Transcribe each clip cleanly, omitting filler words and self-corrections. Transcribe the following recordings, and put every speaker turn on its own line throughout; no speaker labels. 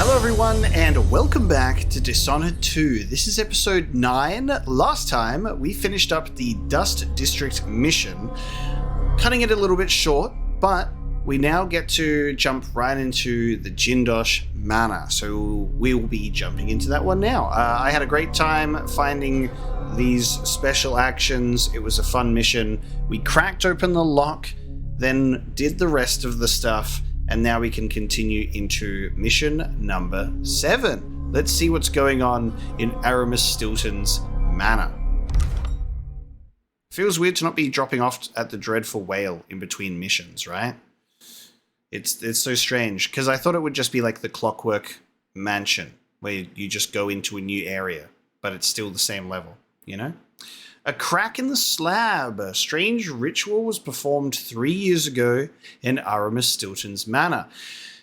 Hello everyone, and welcome back to Dishonored 2. This is episode 9. Last time, we finished up the Dust District mission, cutting it a little bit short, but we now get to jump right into the Jindosh Manor, so we will be jumping into that one now. I had a great time finding these special actions. It was a fun mission. We cracked open the lock, then did the rest of the stuff, and now we can continue into mission number 7. Let's see what's going on in Aramis Stilton's manor. Feels weird to not be dropping off at the Dreadful Whale in between missions, right? It's so strange, because I thought it would just be like the Clockwork Mansion, where you just go into a new area, but it's still the same level, you know? A crack in the slab. A strange ritual was performed 3 years ago in Aramis Stilton's manor,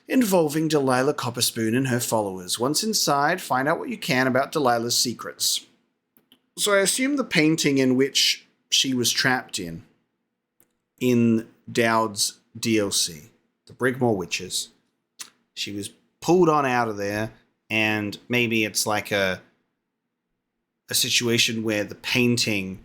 involving Delilah Copperspoon and her followers. Once inside, find out what you can about Delilah's secrets. So I assume the painting in which she was trapped in Dowd's DLC, the Brigmore Witches, she was pulled on out of there, and maybe it's like a situation where the painting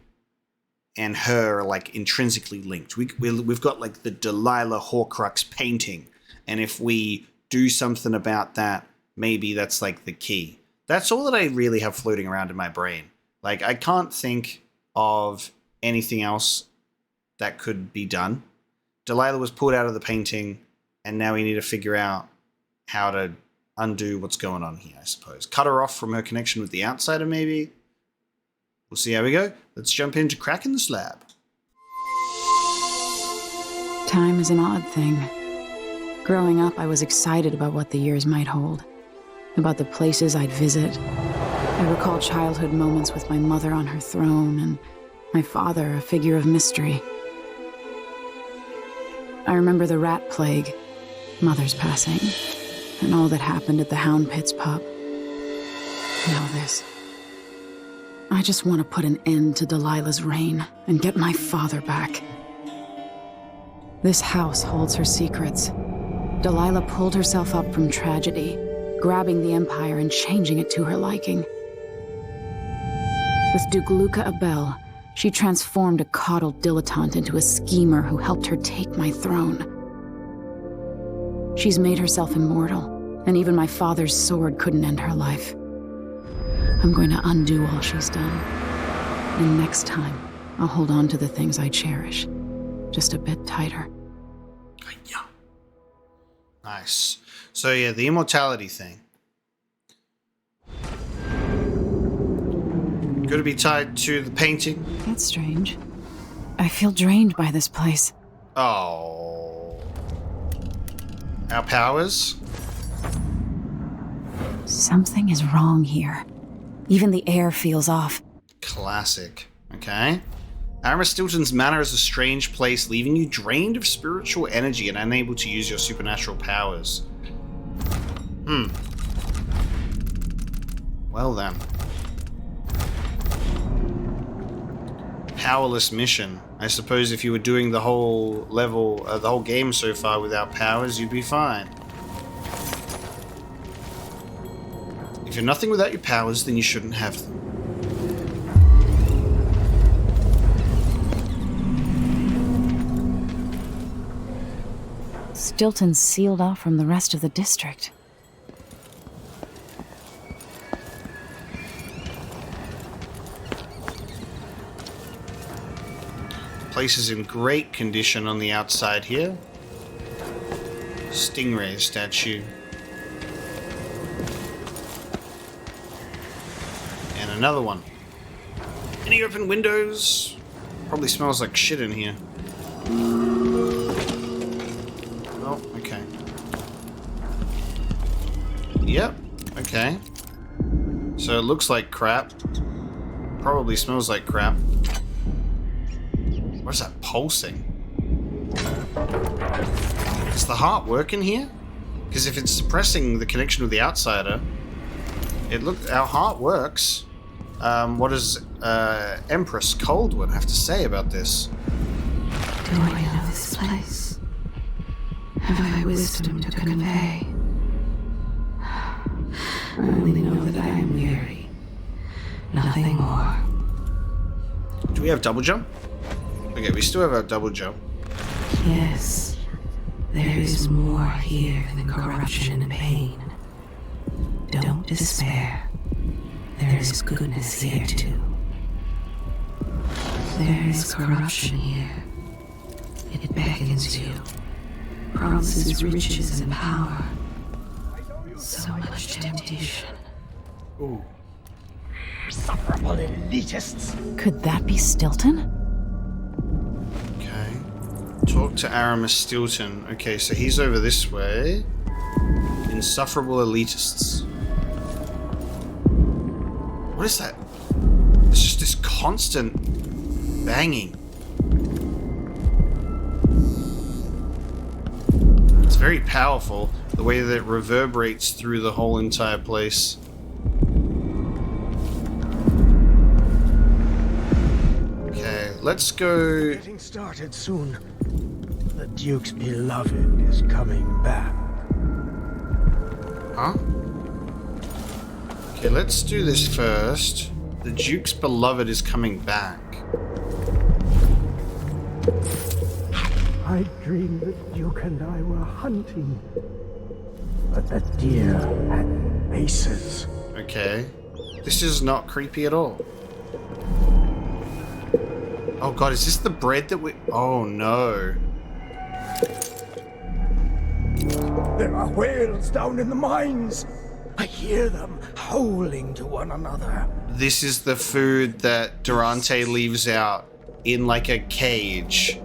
and her are like intrinsically linked. We've got like the Delilah Horcrux painting, and if we do something about that, maybe that's like the key. That's all that I really have floating around in my brain. Like, I can't think of anything else that could be done. Delilah was pulled out of the painting, and now we need to figure out how to undo what's going on here, I suppose. Cut her off from her connection with the outsider, maybe? We'll see how we go. Let's jump into cracking the slab.
Time is an odd thing. Growing up, I was excited about what the years might hold, about the places I'd visit. I recall childhood moments with my mother on her throne and my father, a figure of mystery. I remember the rat plague, Mother's passing, and all that happened at the Hound Pit's pub. Now this. I just want to put an end to Delilah's reign and get my father back. This house holds her secrets. Delilah pulled herself up from tragedy, grabbing the Empire and changing it to her liking. With Dugluka Abel, she transformed a coddled dilettante into a schemer who helped her take my throne. She's made herself immortal, and even my father's sword couldn't end her life. I'm going to undo all she's done. And next time, I'll hold on to the things I cherish. Just a bit tighter.
Yeah. Nice. So yeah, the immortality thing. Got to be tied to the painting.
That's strange. I feel drained by this place.
Oh. Our powers?
Something is wrong here. Even the air feels off.
Classic. Okay. Aramis Stilton's manor is a strange place, leaving you drained of spiritual energy and unable to use your supernatural powers. Well then. Powerless mission. I suppose if you were doing the whole level, the whole game so far without powers, you'd be fine. If you're nothing without your powers, then you shouldn't have them.
Stilton's sealed off from the rest of the district.
Place is in great condition on the outside here. Stingray statue. And another one. Any open windows? Probably smells like shit in here. Oh, okay. Yep, okay. So it looks like crap. Probably smells like crap. What is that pulsing? Is the heart working here? Because if it's suppressing the connection with the outsider, our heart works. What does Empress Coldwood have to say about this?
Do I know this place? Have I wisdom to convey? I only know that I am weary. Nothing more.
Do we have double jump? Okay, we still have our double jump.
Yes, there is more here than corruption and pain. Don't despair. There is goodness here too. There is corruption here. It beckons you, promises riches and power. So much temptation.
Ooh.
Insufferable elitists!
Could that be Stilton?
Okay. Talk to Aramis Stilton. Okay, so he's over this way. Insufferable elitists. What is that? It's just this constant banging. It's very powerful, the way that it reverberates through the whole entire place. Okay, let's go.
Getting started soon. The Duke's beloved is coming back.
Huh? Okay, let's do this first. The Duke's beloved is coming back.
I dreamed the Duke and I were hunting. But the deer had maces.
Okay. This is not creepy at all. Oh god, is this the bread that we... Oh no.
There are whales down in the mines. I hear them howling to one another.
This is the food that Durante leaves out in like a cage.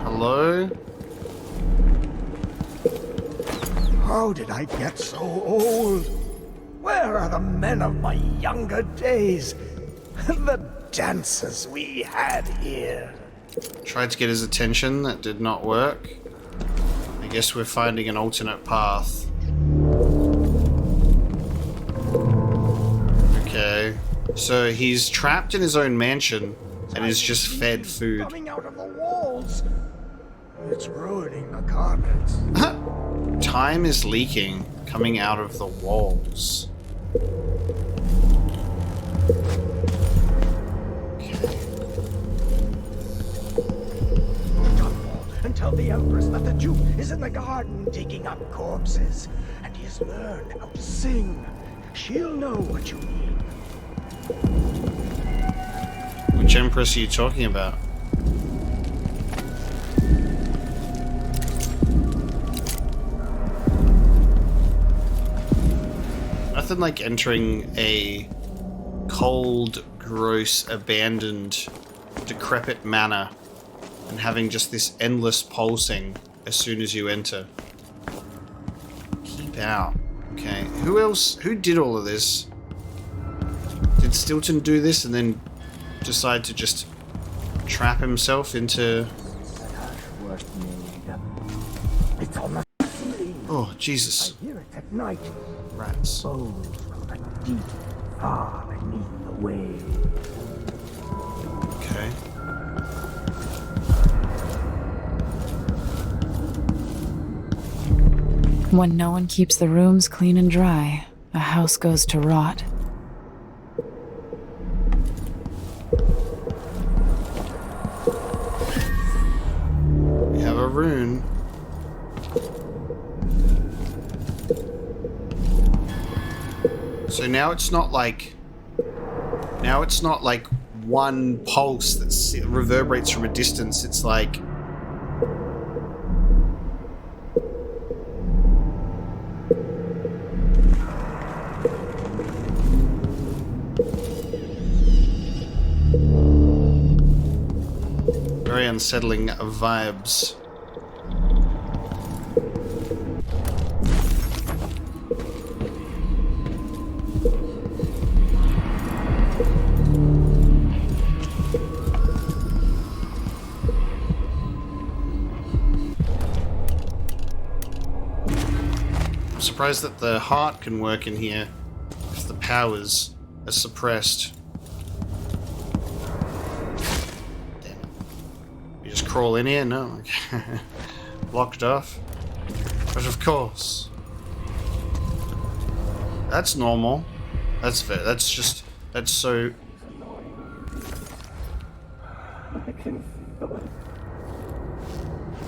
Hello?
How did I get so old? Where are the men of my younger days? The dances we had here.
Tried to get his attention, that did not work. I guess we're finding an alternate path. Okay. So he's trapped in his own mansion and is just fed food.
Coming out of the walls. It's ruining the carpets.
Time is leaking, coming out of the walls.
And tell the Empress that the Duke is in the garden digging up corpses, and he has learned how to sing. She'll know what you need.
Which Empress are you talking about? Nothing like entering a cold, gross, abandoned, decrepit manor and having just this endless pulsing as soon as you enter. Keep out. Okay, who else? Who did all of this? Did Stilton do this and then decide to just trap himself into...
It's on the ceiling.
Oh, Jesus.
I hear it at night.
Rats.
Bones from the deep, far beneath the waves.
Okay.
When no one keeps the rooms clean and dry, a house goes to rot.
We have a rune. So now it's not like... Now it's not like one pulse that reverberates from a distance. It's like... very unsettling vibes. I'm surprised that the heart can work in here if the powers are suppressed. just crawl in here? No. Blocked off. But of course. That's normal. That's fair. That's just... That's so...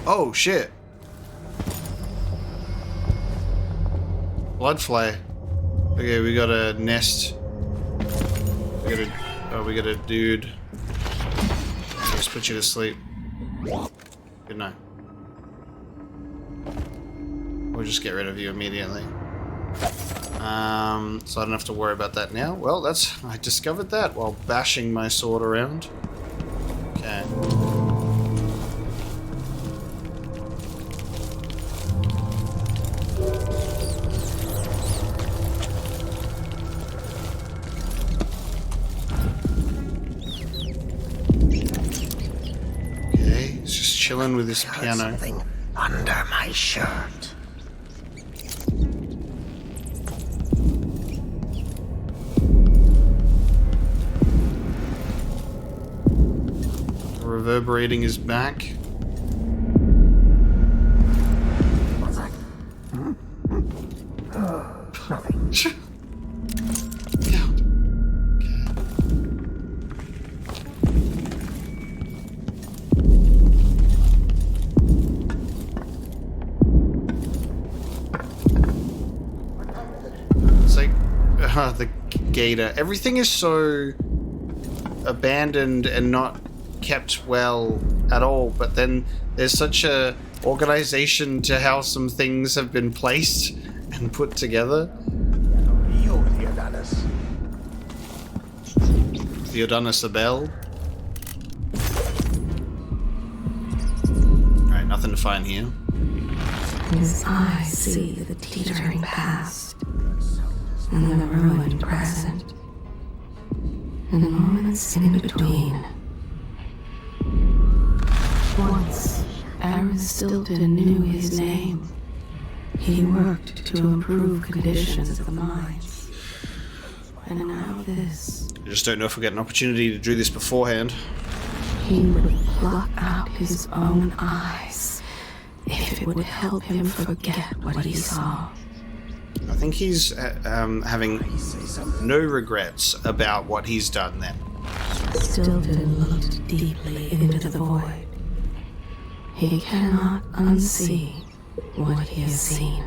Oh, shit. Bloodfly. Okay, we got a nest. We got a dude. Just put you to sleep. Good night. We'll just get rid of you immediately. So I don't have to worry about that now. Well, I discovered that while bashing my sword around. Okay. He's just chilling with his piano.
Something under my shirt.
Reverberating his back.
What's that? Nothing.
It's like the gator. Everything is so abandoned and not kept well at all, but then there's such a organization to how some things have been placed and put together.
You, Theodonis.
Theodonis Abel. Alright, nothing to find here.
His eyes see the teetering past and the ruined present, and the moments in between. Once, Aaron Stilton knew his name. He worked to improve conditions of the mines. And now this.
I just don't know if we'll get an opportunity to do this beforehand.
He would pluck out his own eyes if it would help him forget what he saw.
I think he's having no regrets about what he's done then.
Stilton looked deeply into the void. He cannot unsee what he has seen.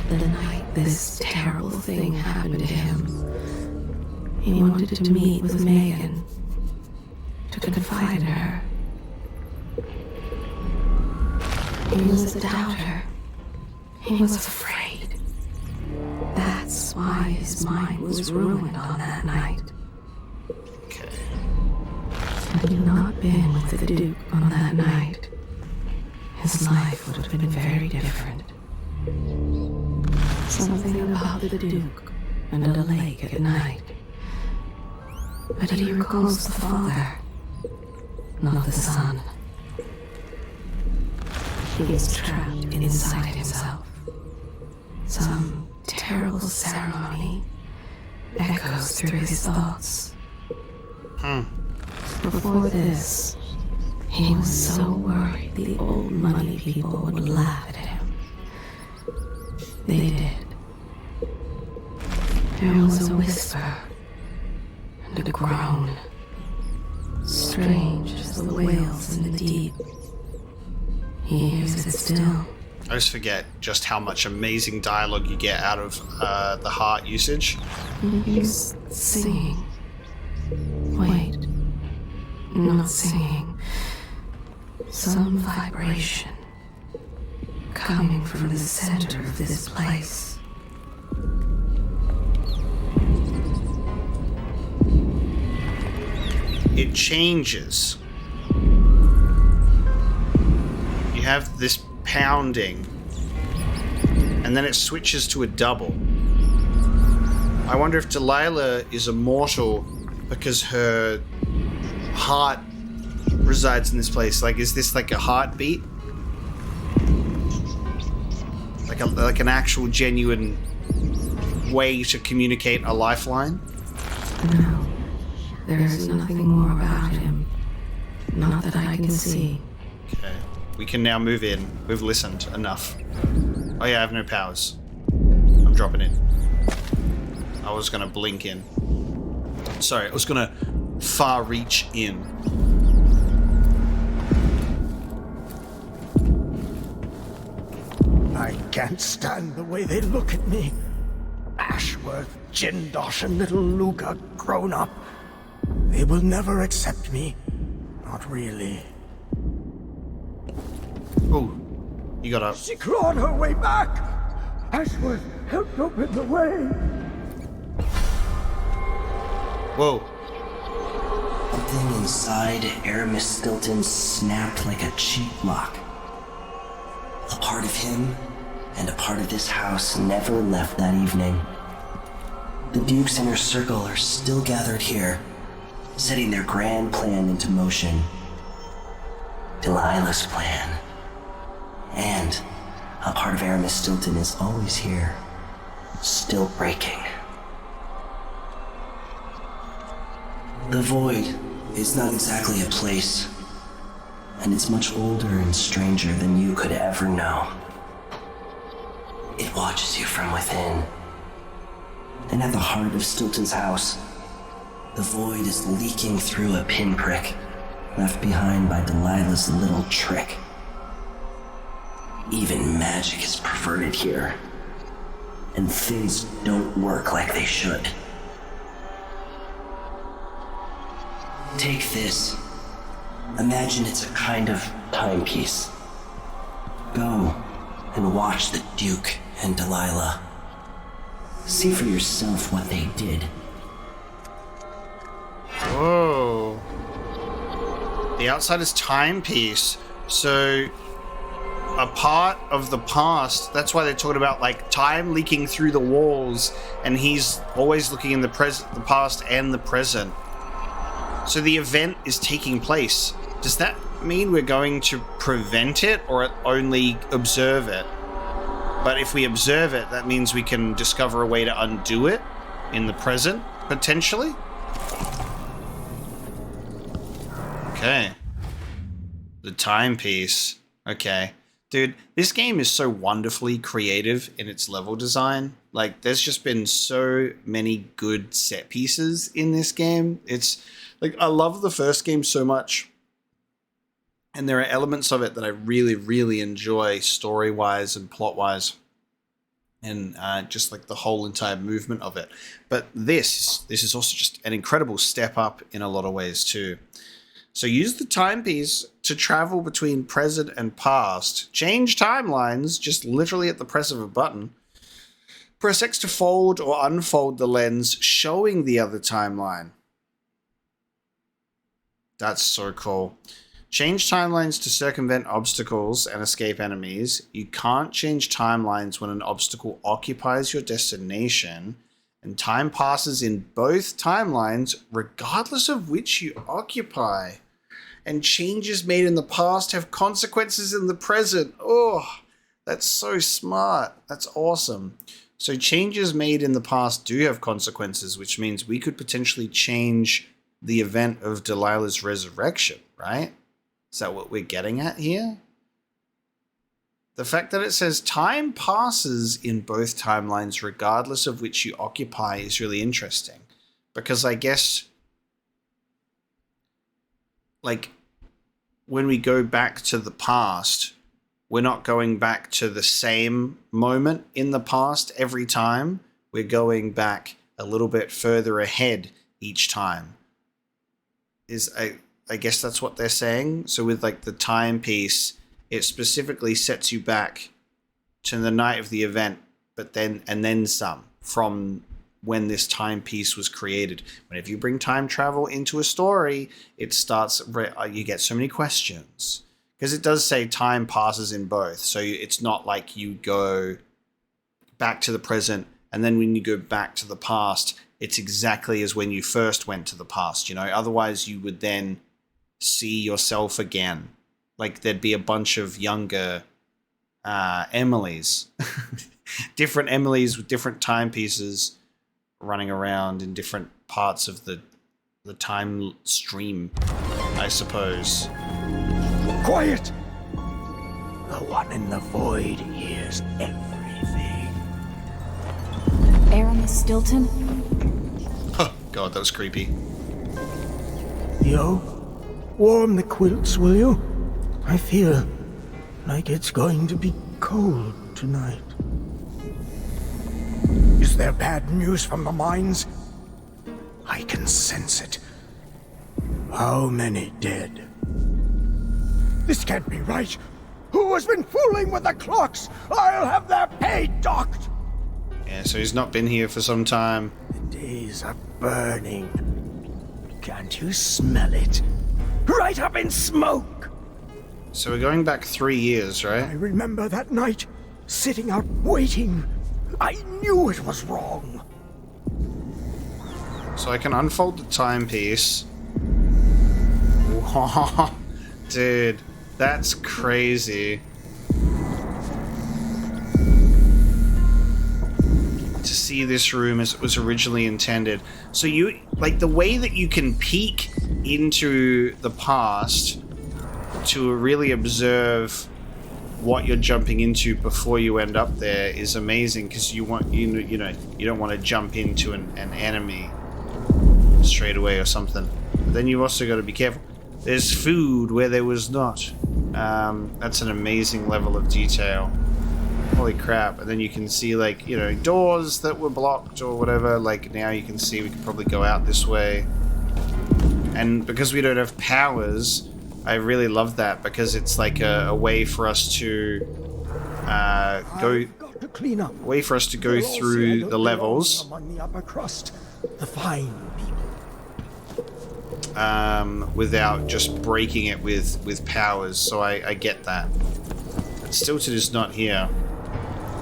The night this terrible thing happened to him, he wanted to meet with Megan, to confide in her. He was a doubter. He was afraid. That's why his mind was ruined on that night.
Okay.
Had he not been with the Duke on that night, his life would have been very different. Something about the Duke and a lake at night. But he recalls the father, not the son. He is trapped inside himself. Some terrible ceremony echoes through his thoughts. Before this, he was so worried the old money people would laugh at him. They did. There was a whisper and a groan, strange as the whales in the deep. He hears it still.
I just forget just how much amazing dialogue you get out of the heart usage.
He's singing. Wait. Not singing. Some vibration coming from the center of this place.
It changes. You have this pounding, and then it switches to a double. I wonder if Delilah is immortal because her heart resides in this place. Like, is this like a heartbeat? Like an actual genuine way to communicate a lifeline?
No, there is nothing more about him. Not that I can see.
Okay. We can now move in. We've listened enough. Oh yeah, I have no powers. I'm dropping in. I was gonna blink in. Sorry, I was gonna far reach in.
I can't stand the way they look at me. Ashworth, Jindosh, and little Luca grown up. They will never accept me. Not really.
Oh, you got up.
She clawed her way back! Ashworth helped open the way!
Whoa.
Something inside Aramis Stilton snapped like a cheap lock. A part of him and a part of this house never left that evening. The Duke's inner circle are still gathered here, setting their grand plan into motion. Delilah's plan. And a part of Aramis Stilton is always here, still breaking. The Void is not exactly a place, and it's much older and stranger than you could ever know. It watches you from within. And at the heart of Stilton's house, the Void is leaking through a pinprick left behind by Delilah's little trick. Even magic is perverted here, and things don't work like they should. Take this. Imagine it's a kind of timepiece. Go and watch the Duke and Delilah. See for yourself what they did.
Whoa. The outside is timepiece. So a part of the past, that's why they're talking about like time leaking through the walls, and he's always looking in the past and the present. So the event is taking place. Does that mean we're going to prevent it or only observe it? But if we observe it, that means we can discover a way to undo it in the present, potentially? Okay. The timepiece. Okay. Dude, this game is so wonderfully creative in its level design. Like, there's just been so many good set pieces in this game. It's like, I love the first game so much. And there are elements of it that I really, really enjoy story-wise and plot-wise. And just like the whole entire movement of it. But this is also just an incredible step up in a lot of ways too. So use the timepiece to travel between present and past. Change timelines just literally at the press of a button. Press X to fold or unfold the lens, showing the other timeline. That's so cool. Change timelines to circumvent obstacles and escape enemies. You can't change timelines when an obstacle occupies your destination, and time passes in both timelines regardless of which you occupy. And changes made in the past have consequences in the present. Oh, that's so smart. That's awesome. So changes made in the past do have consequences, which means we could potentially change the event of Delilah's resurrection, right? Is that what we're getting at here? The fact that it says time passes in both timelines regardless of which you occupy is really interesting. Because I guess, like, when we go back to the past, we're not going back to the same moment in the past every time. We're going back a little bit further ahead each time. I guess that's what they're saying. So with like the timepiece, it specifically sets you back to the night of the event, but then some from when this timepiece was created. Whenever you bring time travel into a story, it starts, you get so many questions. Because it does say time passes in both. So it's not like you go back to the present, and then when you go back to the past, it's exactly as when you first went to the past, you know? Otherwise, you would then see yourself again. Like, there'd be a bunch of younger Emilys. Different Emilys with different timepieces running around in different parts of the time stream. I suppose.
Quiet! The one in the void hears everything.
Aramis Stilton?
Oh, God, that was creepy.
Yo, warm the quilts, will you? I feel like it's going to be cold tonight. Is there bad news from the mines? I can sense it. How many dead? This can't be right. Who has been fooling with the clocks? I'll have their pay docked.
Yeah, so he's not been here for some time.
The days are burning. Can't you smell it? Right up in smoke!
So we're going back 3 years,
I
right?
remember that night, sitting out waiting. I knew it was wrong.
So I can unfold the timepiece. Dude, that's crazy. To see this room as it was originally intended. So you, like, the way that you can peek into the past to really observe what you're jumping into before you end up there is amazing, because you want, you know, you don't want to jump into an enemy straight away or something. But then you've also got to be careful. There's food where there was not. That's an amazing level of detail. Holy crap. And then you can see, like, you know, doors that were blocked or whatever. Like, now you can see we can probably go out this way. And because we don't have powers, I really love that, because it's like a way for us to go through the levels
among the upper crust, the fine people.
Without just breaking it with powers. So I get that. But Stilton is not here.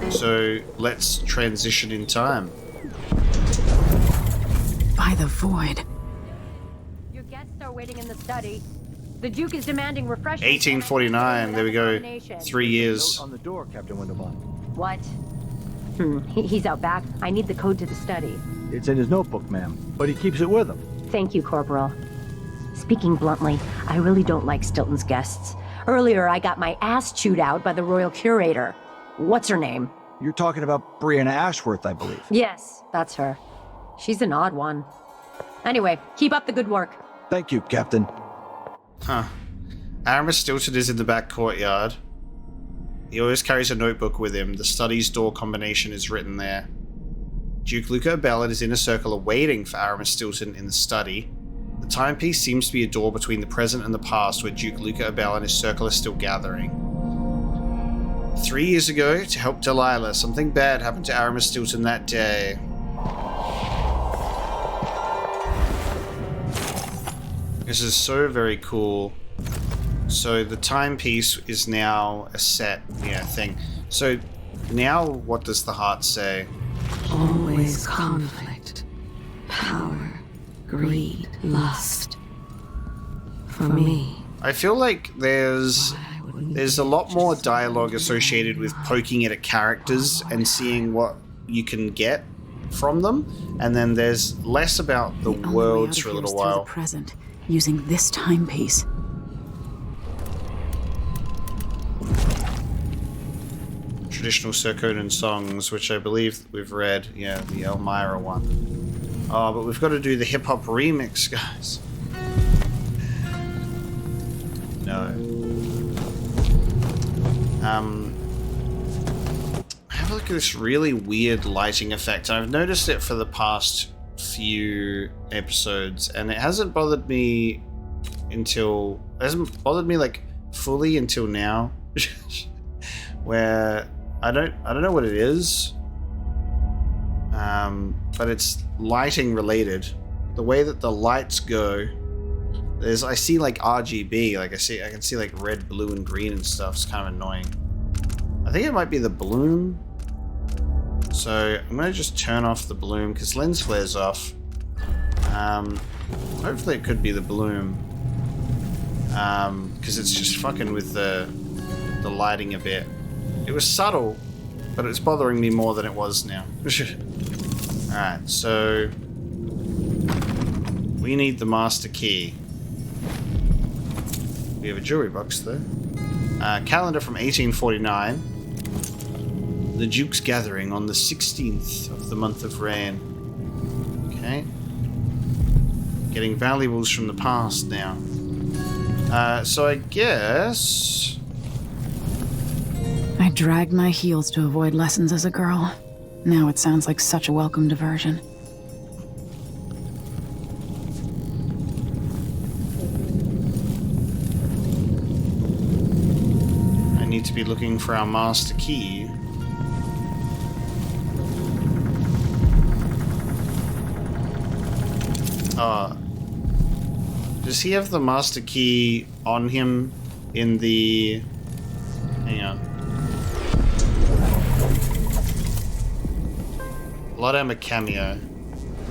So let's transition in time.
By the void.
Your guests are waiting in the study. The Duke is demanding refreshments.
1849. There we go. 3 years.
On the door, Captain Windelband.
What? He's out back. I need the code to the study.
It's in his notebook, ma'am, but he keeps it with him.
Thank you, Corporal. Speaking bluntly, I really don't like Stilton's guests. Earlier, I got my ass chewed out by the Royal Curator. What's her name?
You're talking about Brianna Ashworth, I believe.
Yes, that's her. She's an odd one. Anyway, keep up the good work.
Thank you, Captain.
Huh. Aramis Stilton is in the back courtyard. He always carries a notebook with him. The study's door combination is written there. Duke Luca Bellin is in a circle awaiting for Aramis Stilton in the study. The timepiece seems to be a door between the present and the past, where Duke Luca Bellin and his circle are still gathering. 3 years ago, to help Delilah, something bad happened to Aramis Stilton that day. This is so very cool. So the timepiece is now a set, thing. So now what does the heart say?
Always conflict, power, greed, lust. For me,
I feel like there's a lot more dialogue associated with poking at characters and seeing what you can get from them, and then there's less about the
only way
worlds
out
for a
of here
little
is through
while.
the present, using this timepiece.
Traditional Sir Conan songs, which I believe we've read. Yeah, the Elmira one. Oh, but we've got to do the hip-hop remix, guys. No. Have a look at this really weird lighting effect. I've noticed it for the past few episodes, and it hasn't bothered me like fully until now. Where I don't know what it is. But it's lighting related. The way that the lights go, I see like RGB, like I can see like red, blue, and green and stuff. It's kind of annoying. I think it might be the bloom. So I'm gonna just turn off the bloom because lens flare's off. Hopefully it could be the bloom. Because it's just fucking with the lighting a bit. It was subtle, but it's bothering me more than it was now. Alright, so we need the master key. We have a jewelry box, though. Calendar from 1849. The Duke's gathering on the 16th of the month of rain. Okay. Getting valuables from the past now. So I guess...
I dragged my heels to avoid lessons as a girl. Now it sounds like such a welcome diversion.
I need to be looking for our master key. Does he have the master key on him in the... Hang on. Blood Emma cameo.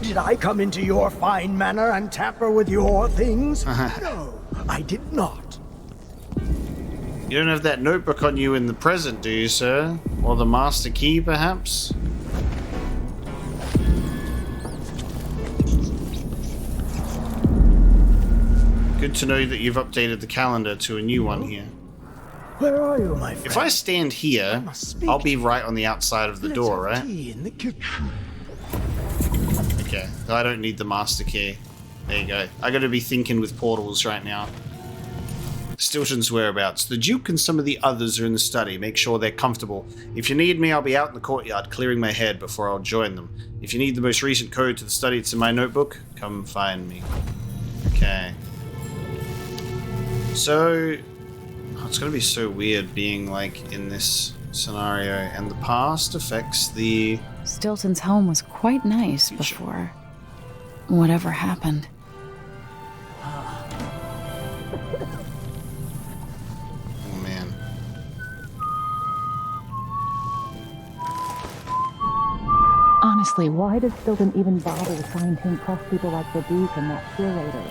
Did I come into your fine manor and tamper with your things? No, I did not.
You don't have that notebook on you in the present, do you, sir? Or the master key, perhaps? Good to know that you've updated the calendar to a new one here.
Where are you, my friend?
If I stand here, I'll be right on the outside of the
Let's
door,
have
right?
tea in the kitchen.
Okay, I don't need the master key. There you go. I gotta be thinking with portals right now. Stilton's whereabouts. The Duke and some of the others are in the study. Make sure they're comfortable. If you need me, I'll be out in the courtyard clearing my head before I'll join them. If you need the most recent code to the study, it's in my notebook. Come find me. Okay. So... Oh, it's gonna be so weird being, like, in this scenario. And the past affects the...
Stilton's home was quite nice
Future.
before whatever happened.
Oh, man.
Honestly, why does Stilton even bother trying to impress people like the Duke and that curator?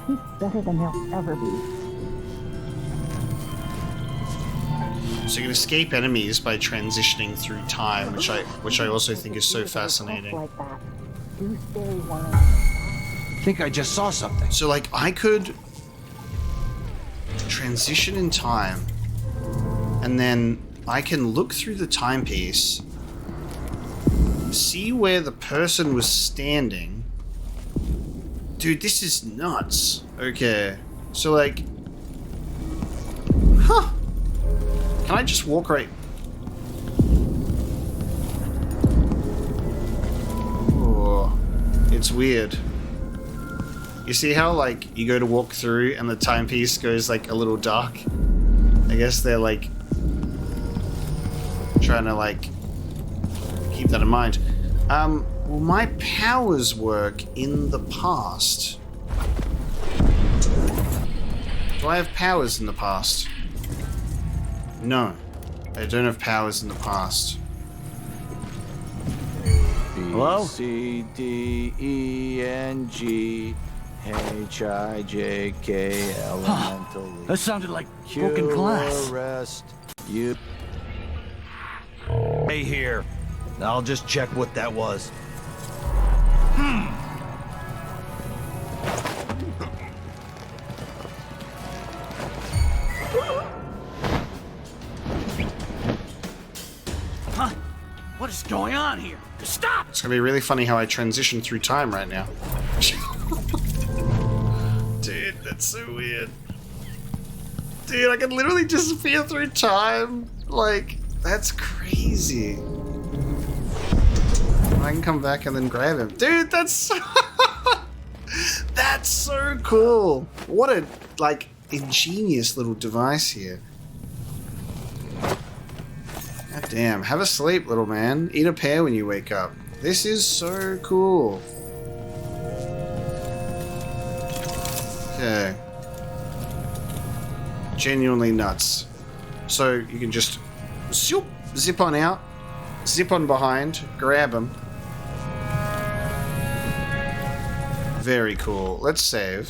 He's better than he'll ever be.
So you can escape enemies by transitioning through time, which I also think is so fascinating.
Like that. Do stay one.
I think I just saw something.
So like I could transition in time, and then I can look through the timepiece, see where the person was standing. Dude, this is nuts. Okay, so like, huh? Can I just walk right? Oh, it's weird. You see how, like, you go to walk through and the timepiece goes, like, a little dark? I guess they're, like, trying to, like, keep that in mind. Will my powers work in the past? Do I have powers in the past? No. I don't have powers in the past.
Hello?
C D E N G H I J K elemental.
That sounded like broken glass.
Rest you.
Hey here. I'll just check what that was.
Huh? What is going on here? Stop!
It's gonna be really funny how I transition through time right now. Dude, that's so weird. Dude, I can literally disappear through time. Like, that's crazy. I can come back and then grab him. Dude, that's so... That's so cool. What a, like, ingenious little device here. God damn. Have a sleep, little man. Eat a pear when you wake up. This is so cool. Okay. Genuinely nuts. So you can just zip on out, zip on behind, grab him. Very cool. Let's save.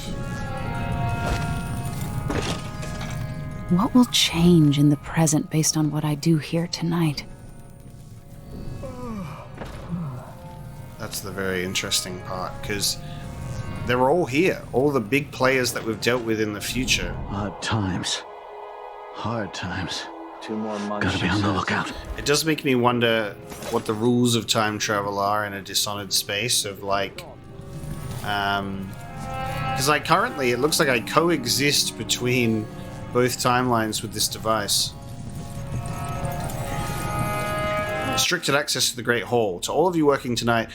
What will change in the present based on what I do here tonight?
That's the very interesting part, because they're all here. All the big players that we've dealt with in the future.
Hard times. Hard times.
2 more months.
Gotta be on the lookout.
It does make me wonder what the rules of time travel are in a Dishonored space of like... because currently, it looks like I coexist between both timelines with this device. Restricted access to the Great Hall. To all of you working tonight,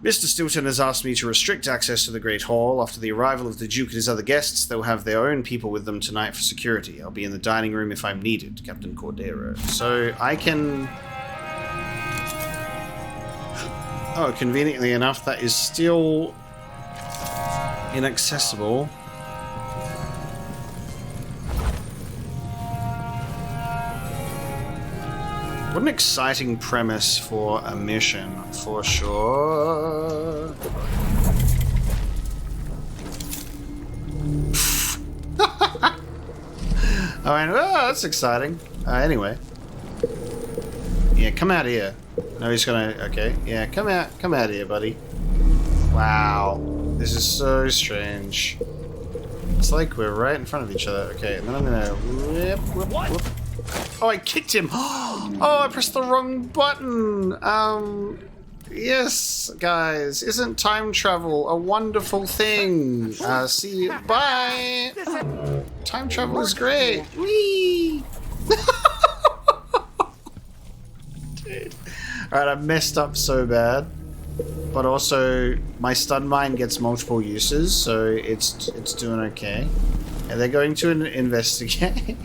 Mr. Stilton has asked me to restrict access to the Great Hall. After the arrival of the Duke and his other guests, they'll have their own people with them tonight for security. I'll be in the dining room if I'm needed, Captain Cordero. So I can... Oh, conveniently enough, that is still inaccessible. What an exciting premise for a mission, for sure. I went, oh, that's exciting. Anyway. Yeah, come out here. No, he's gonna, okay. Yeah, come out here, buddy. Wow. This is so strange. It's like we're right in front of each other. Okay, and then I'm gonna whip. Oh, I kicked him! Oh, I pressed the wrong button! Yes, guys, isn't time travel a wonderful thing? See you, bye! Time travel is great! Whee! Dude. Alright, I messed up so bad. But also, my stun mine gets multiple uses, so it's doing okay. And they're going to investigate.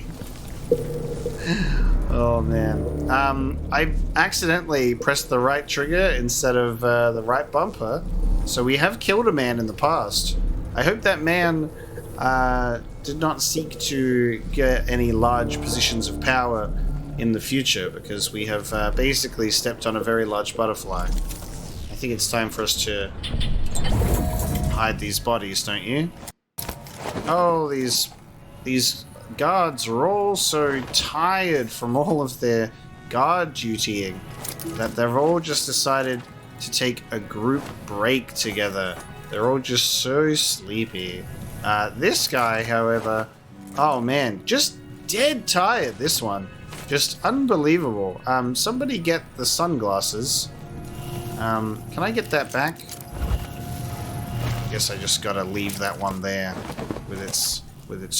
Oh man. I accidentally pressed the right trigger instead of the right bumper, so we have killed a man in the past. I hope that man did not seek to get any large positions of power in the future, because we have basically stepped on a very large butterfly. I think it's time for us to hide these bodies, don't you? Oh, these guards are all so tired from all of their guard dutying that they've all just decided to take a group break together. They're all just so sleepy. This guy, however, oh man, just dead tired, this one. Just unbelievable. Somebody get the sunglasses. Can I get that back? Guess I just gotta leave that one there with its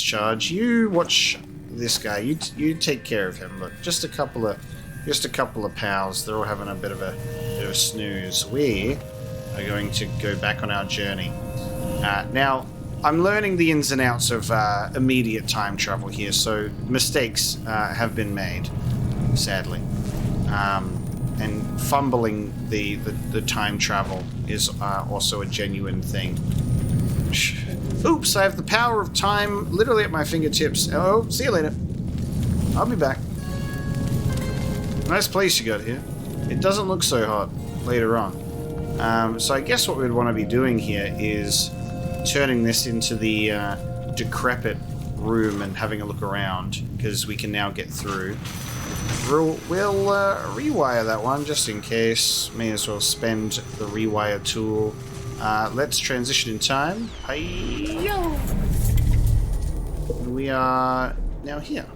charge. You watch this guy. You take care of him. Look, just a couple of pals. They're all having a bit of a snooze. We are going to go back on our journey. Now, I'm learning the ins and outs of immediate time travel here, so mistakes have been made, sadly. And fumbling the time travel is also a genuine thing. Oops, I have the power of time literally at my fingertips. Oh, see you later. I'll be back. Nice place you got here. It doesn't look so hot later on. So I guess what we'd want to be doing here is turning this into the decrepit room and having a look around, because we can now get through. We'll rewire that one just in case. May as well spend the rewire tool. Let's transition in time. Hi-yo! We are now here.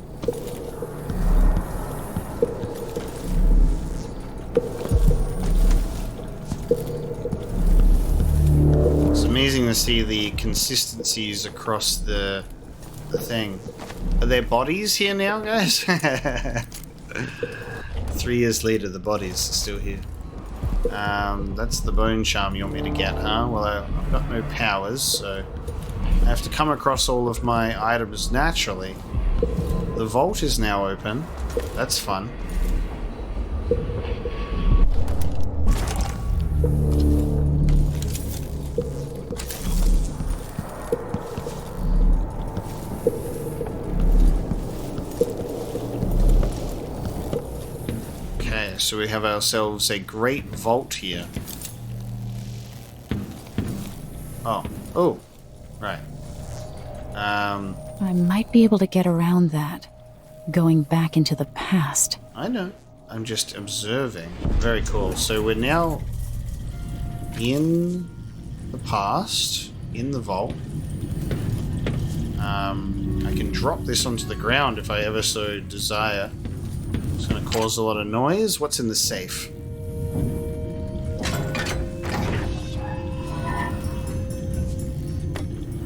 It's amazing to see the consistencies across the thing. Are there bodies here now, guys? 3 years later, the bodies are still here. That's the bone charm you want me to get, huh? Well, I've got no powers, so I have to come across all of my items naturally. The vault is now open. That's fun. So we have ourselves a great vault here. Oh, right.
I might be able to get around that, going back into the past.
I know. I'm just observing. Very cool. So we're now in the past. in the vault. I can drop this onto the ground if I ever so desire. It's going to cause a lot of noise. What's in the safe?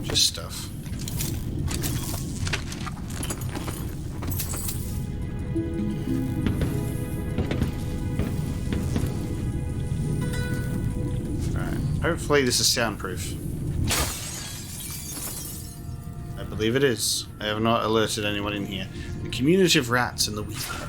Just stuff. Alright. Hopefully this is soundproof. I believe it is. I have not alerted anyone in here. The community of rats and the weaver.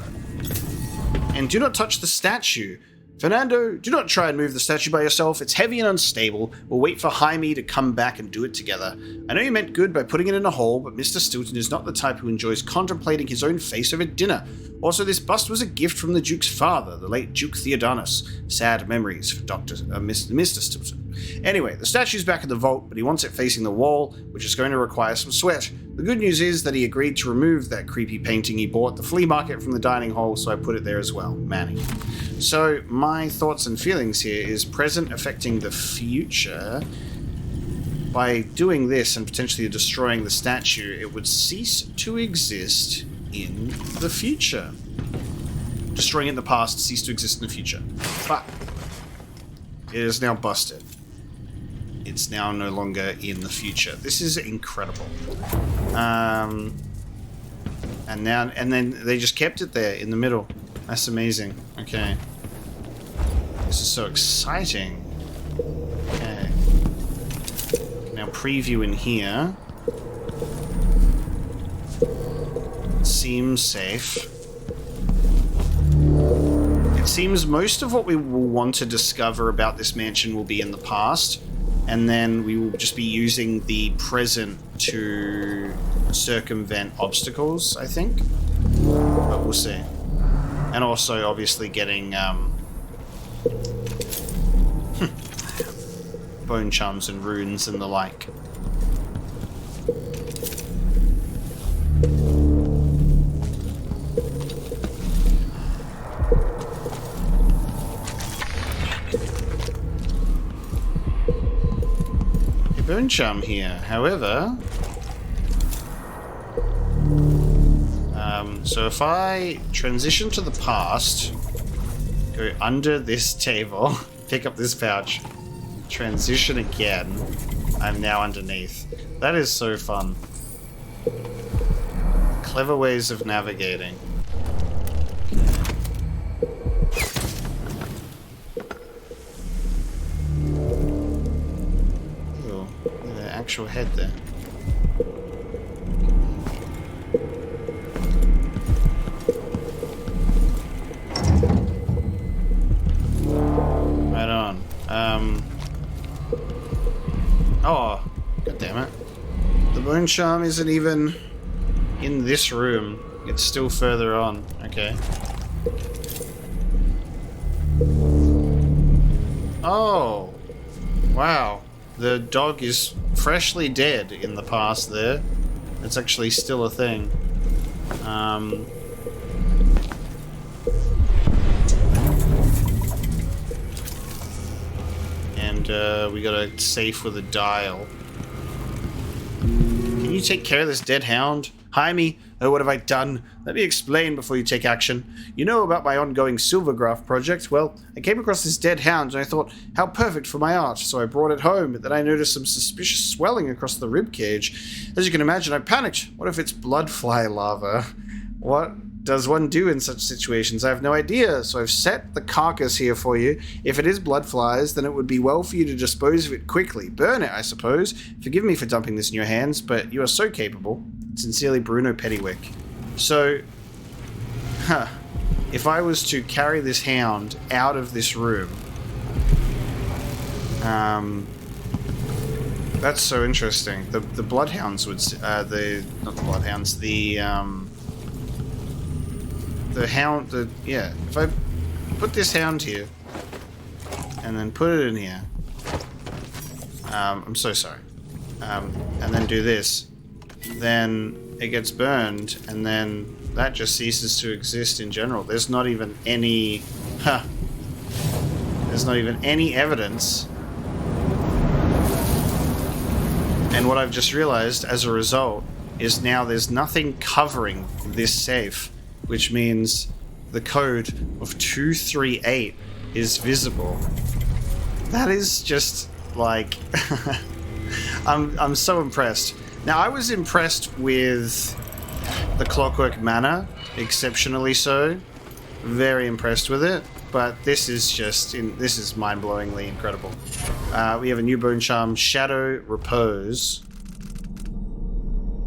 And do not touch the statue. Fernando, do not try and move the statue by yourself. It's heavy and unstable. We'll wait for Jaime to come back and do it together. I know you meant good by putting it in a hole, but Mr. Stilton is not the type who enjoys contemplating his own face over dinner. Also, this bust was a gift from the Duke's father, the late Duke Theodonis. Sad memories for Mr. Stilton. Anyway, the statue's back in the vault, but he wants it facing the wall, which is going to require some sweat. The good news is that he agreed to remove that creepy painting he bought at the flea market from the dining hall, so I put it there as well. Manny. So, my thoughts and feelings here is present affecting the future. By doing this and potentially destroying the statue, it would cease to exist in the future. Destroying it in the past, cease to exist in the future. But it is now busted. It's now no longer in the future. This is incredible. And then they just kept it there in the middle. That's amazing. Okay. This is so exciting. Okay. Now preview in here. Seems safe. It seems most of what we will want to discover about this mansion will be in the past, and then we will just be using the present to circumvent obstacles, I think. But we'll see. And also, obviously, getting bone charms and runes and the like. A bone charm here, however. So if I transition to the past, go under this table, pick up this pouch, transition again, I'm now underneath. That is so fun. Clever ways of navigating. Ooh, the actual head there. Right on. Oh, god damn it. The bone charm isn't even in this room. It's still further on. Okay. Oh. Wow. The dog is freshly dead in the past there. It's actually still a thing. We got a safe with a dial. Can you take care of this dead hound? Jaime, oh, what have I done? Let me explain before you take action. You know about my ongoing silvergraph project? Well, I came across this dead hound and I thought, how perfect for my art, so I brought it home, but then I noticed some suspicious swelling across the rib cage. As you can imagine, I panicked. What if it's bloodfly larva? What does one do in such situations? I have no idea, so I've set the carcass here for you. If it is bloodflies, then it would be well for you to dispose of it quickly. Burn it, I suppose. Forgive me for dumping this in your hands, but you are so capable. Sincerely, Bruno Pettywick. So, if I was to carry this hound out of this room, that's so interesting. The bloodhounds would, not the bloodhounds, yeah, if I put this hound here and then put it in here, I'm so sorry, and then do this, then it gets burned, and then that just ceases to exist in general. There's not even any, there's not even any evidence And what I've just realized as a result is now there's nothing covering this safe, which means the code of 238 is visible. That is just like I'm so impressed. Now, I was impressed with the Clockwork Manor, exceptionally so. Very impressed with it, but this is mind-blowingly incredible. We have a new bone charm, Shadow Repose.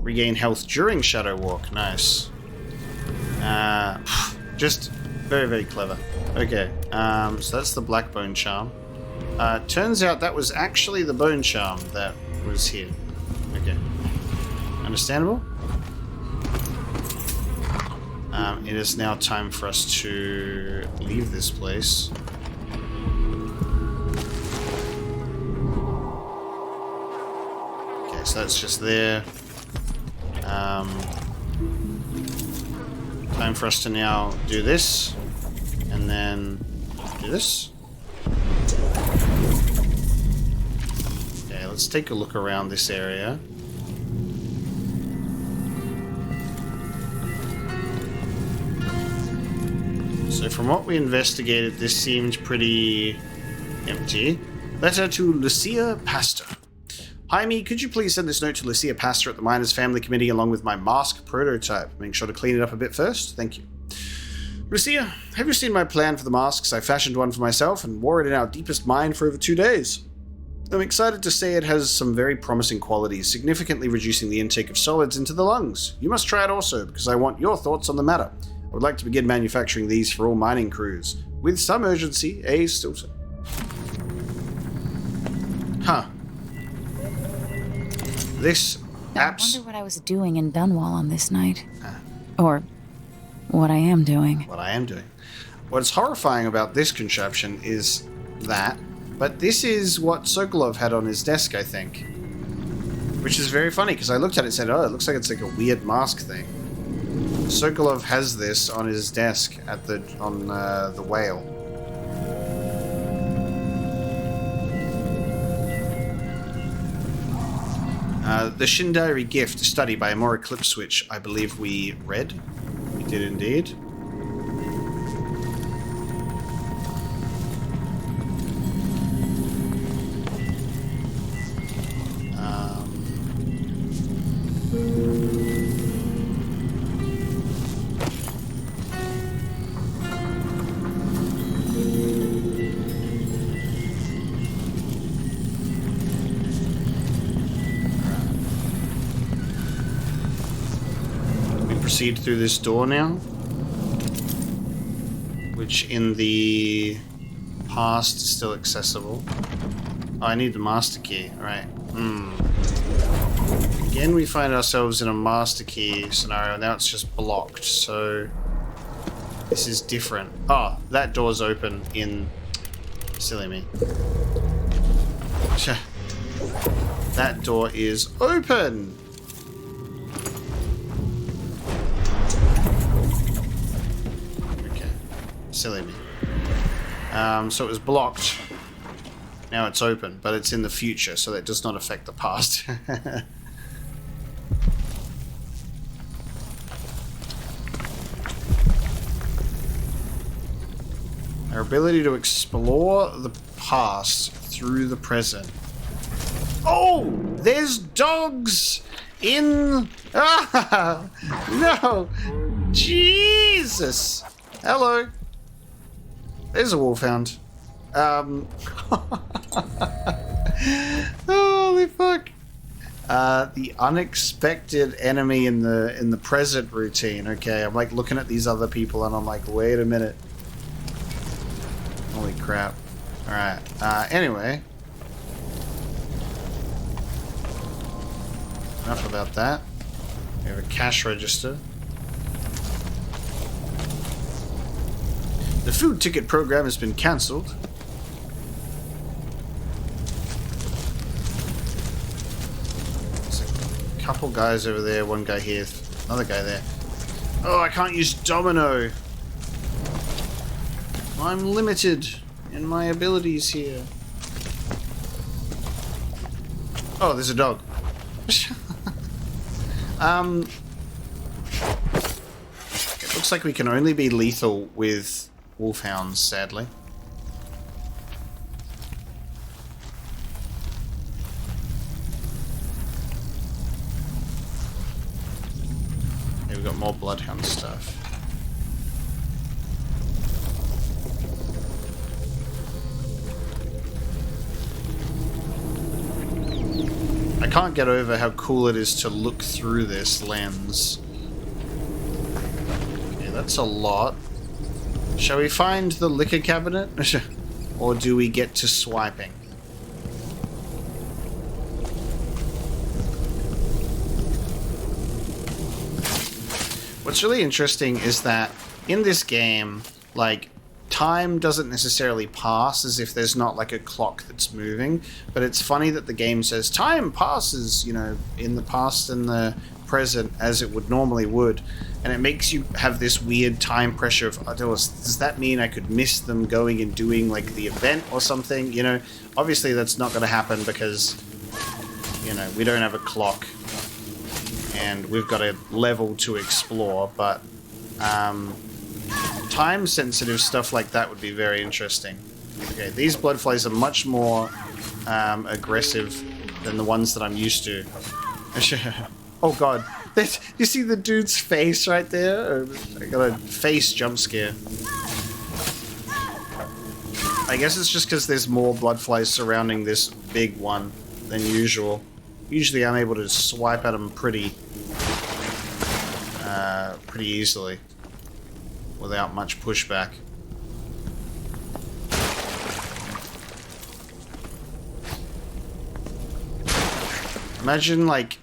Regain health during Shadow Walk. Nice. Just very, very clever. Okay, so that's the black bone charm. Turns out that was actually the bone charm that was here. Okay. Understandable? It is now time for us to leave this place. Okay, so that's just there. Time for us to now do this, and then do this. Okay, let's take a look around this area. So from what we investigated, this seemed pretty empty. Letter to Lucia Pastor. Hi, me. Could you please send this note to Lucia Pastor at the Miners Family Committee along with my mask prototype? Make sure to clean it up a bit first. Thank you. Lucia, have you seen my plan for the masks? I fashioned one for myself and wore it in our deepest mine for over 2 days. I'm excited to say it has some very promising qualities, significantly reducing the intake of solids into the lungs. You must try it also, because I want your thoughts on the matter. I would like to begin manufacturing these for all mining crews. With some urgency, A. Stilton. Huh. This
I wonder what I was doing in Dunwall on this night. Or what I am doing.
What I am doing. What's horrifying about this contraption is that, but this is what Sokolov had on his desk, I think. Which is very funny, because I looked at it and said, oh, it looks like it's like a weird mask thing. Sokolov has this on his desk at the whale. The Shindari Gift, a study by Amora Clipswitch, I believe we read. We did indeed. Proceed through this door now, which in the past is still accessible. Oh, I need the master key, right? Again, we find ourselves in a master key scenario. Now it's just blocked, so this is different. Oh, that door's open in... Silly me. That door is open! Silly me. So it was blocked. Now it's open, but it's in the future, so that does not affect the past. Our ability to explore the past through the present. Oh! There's dogs in... Ah! No! Jesus! Hello! There's a wolfhound. Holy fuck! The unexpected enemy in the present routine. Okay, I'm like looking at these other people and I'm like, wait a minute. Holy crap! All right. Anyway, enough about that. We have a cash register. The food ticket program has been cancelled. There's a couple guys over there, one guy here, another guy there. Oh, I can't use domino. I'm limited in my abilities here. Oh, there's a dog. It looks like we can only be lethal with wolfhounds, sadly. Okay, we've got more bloodhound stuff. I can't get over how cool it is to look through this lens. Okay, that's a lot. Shall we find the liquor cabinet? Or do we get to swiping? What's really interesting is that in this game, like, time doesn't necessarily pass as if there's not like a clock that's moving, but it's funny that the game says time passes, you know, in the past and the present as it would normally would, and it makes you have this weird time pressure of, oh, does that mean I could miss them going and doing like the event or something, you know? Obviously that's not going to happen because, you know, we don't have a clock and we've got a level to explore, but time-sensitive stuff like that would be very interesting. Okay, these bloodflies are much more aggressive than the ones that I'm used to. Oh god, you see the dude's face right there? I got a face jump scare. I guess it's just because there's more bloodflies surrounding this big one than usual. Usually I'm able to swipe at them pretty easily, without much pushback. Imagine like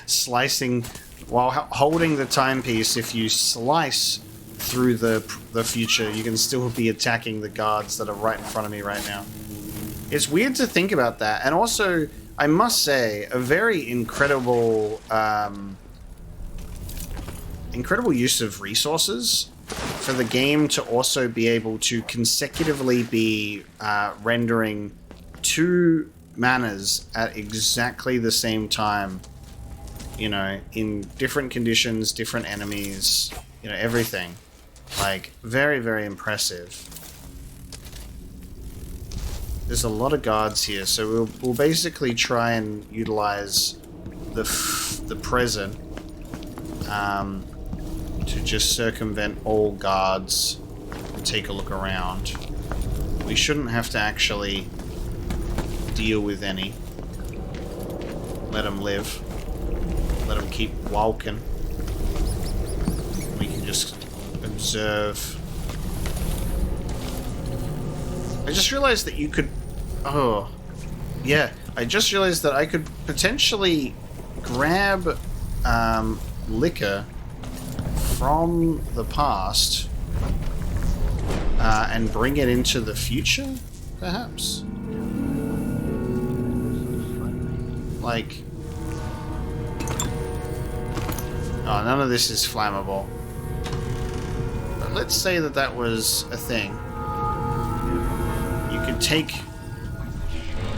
slicing while holding the timepiece. If you slice through the future, you can still be attacking the guards that are right in front of me right now. It's weird to think about that, and also I must say a very incredible incredible use of resources for the game to also be able to consecutively be rendering two manors at exactly the same time, you know, in different conditions, different enemies, you know, everything. Like, very, very impressive. There's a lot of guards here, so we'll basically try and utilize the present to just circumvent all guards and take a look around. We shouldn't have to actually deal with any. Let them live. Let them keep walking. We can just observe. I just realized that you could... Oh. Yeah, I just realized that I could potentially grab liquor from the past and bring it into the future, perhaps? Like... Oh, none of this is flammable. But let's say that that was a thing. You could take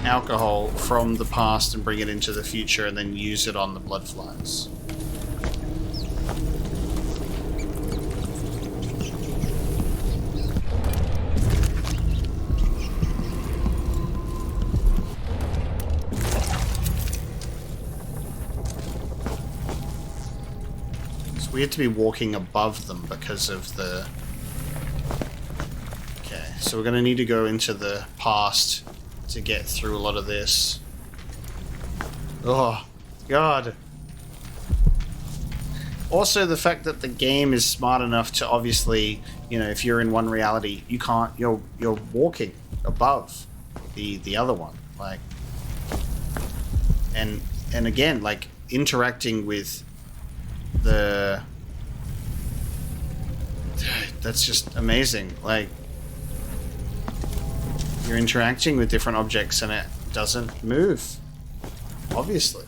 alcohol from the past and bring it into the future and then use it on the bloodflies. It's weird to be walking above them because of the... Okay, so we're going to need to go into the past to get through a lot of this. Oh, God. Also, the fact that the game is smart enough to obviously, you know, if you're in one reality, you can't, you're walking above the other one. Like, and again, like, interacting with the... That's just amazing. Like, you're interacting with different objects and it doesn't move, obviously,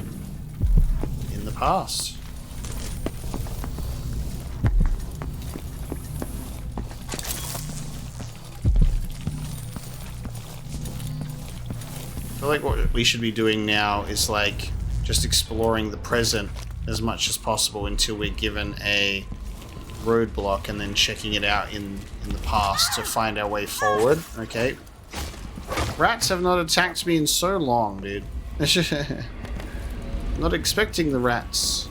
in the past. I feel like what we should be doing now is like just exploring the present as much as possible until we're given a roadblock, and then checking it out in the past to find our way forward. Okay. Rats have not attacked me in so long, dude. Not expecting the rats.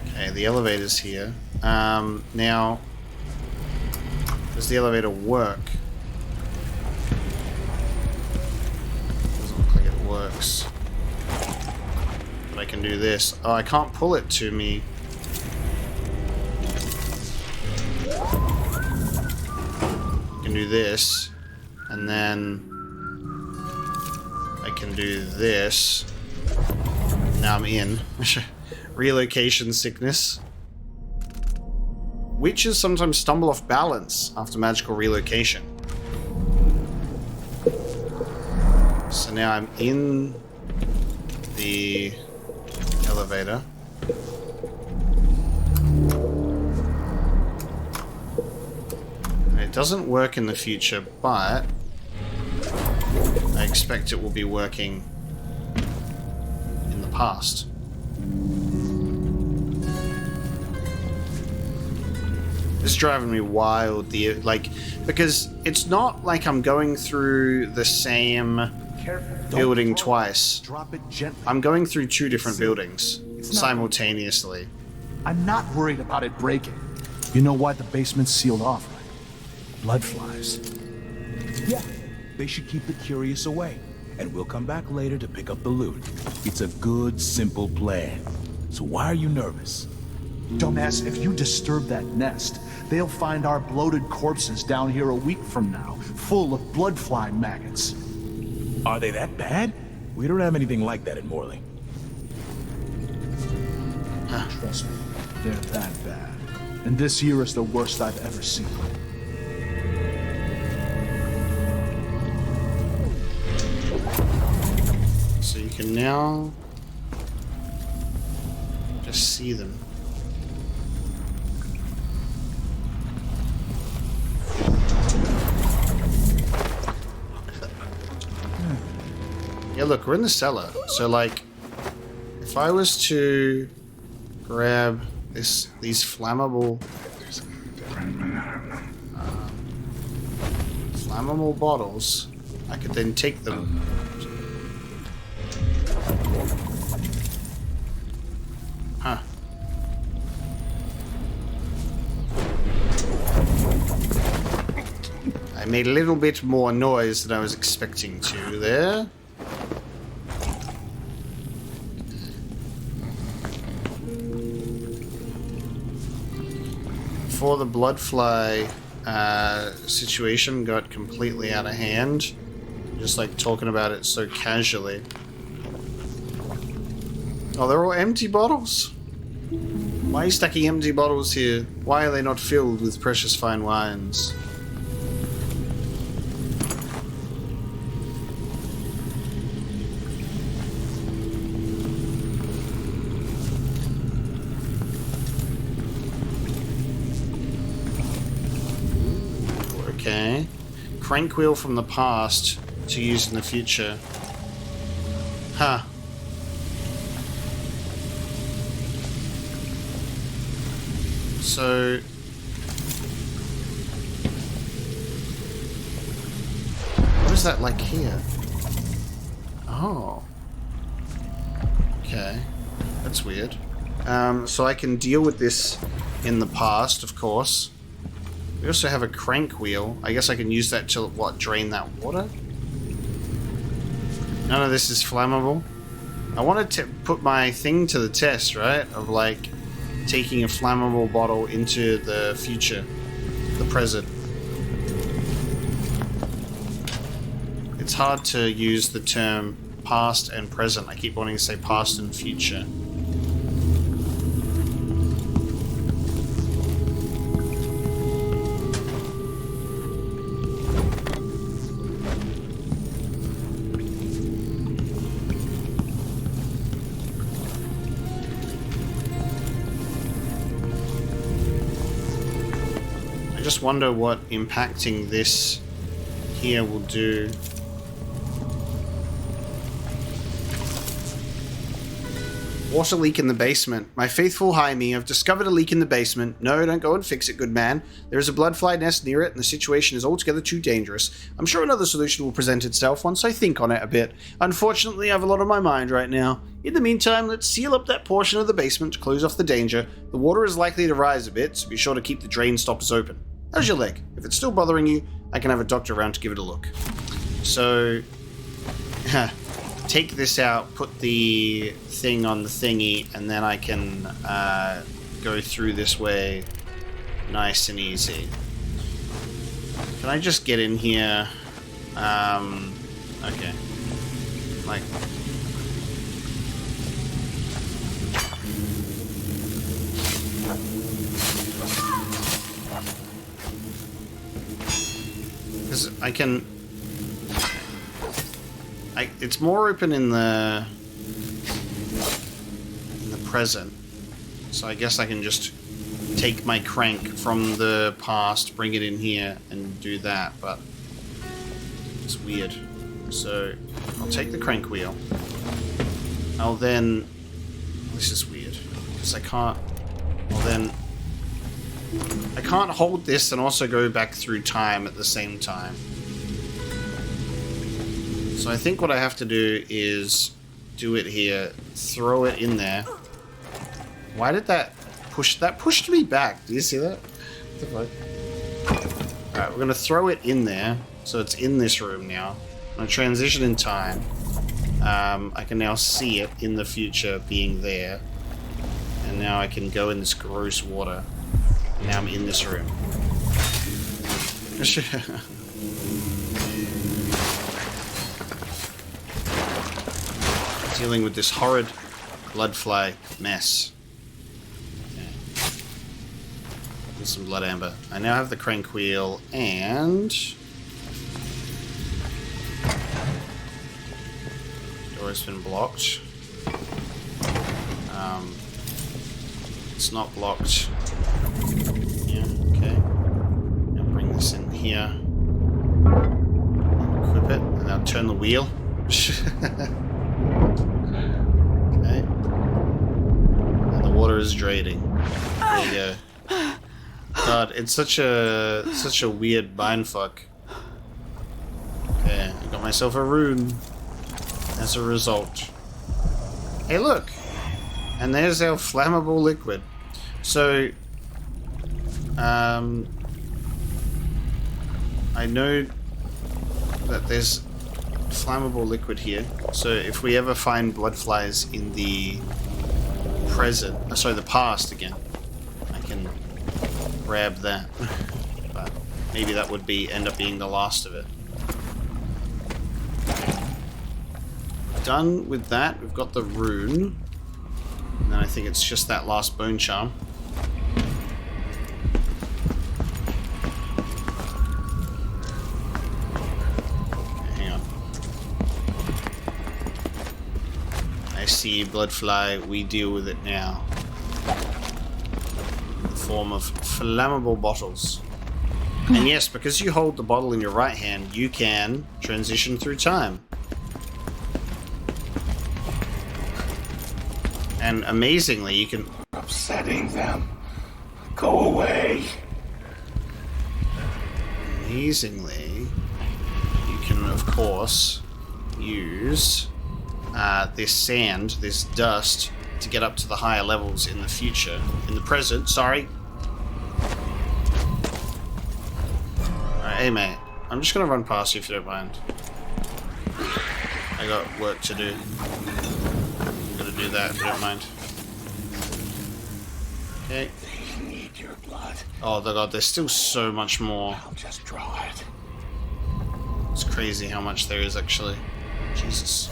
Okay, the elevator's here. Now, does the elevator work? Doesn't look like it works. But I can do this. Oh, I can't pull it to me. I can do this. And then I can do this. Now I'm in. Relocation sickness. Witches sometimes stumble off balance after magical relocation. So now I'm in the elevator. It doesn't work in the future, but I expect it will be working in the past. It's driving me wild, because it's not like I'm going through the same building twice.
Drop it gently.
I'm going through two different buildings simultaneously.
I'm not worried about it breaking. You know why the basement's sealed off, right? Bloodflies. Yeah, they should keep the curious away, and we'll come back later to pick up the loot. It's a good, simple plan. So why are you nervous? Dumbass, if you disturb that nest, they'll find our bloated corpses down here a week from now, full of bloodfly maggots. Are they that bad? We don't have anything like that in Morley. Trust me, they're that bad. And this year is the worst I've ever seen.
So you can now just see them. Yeah, look, we're in the cellar. So, like, if I was to grab these flammable bottles, I could then take them. Huh. I made a little bit more noise than I was expecting to there. Before the bloodfly situation got completely out of hand, just like talking about it so casually. Oh, they're all empty bottles? Why are you stacking empty bottles here? Why are they not filled with precious fine wines? Okay. Crank wheel from the past to use in the future. Huh. So... what is that like here? Oh. Okay. That's weird. So I can deal with this in the past, of course. We also have a crank wheel. I guess I can use that to, what, drain that water? None of this is flammable. I wanted to put my thing to the test, right? Of, like, taking a flammable bottle into the future. The present. It's hard to use the term past and present. I keep wanting to say past and future. I just wonder what impacting this here will do Water leak in the basement. My faithful Jaime, I've discovered a leak in the basement. No, don't go and fix it, good man. There is a bloodfly nest near it, and the situation is altogether too dangerous. I'm sure another solution will present itself once I think on it a bit. Unfortunately, I have a lot on my mind right now. In the meantime, let's seal up that portion of the basement to close off the danger. The water is likely to rise a bit, so be sure to keep the drain stoppers open. How's your leg? If it's still bothering you, I can have a doctor around to give it a look. So... take this out, put the thing on the thingy, and then I can go through this way nice and easy. Can I just get in here? Okay. Like... because I can... it's more open in the present, so I guess I can just take my crank from the past, bring it in here, and do that, but it's weird. So I'll take the crank wheel. I'll then... this is weird, because I can't... well then... I can't hold this and also go back through time at the same time. So I think what I have to do is do it here, throw it in there. Why did that push? That pushed me back. Do you see that? What the fuck? Alright, we're going to throw it in there. So it's in this room now. I'm going to transition in time. I can now see it in the future being there. And now I can go in this gross water. And now I'm in this room. Dealing with this horrid bloodfly mess. Okay. There's some blood amber. I now have the crank wheel and... door has been blocked. It's not blocked. Yeah, okay. Now bring this in here. Equip it, and now turn the wheel. Okay. And the water is draining. There you go. God, it's such a weird mindfuck. Okay, I got myself a rune as a result. Hey, look! And there's our flammable liquid. So, I know that there's flammable liquid here. So if we ever find bloodflies in the present, sorry, the past again, I can grab that. But maybe that would end up being the last of it. Done with that. We've got the rune. And then I think it's just that last bone charm. I see bloodfly, we deal with it now. In the form of flammable bottles. And yes, because you hold the bottle in your right hand, you can transition through time. And amazingly, you can...
upsetting them. Go away.
Amazingly, you can, of course, use... this sand, this dust, to get up to the higher levels in the future. In the present, sorry. Alright, hey mate, I'm just gonna run past you if you don't mind. I got work to do. I'm gonna do that if you don't mind. Okay.
They need your blood.
Oh god, there's still so much more.
I'll just draw it.
It's crazy how much there is actually. Jesus.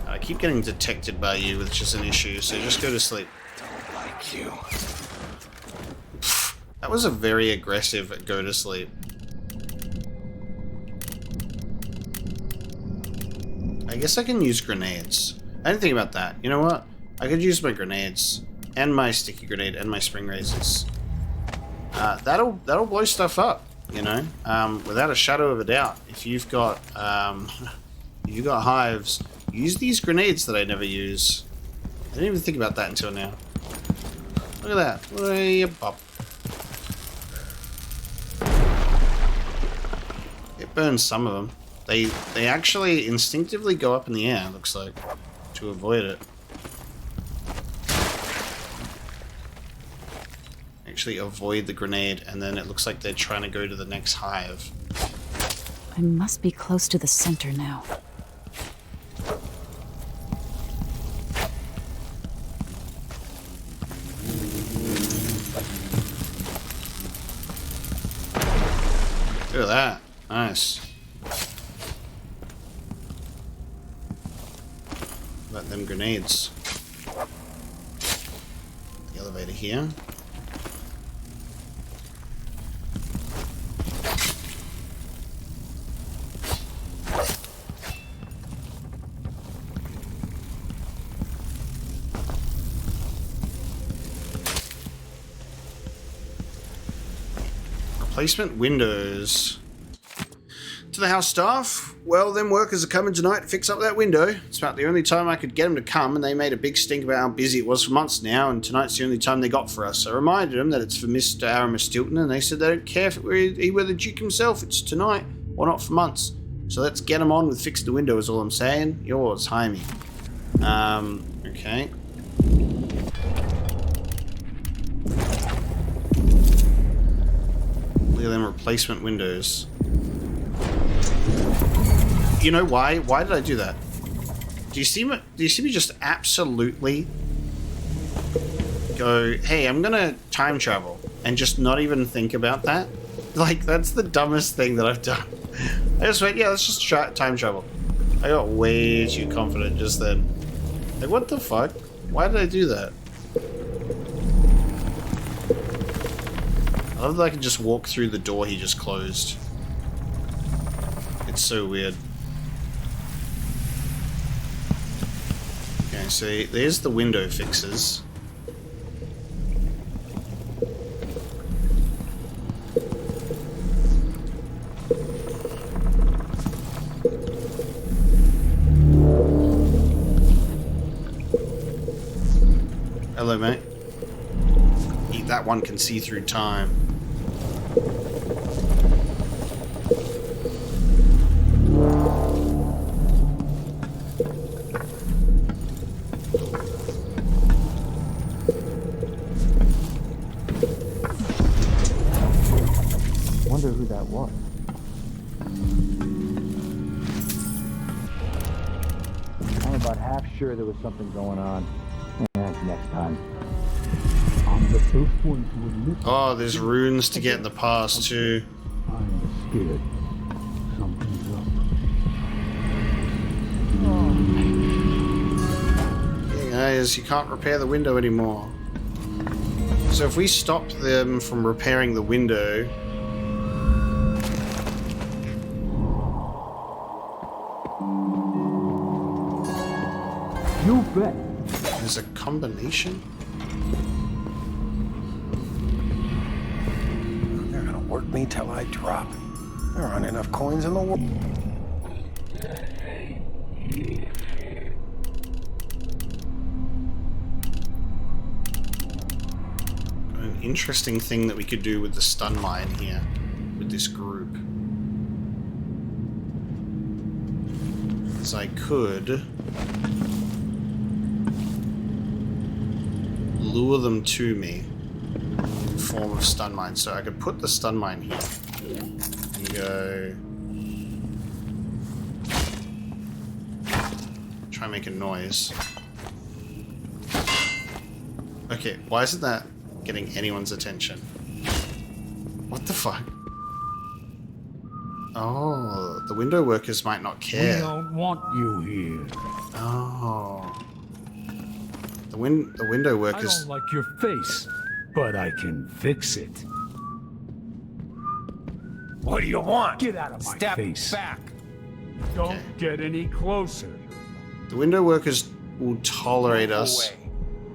I keep getting detected by you, which is an issue, so just go to sleep.
Don't like you.
That was a very aggressive go to sleep. I guess I can use grenades. I didn't think about that. You know what? I could use my grenades and my sticky grenade and my spring razors. That'll blow stuff up, you know, without a shadow of a doubt. If you've got hives, Use these grenades that I never use. I didn't even think about that until now. Look at that. Way up. It burns some of them. They actually instinctively go up in the air, looks like, to avoid it. Actually avoid the grenade, and then it looks like they're trying to go to the next hive.
I must be close to the center now.
Look at that. Nice. Let them grenades. The elevator here. Replacement windows. To the house staff, well, them workers are coming tonight to fix up that window. It's about the only time I could get them to come, and they made a big stink about how busy it was for months now, and tonight's the only time they got for us. I reminded them that it's for Mr. Aramis Stilton, and they said they don't care if he were the Duke himself. It's tonight, or not for months. So let's get them on with fixing the window is all I'm saying. Yours, Jaime. Okay. Look at them replacement windows. You know why? Why did I do that? Do you see me? Do you see me just absolutely go, hey, I'm gonna time travel, and just not even think about that? Like, that's the dumbest thing that I've done. I just went, yeah, let's just try time travel. I got way too confident just then. Like, what the fuck? Why did I do that? I love that I can just walk through the door he just closed. It's so weird. Okay, so there's the window fixes. Hello, mate. That one can see through time.
Wonder who that was. I'm about half sure there was something going on. Next time. I'm the first one to admit.
Oh, there's runes to get in the past too.
I'm scared. Something's up.
Yeah, guys, you can't repair the window anymore. So if we stop them from repairing the window,
you bet.
There's a combination.
They're gonna work me till I drop. There aren't enough coins in the world.
An interesting thing that we could do with the stun mine here, with this group, is I could lure them to me in form of stun mine. So I could put the stun mine here and go try and make a noise. Okay, why isn't that getting anyone's attention? What the fuck? Oh, the window workers might not care.
We don't want you here.
Oh. The window
I
workers.
don't like your face, but I can fix it.
What do you want?
Get out of my
Step
face.
back.
Don't get any closer.
The window workers will tolerate us.
Away.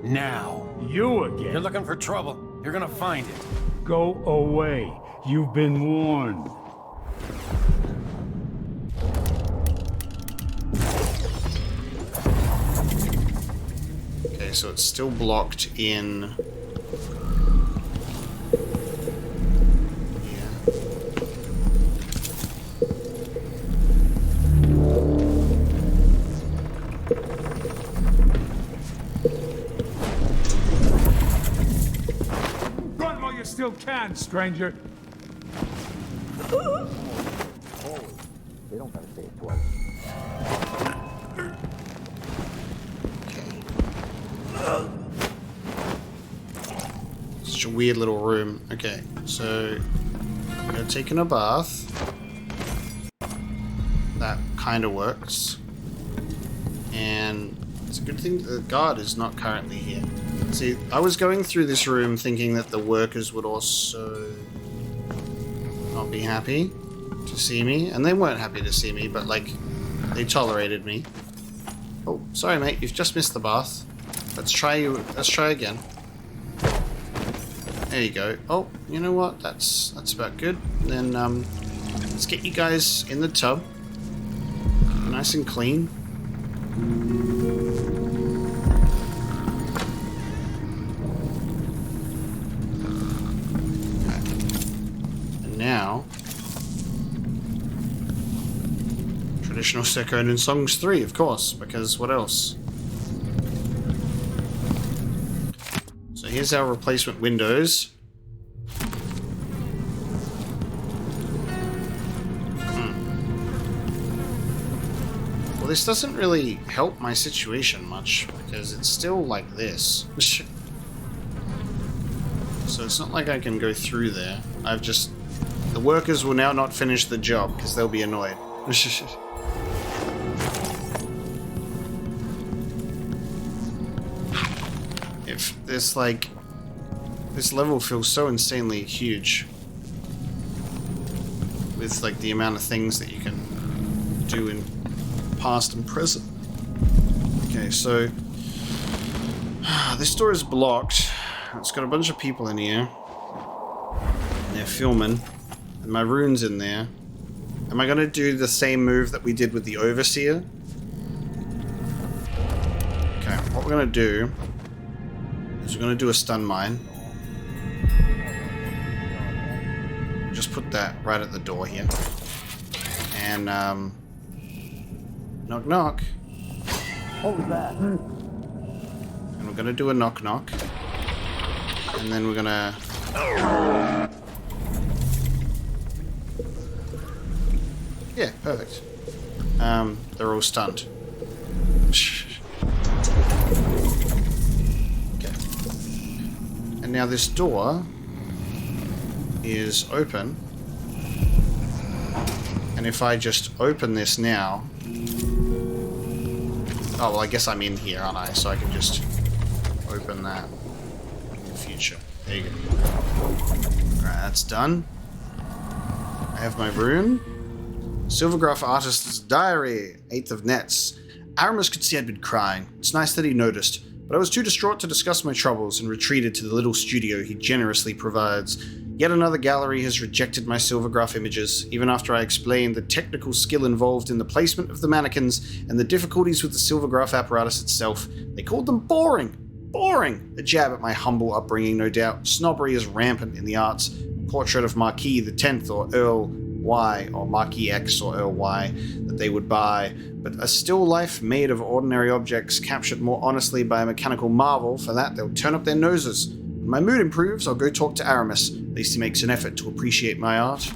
Now.
You again.
You're looking for trouble. You're gonna find it.
Go away. You've been warned.
so it's still blocked in...
Run while you still can, stranger.
They don't gotta say it twice.
Such a weird little room. Okay, so I'm taking a bath. That kind of works. And it's a good thing that the guard is not currently here. See, I was going through this room thinking that the workers would also not be happy to see me. And they weren't happy to see me, but like, they tolerated me. Oh, sorry mate, you've just missed the bath. Let's try again. There you go. Oh, you know what? That's about good. Then let's get you guys in the tub. Nice and clean. Okay. And now traditional Sekonan Songs 3, of course, because what else? So here's our replacement windows. Well, this doesn't really help my situation much, because it's still like this. So it's not like I can go through there. The workers will now not finish the job, because they'll be annoyed. If this, like... This level feels so insanely huge. With, like, the amount of things that you can do in past and present. Okay, so... this door is blocked. It's got a bunch of people in here. And they're filming. And my rune's in there. Am I going to do the same move that we did with the Overseer? Okay, what we're going to do is we're going to do a stun mine. Just put that right at the door here. And, knock knock.
What was that?
And we're going to do a knock knock. And then we're going to... Yeah, perfect. They're all stunned. Okay. And now this door is open. And if I just open this now... Oh, well, I guess I'm in here, aren't I? So I can just open that in the future. There you go. Alright, that's done. I have my rune. Silvergraph Artist's Diary, 8th of Nets. Aramis could see I'd been crying. It's nice that he noticed, but I was too distraught to discuss my troubles and retreated to the little studio he generously provides. Yet another gallery has rejected my Silvergraph images, even after I explained the technical skill involved in the placement of the mannequins and the difficulties with the Silvergraph apparatus itself. They called them boring. Boring! A jab at my humble upbringing, no doubt. Snobbery is rampant in the arts. A portrait of Marquis the 10th or Earl Y, or Marquis X or Earl Y, that they would buy, but a still life made of ordinary objects captured more honestly by a mechanical marvel, for that they'll turn up their noses. When my mood improves, I'll go talk to Aramis. At least he makes an effort to appreciate my art.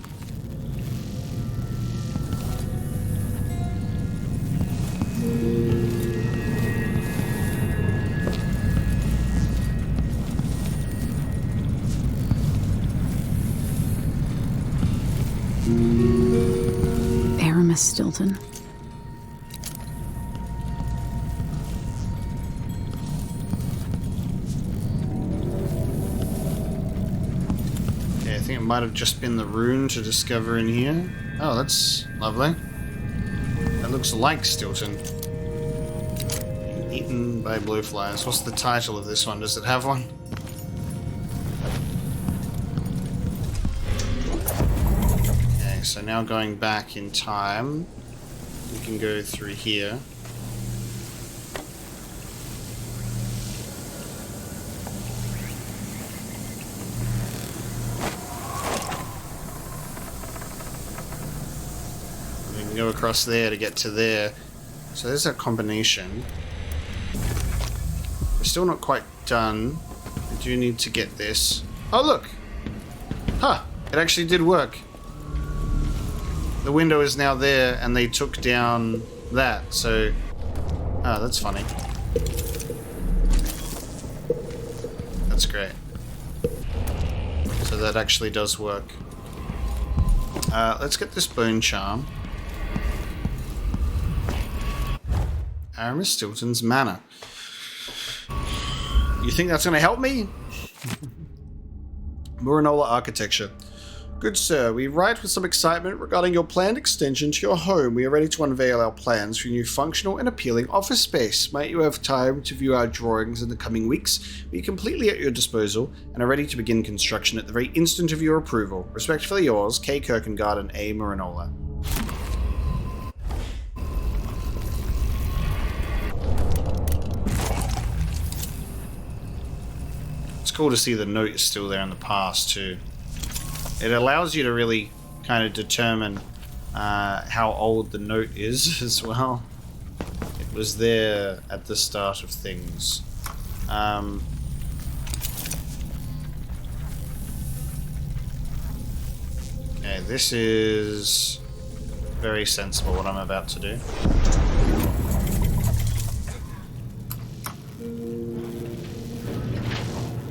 Aramis Stilton.
Okay, I think it might have just been the rune to discover in here. Oh, that's lovely. That looks like Stilton. Being eaten by bloodflies. What's the title of this one? Does it have one? So now going back in time, we can go through here. go across there to get to there. So there's a combination. We're still not quite done. I do need to get this. Oh, look! Huh! It actually did work. The window is now there, and they took down that, so... Oh, that's funny. That's great. So that actually does work. Let's get this bone charm. Aramis Stilton's Manor. You think that's going to help me? Muranola architecture. Good sir, we write with some excitement regarding your planned extension to your home. We are ready to unveil our plans for a new functional and appealing office space. Might you have time to view our drawings in the coming weeks? We are completely at your disposal and are ready to begin construction at the very instant of your approval. Respectfully yours, K. Kierkegaard and A. Muranola. It's cool to see the note is still there in the past too. It allows you to really kind of determine how old the note is as well. It was there at the start of things. Okay, this is very sensible what I'm about to do.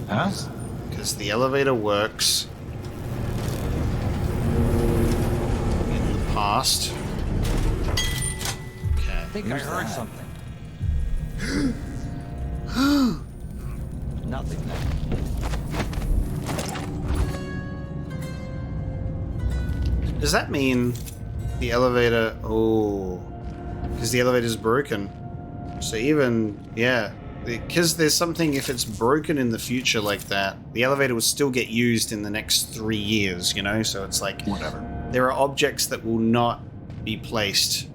Huh?
Because the elevator works past. Okay.
I think I heard something. Nothing.
Does that mean the elevator... Oh. Because the elevator's broken. So even... Yeah. Because there's something, if it's broken in the future like that, the elevator will still get used in the next 3 years, you know? So it's like...
Whatever.
There are objects that will not be placed.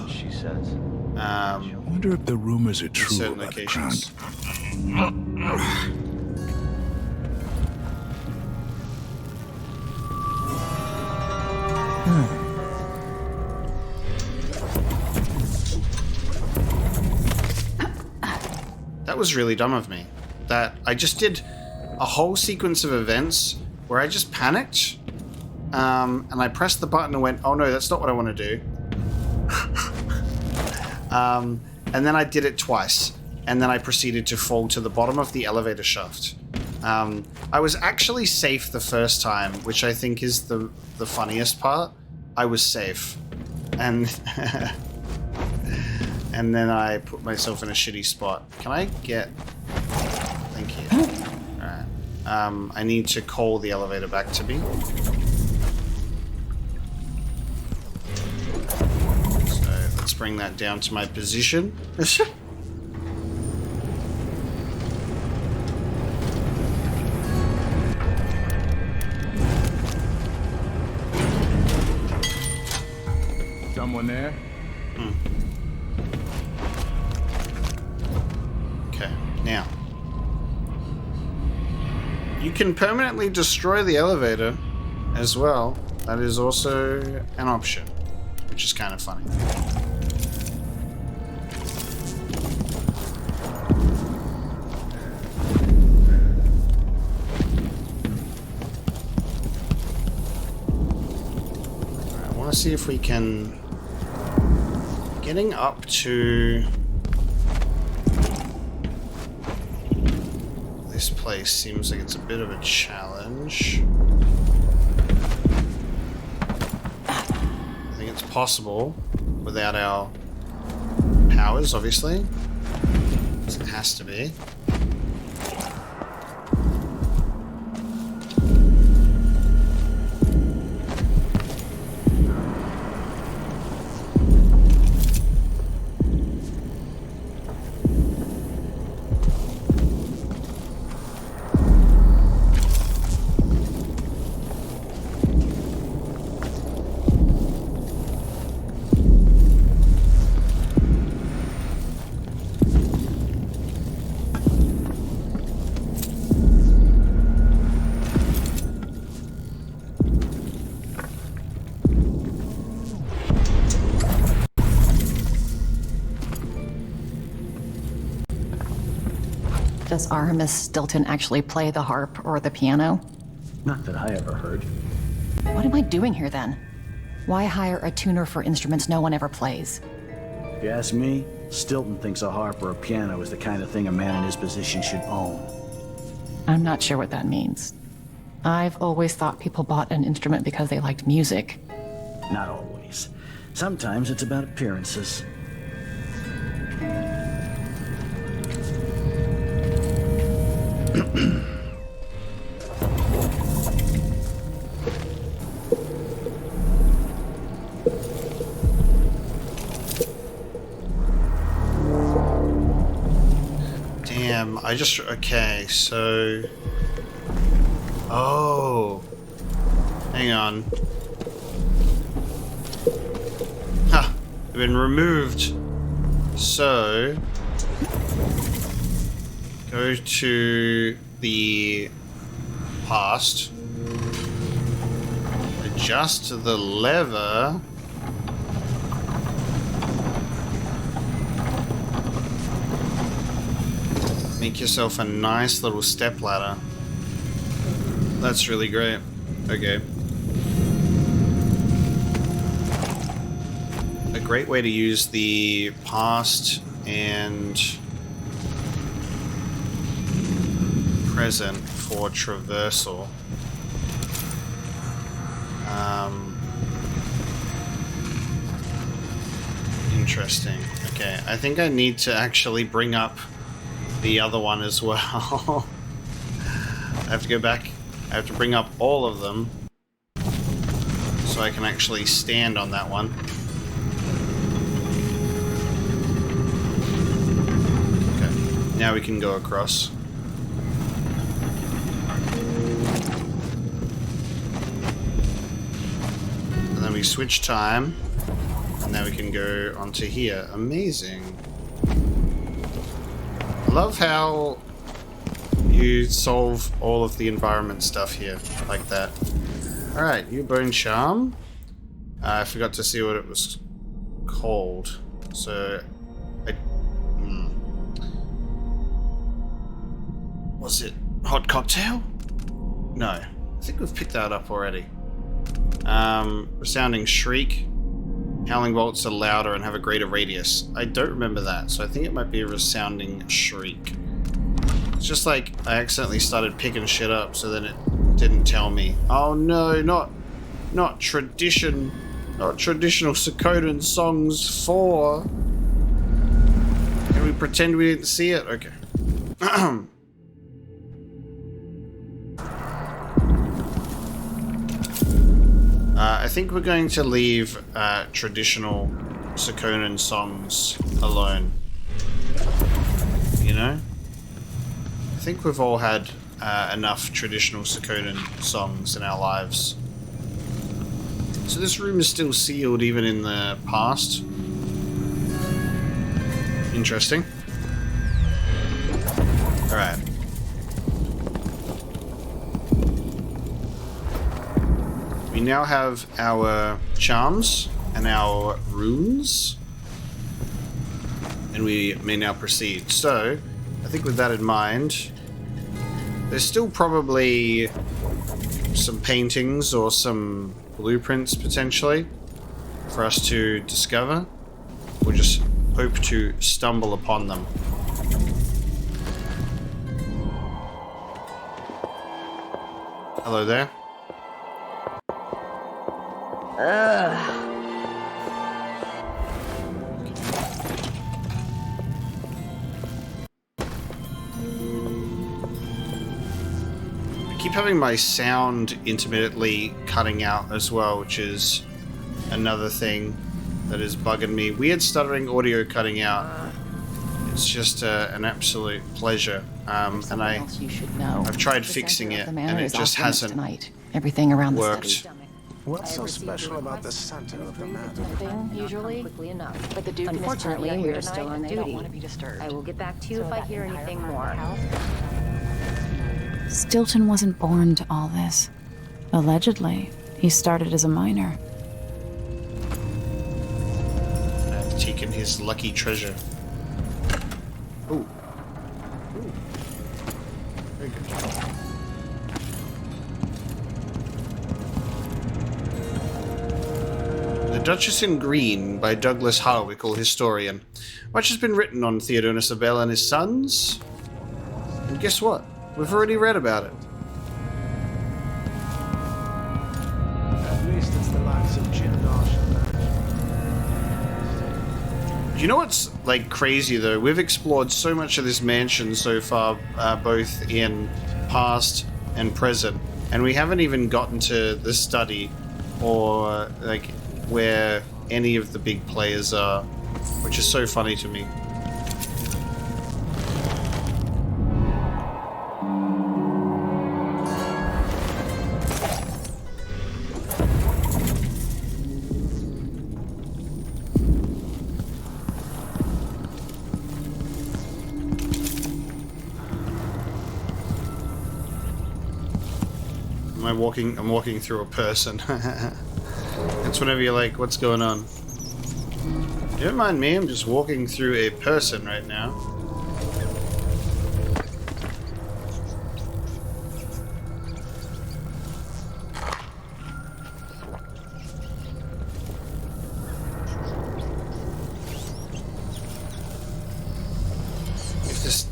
She says.
I wonder if the rumors are true
Certain
about
locations.
the crown.
That was really dumb of me. That I just did a whole sequence of events where I just panicked. And I pressed the button and went, oh no, that's not what I want to do. And then I did it twice. And then I proceeded to fall to the bottom of the elevator shaft. I was actually safe the first time, which I think is the funniest part. I was safe. And and then I put myself in a shitty spot. Can I get... Thank you. Alright. I need to call the elevator back to me. Let's bring that down to my position.
Someone there?
Okay, now. You can permanently destroy the elevator as well. That is also an option, which is kind of funny. I want to see if we can... Getting up to this place seems like it's a bit of a challenge. I think it's possible without our powers, obviously. It has to be.
Does Aramis Stilton actually play the harp or the piano?
Not that I ever heard.
What am I doing here then? Why hire a tuner for instruments no one ever plays?
If you ask me, Stilton thinks a harp or a piano is the kind of thing a man in his position should own.
I'm not sure what that means. I've always thought people bought an instrument because they liked music.
Not always. Sometimes it's about appearances.
Damn, okay, so... Oh. Hang on. Ha! Been removed. So... Go to the past. Adjust the lever. Make yourself a nice little step ladder. That's really great. Okay. A great way to use the past and present for traversal. Interesting. Okay, I think I need to actually bring up the other one as well. I have to go back. I have to bring up all of them so I can actually stand on that one. Okay, now we can go across. And then we switch time, and now we can go onto here. Amazing. I love how you solve all of the environment stuff here, like that. Alright, you bone charm. I forgot to see what it was called. So, was it hot cocktail? No. I think we've picked that up already. Resounding shriek. Howling bolts are louder and have a greater radius. I don't remember that, so I think it might be a resounding shriek. It's just like I accidentally started picking shit up, so then it didn't tell me. Oh no, not traditional Sakotan songs 4. Can we pretend we didn't see it? Okay. I think we're going to leave traditional Sakonan songs alone. You know? I think we've all had enough traditional Sakonan songs in our lives. So this room is still sealed even in the past. Interesting. Alright. We now have our charms and our runes, and we may now proceed. So, I think with that in mind, there's still probably some paintings or some blueprints potentially for us to discover. We'll just hope to stumble upon them. Hello there. I keep having my sound intermittently cutting out as well, which is another thing that is bugging me. Weird stuttering audio cutting out. It's just an absolute pleasure. And I've tried fixing it, and it just hasn't
Everything around
worked.
What's so special about the center of the Manor?
Usually, quickly enough. But the unfortunately, we are still on duty. I will get back to you if I hear anything more.
Stilton wasn't born to all this. Allegedly, he started as a miner.
Taken his lucky treasure. Ooh. Duchess in Green by Douglas Harwickle, historian. Much has been written on Theodonis Abel and his sons. And guess what? We've already read about it.
At least it's the likes of Jim
You know what's like crazy though? We've explored so much of this mansion so far, both in past and present, and we haven't even gotten to the study or like where any of the big players are, which is so funny to me. I'm walking through a person. It's whenever you're like, what's going on? Don't mind me, I'm just walking through a person right now.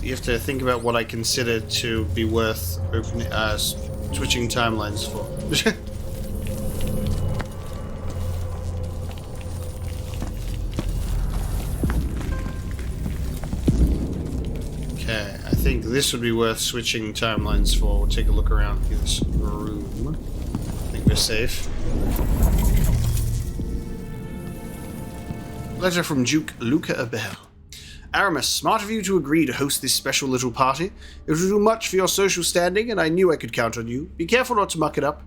You have to think about what I consider to be worth opening, switching timelines for. Okay, I think this would be worth switching timelines for. We'll take a look around this room. I think we're safe. Letter from Duke Luca Abel. Aramis, smart of you to agree to host this special little party. It would do much for your social standing, and I knew I could count on you. Be careful not to muck it up.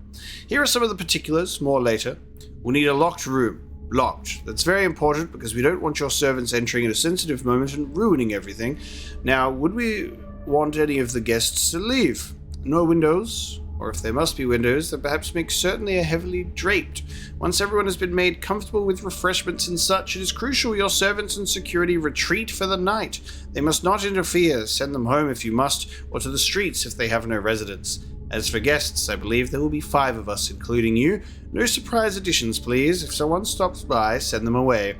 Here are some of the particulars, more later. We'll need a locked room. Locked. That's very important, because we don't want your servants entering at a sensitive moment and ruining everything. Now, would we want any of the guests to leave? No windows, or if there must be windows, then perhaps make certain they are heavily draped. Once everyone has been made comfortable with refreshments and such, it is crucial your servants and security retreat for the night. They must not interfere. Send them home if you must, or to the streets if they have no residence. As for guests, I believe there will be 5 of us, including you. No surprise additions, please. If someone stops by, send them away.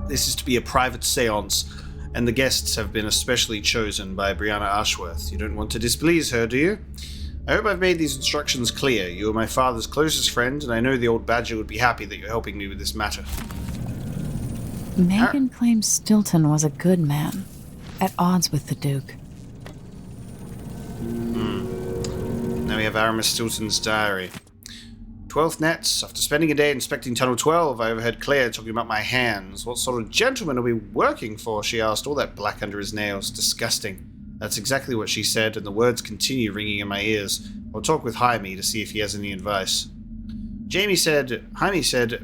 This is to be a private seance, and the guests have been especially chosen by Brianna Ashworth. You don't want to displease her, do you? I hope I've made these instructions clear. You are my father's closest friend, and I know the old badger would be happy that you're helping me with this matter.
Megan claims Stilton was a good man, at odds with the Duke.
Now we have Aramis Stilton's diary. 12th Nets. After spending a day inspecting Tunnel 12, I overheard Claire talking about my hands. What sort of gentleman are we working for? She asked, all that black under his nails. Disgusting. That's exactly what she said, and the words continue ringing in my ears. I'll talk with Jaime to see if he has any advice. Jaime said,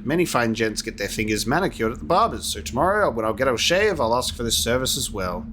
many fine gents get their fingers manicured at the barber's, so tomorrow, when I'll get a shave, I'll ask for this service as well.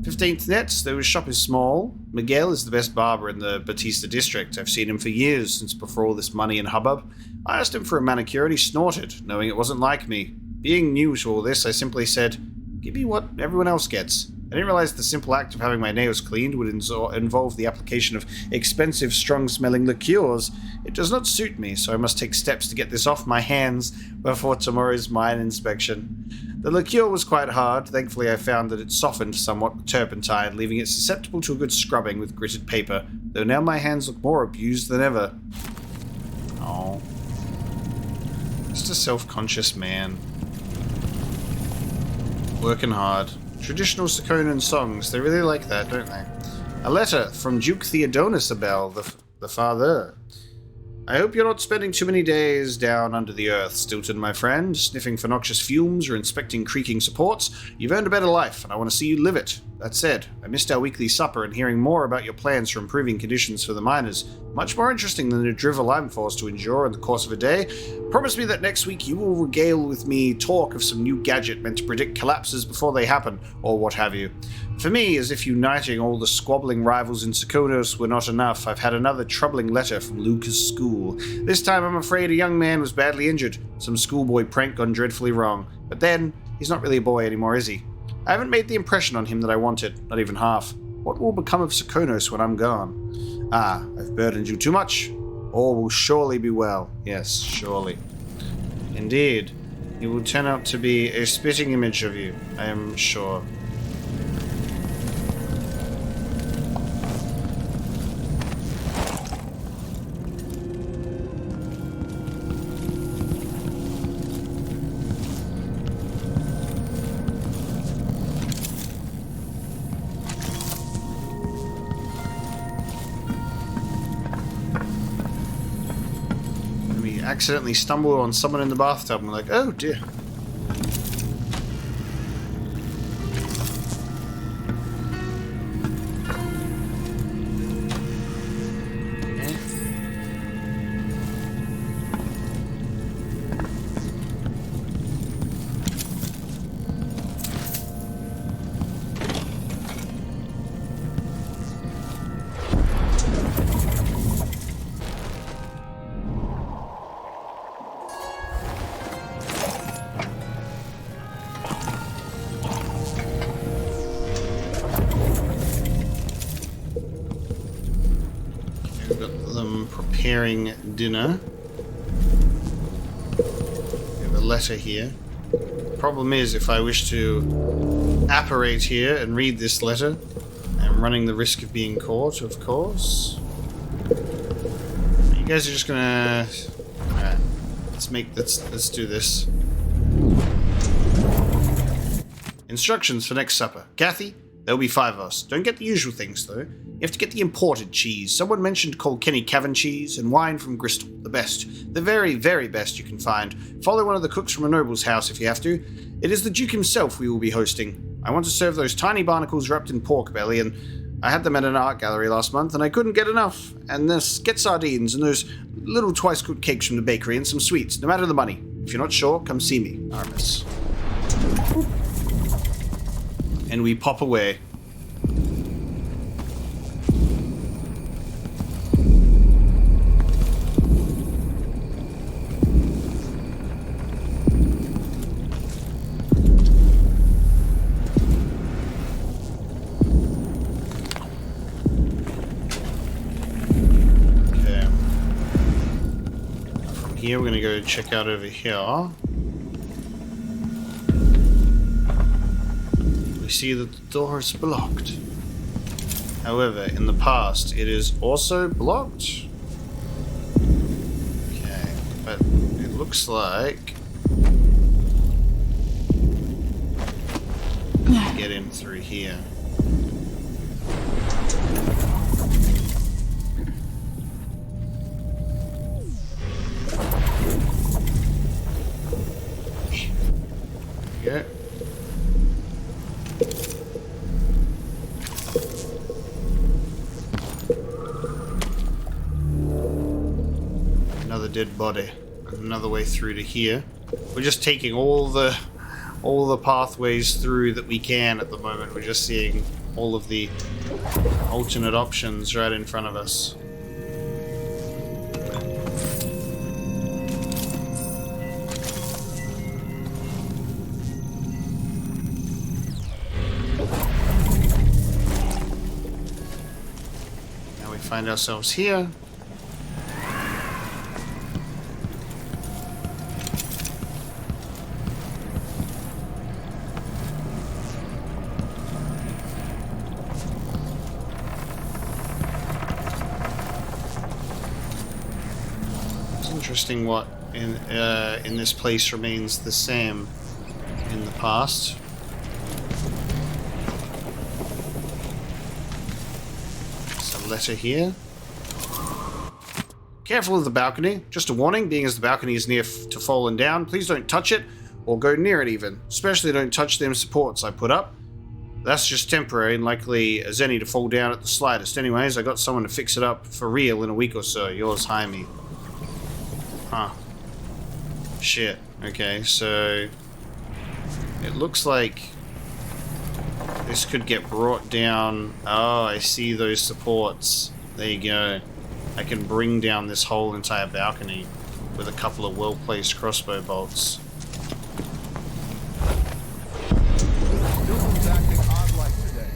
15th Nets, though his shop is small, Miguel is the best barber in the Batista district. I've seen him for years, since before all this money and hubbub. I asked him for a manicure and he snorted, knowing it wasn't like me. Being new to all this, I simply said, give me what everyone else gets. I didn't realize the simple act of having my nails cleaned would involve the application of expensive, strong-smelling liqueurs. It does not suit me, so I must take steps to get this off my hands before tomorrow's mine inspection. The liqueur was quite hard. Thankfully, I found that it softened somewhat with turpentine, leaving it susceptible to a good scrubbing with gritted paper, though now my hands look more abused than ever. Oh. Just a self-conscious man. Working hard. Traditional Sakonan songs, they really like that, don't they? A letter from Duke Theodonis Abel, the father. I hope you're not spending too many days down under the earth, Stilton, my friend, sniffing for noxious fumes or inspecting creaking supports. You've earned a better life, and I want to see you live it. That said, I missed our weekly supper and hearing more about your plans for improving conditions for the miners. Much more interesting than the drivel I'm forced to endure in the course of a day. Promise me that next week you will regale with me talk of some new gadget meant to predict collapses before they happen, or what have you. For me, as if uniting all the squabbling rivals in Sokonos were not enough, I've had another troubling letter from Luca's school. This time I'm afraid a young man was badly injured. Some schoolboy prank gone dreadfully wrong. But then, he's not really a boy anymore, is he? I haven't made the impression on him that I wanted, not even half. What will become of Sokonos when I'm gone? Ah, I've burdened you too much. All will surely be well. Yes, surely. Indeed. He will turn out to be a spitting image of you, I am sure. Accidentally stumble on someone in the bathtub and we're like, oh dear. Preparing dinner. We have a letter here. Problem is, if I wish to apparate here and read this letter, I'm running the risk of being caught, of course. You guys are just gonna... Alright. Let's do this. Instructions for next supper. Kathy, there'll be 5 of us. Don't get the usual things, though. You have to get the imported cheese. Someone mentioned Kilkenny Cavan cheese and wine from Bristol. The best. The very, very best you can find. Follow one of the cooks from a noble's house if you have to. It is the Duke himself we will be hosting. I want to serve those tiny barnacles wrapped in pork belly, and I had them at an art gallery last month and I couldn't get enough. And this, get sardines and those little twice-cooked cakes from the bakery and some sweets, no matter the money. If you're not sure, come see me, Aramis. And we pop away. Here, we're going to go check out over here. We see that the door is blocked. However, in the past, it is also blocked. Okay, but it looks like... get in through here. Okay. Another dead body. Another way through to here. We're just taking all the pathways through that we can at the moment. We're just seeing all of the alternate options right in front of us. Find ourselves here. It's interesting what in this place remains the same in the past. Letter here. Careful of the balcony. Just a warning, being as the balcony is near to falling down, please don't touch it or go near it even. Especially don't touch them supports I put up. That's just temporary and likely as any to fall down at the slightest. Anyways, I got someone to fix it up for real in a week or so. Yours, Jaime. Huh. Shit. Okay, so it looks like this could get brought down. Oh, I see those supports. There you go. I can bring down this whole entire balcony with a couple of well-placed crossbow bolts.
Stilton's acting odd-like today.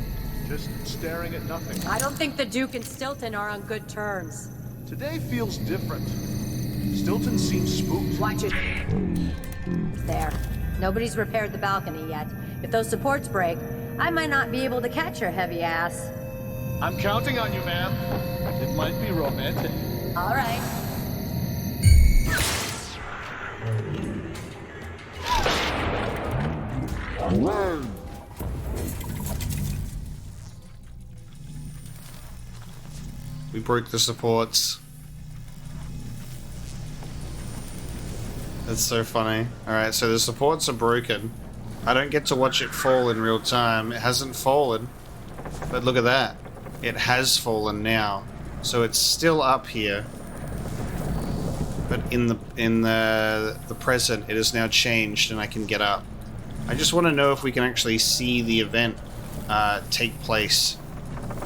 Just staring at nothing.
I don't think the Duke and Stilton are on good terms.
Today feels different. Stilton seems spooked.
Watch it. There. Nobody's repaired the balcony yet. If those supports break, I might not be able to catch your heavy ass.
I'm counting on you, ma'am. It might be romantic.
All right.
We broke the supports. That's so funny. Alright, so the supports are broken. I don't get to watch it fall in real time. It hasn't fallen. But look at that. It has fallen now. So it's still up here. But in the present, it has now changed and I can get up. I just want to know if we can actually see the event take place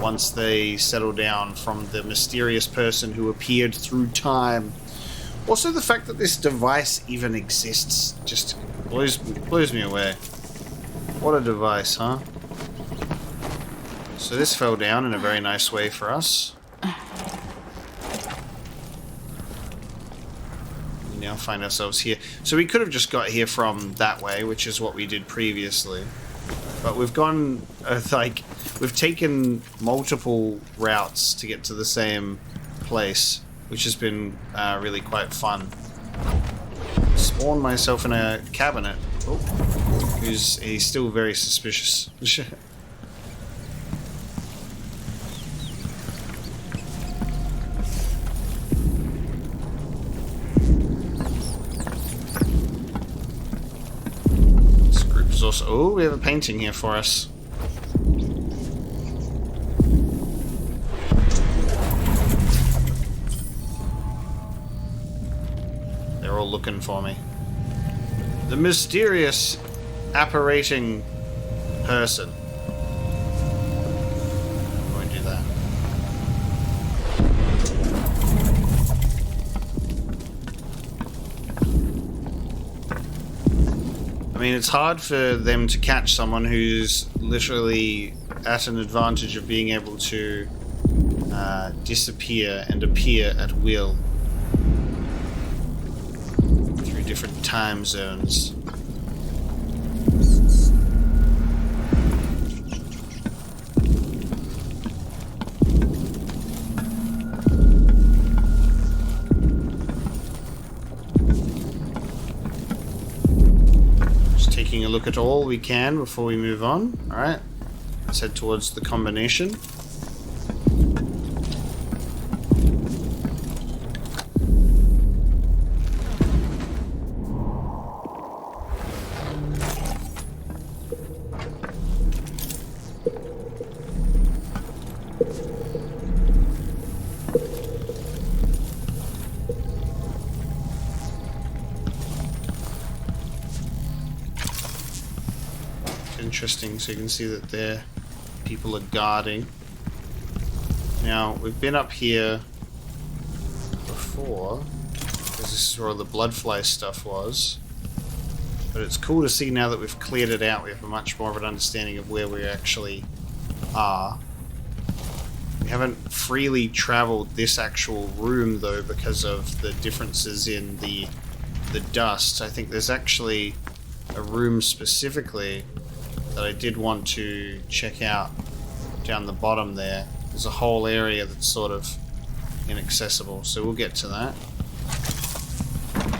once they settle down from the mysterious person who appeared through time. Also, the fact that this device even exists just blows me away. What a device, huh? So this fell down in a very nice way for us. We now find ourselves here. So we could have just got here from that way, which is what we did previously. But we've gone, we've taken multiple routes to get to the same place, which has been really quite fun. Spawned myself in a cabinet. Oh, he's still very suspicious. This group is also... Oh, we have a painting here for us. They're all looking for me. The mysterious apparating person. I won't do that. I mean, it's hard for them to catch someone who's literally at an advantage of being able to disappear and appear at will. Different time zones. Just taking a look at all we can before we move on. Alright, let's head towards the combination. Interesting, so you can see that there people are guarding. Now, we've been up here before, because this is where all the bloodfly stuff was. But it's cool to see now that we've cleared it out, we have a much more of an understanding of where we actually are. We haven't freely traveled this actual room, though, because of the differences in the dust. I think there's actually a room specifically that I did want to check out down the bottom there. There's a whole area that's sort of inaccessible, so we'll get to that.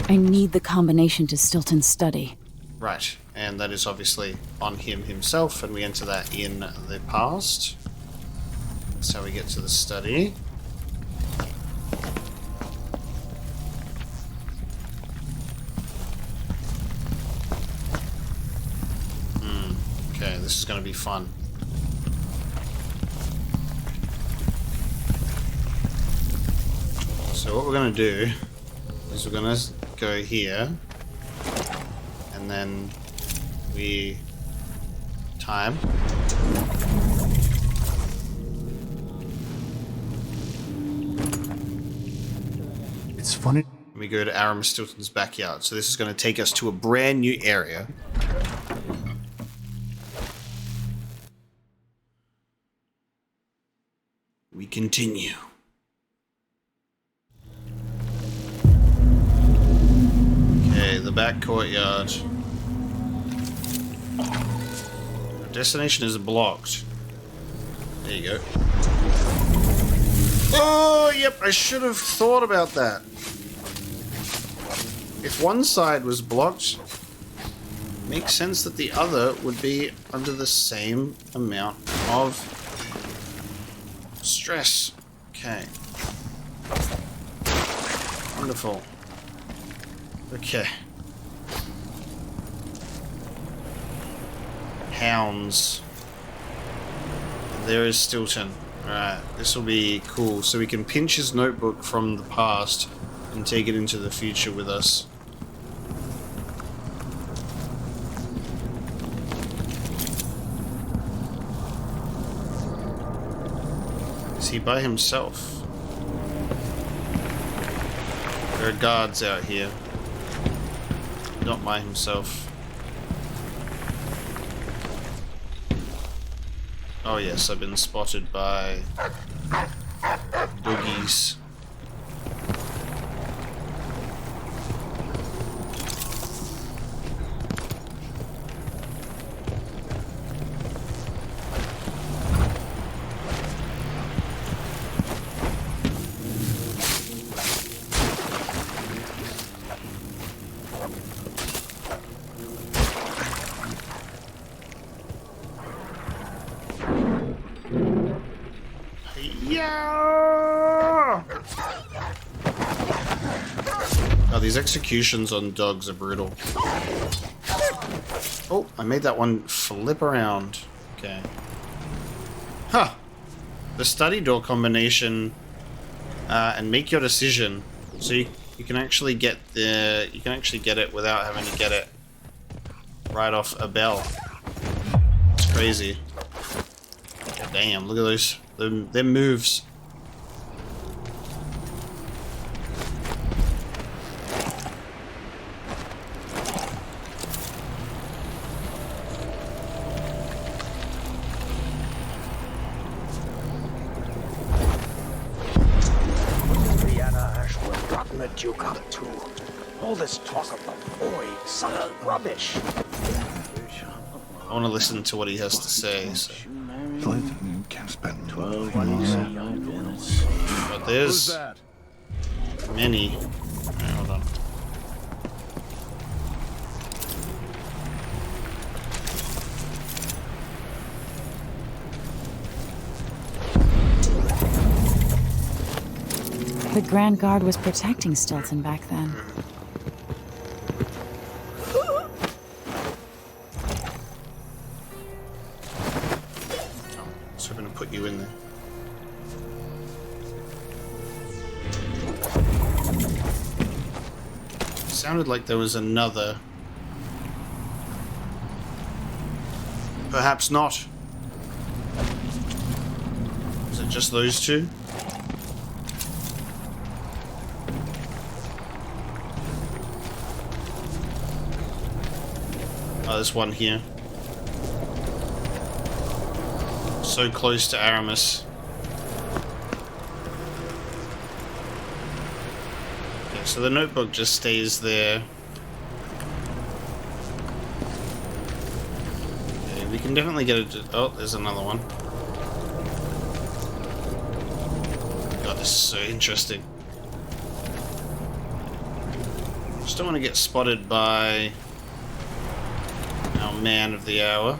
I need the combination to Stilton's study.
Right, and that is obviously on him himself, and we enter that in the past. That's how we get to the study. Okay, this is going to be fun. So what we're going to do is we're going to go here, and then we time.
It's funny.
We go to Aramis Stilton's backyard. So this is going to take us to a brand new area. We continue. the back courtyard. Our destination is blocked. There you go. Oh, yep, I should have thought about that. If one side was blocked, it makes sense that the other would be under the same amount of stress. Okay. Wonderful. Okay. Hounds. There is Stilton. Alright, this will be cool. So we can pinch his notebook from the past and take it into the future with us. Is he by himself? There are guards out here. Not by himself. Oh yes, I've been spotted by boogies. Oh, these executions on dogs are brutal. Oh, I made that one flip around. Okay. Huh. The study door combination and make your decision. So you can actually get it without having to get it right off a bell. It's crazy. God damn, look at those them moves.
Duke up to all this talk of the void, such rubbish.
I want to listen to what he has to say. So.
Can spend
12 minutes.
But there's many. Right, hold on.
The Grand Guard was protecting Stilton back then.
So we're going to put you in there. Sounded like there was another. Perhaps not. Is it just those two? Oh, there's one here. So close to Aramis. Okay, so the notebook just stays there. Okay, we can definitely get it. Oh, there's another one. God, this is so interesting. Just don't want to get spotted by our man of the hour.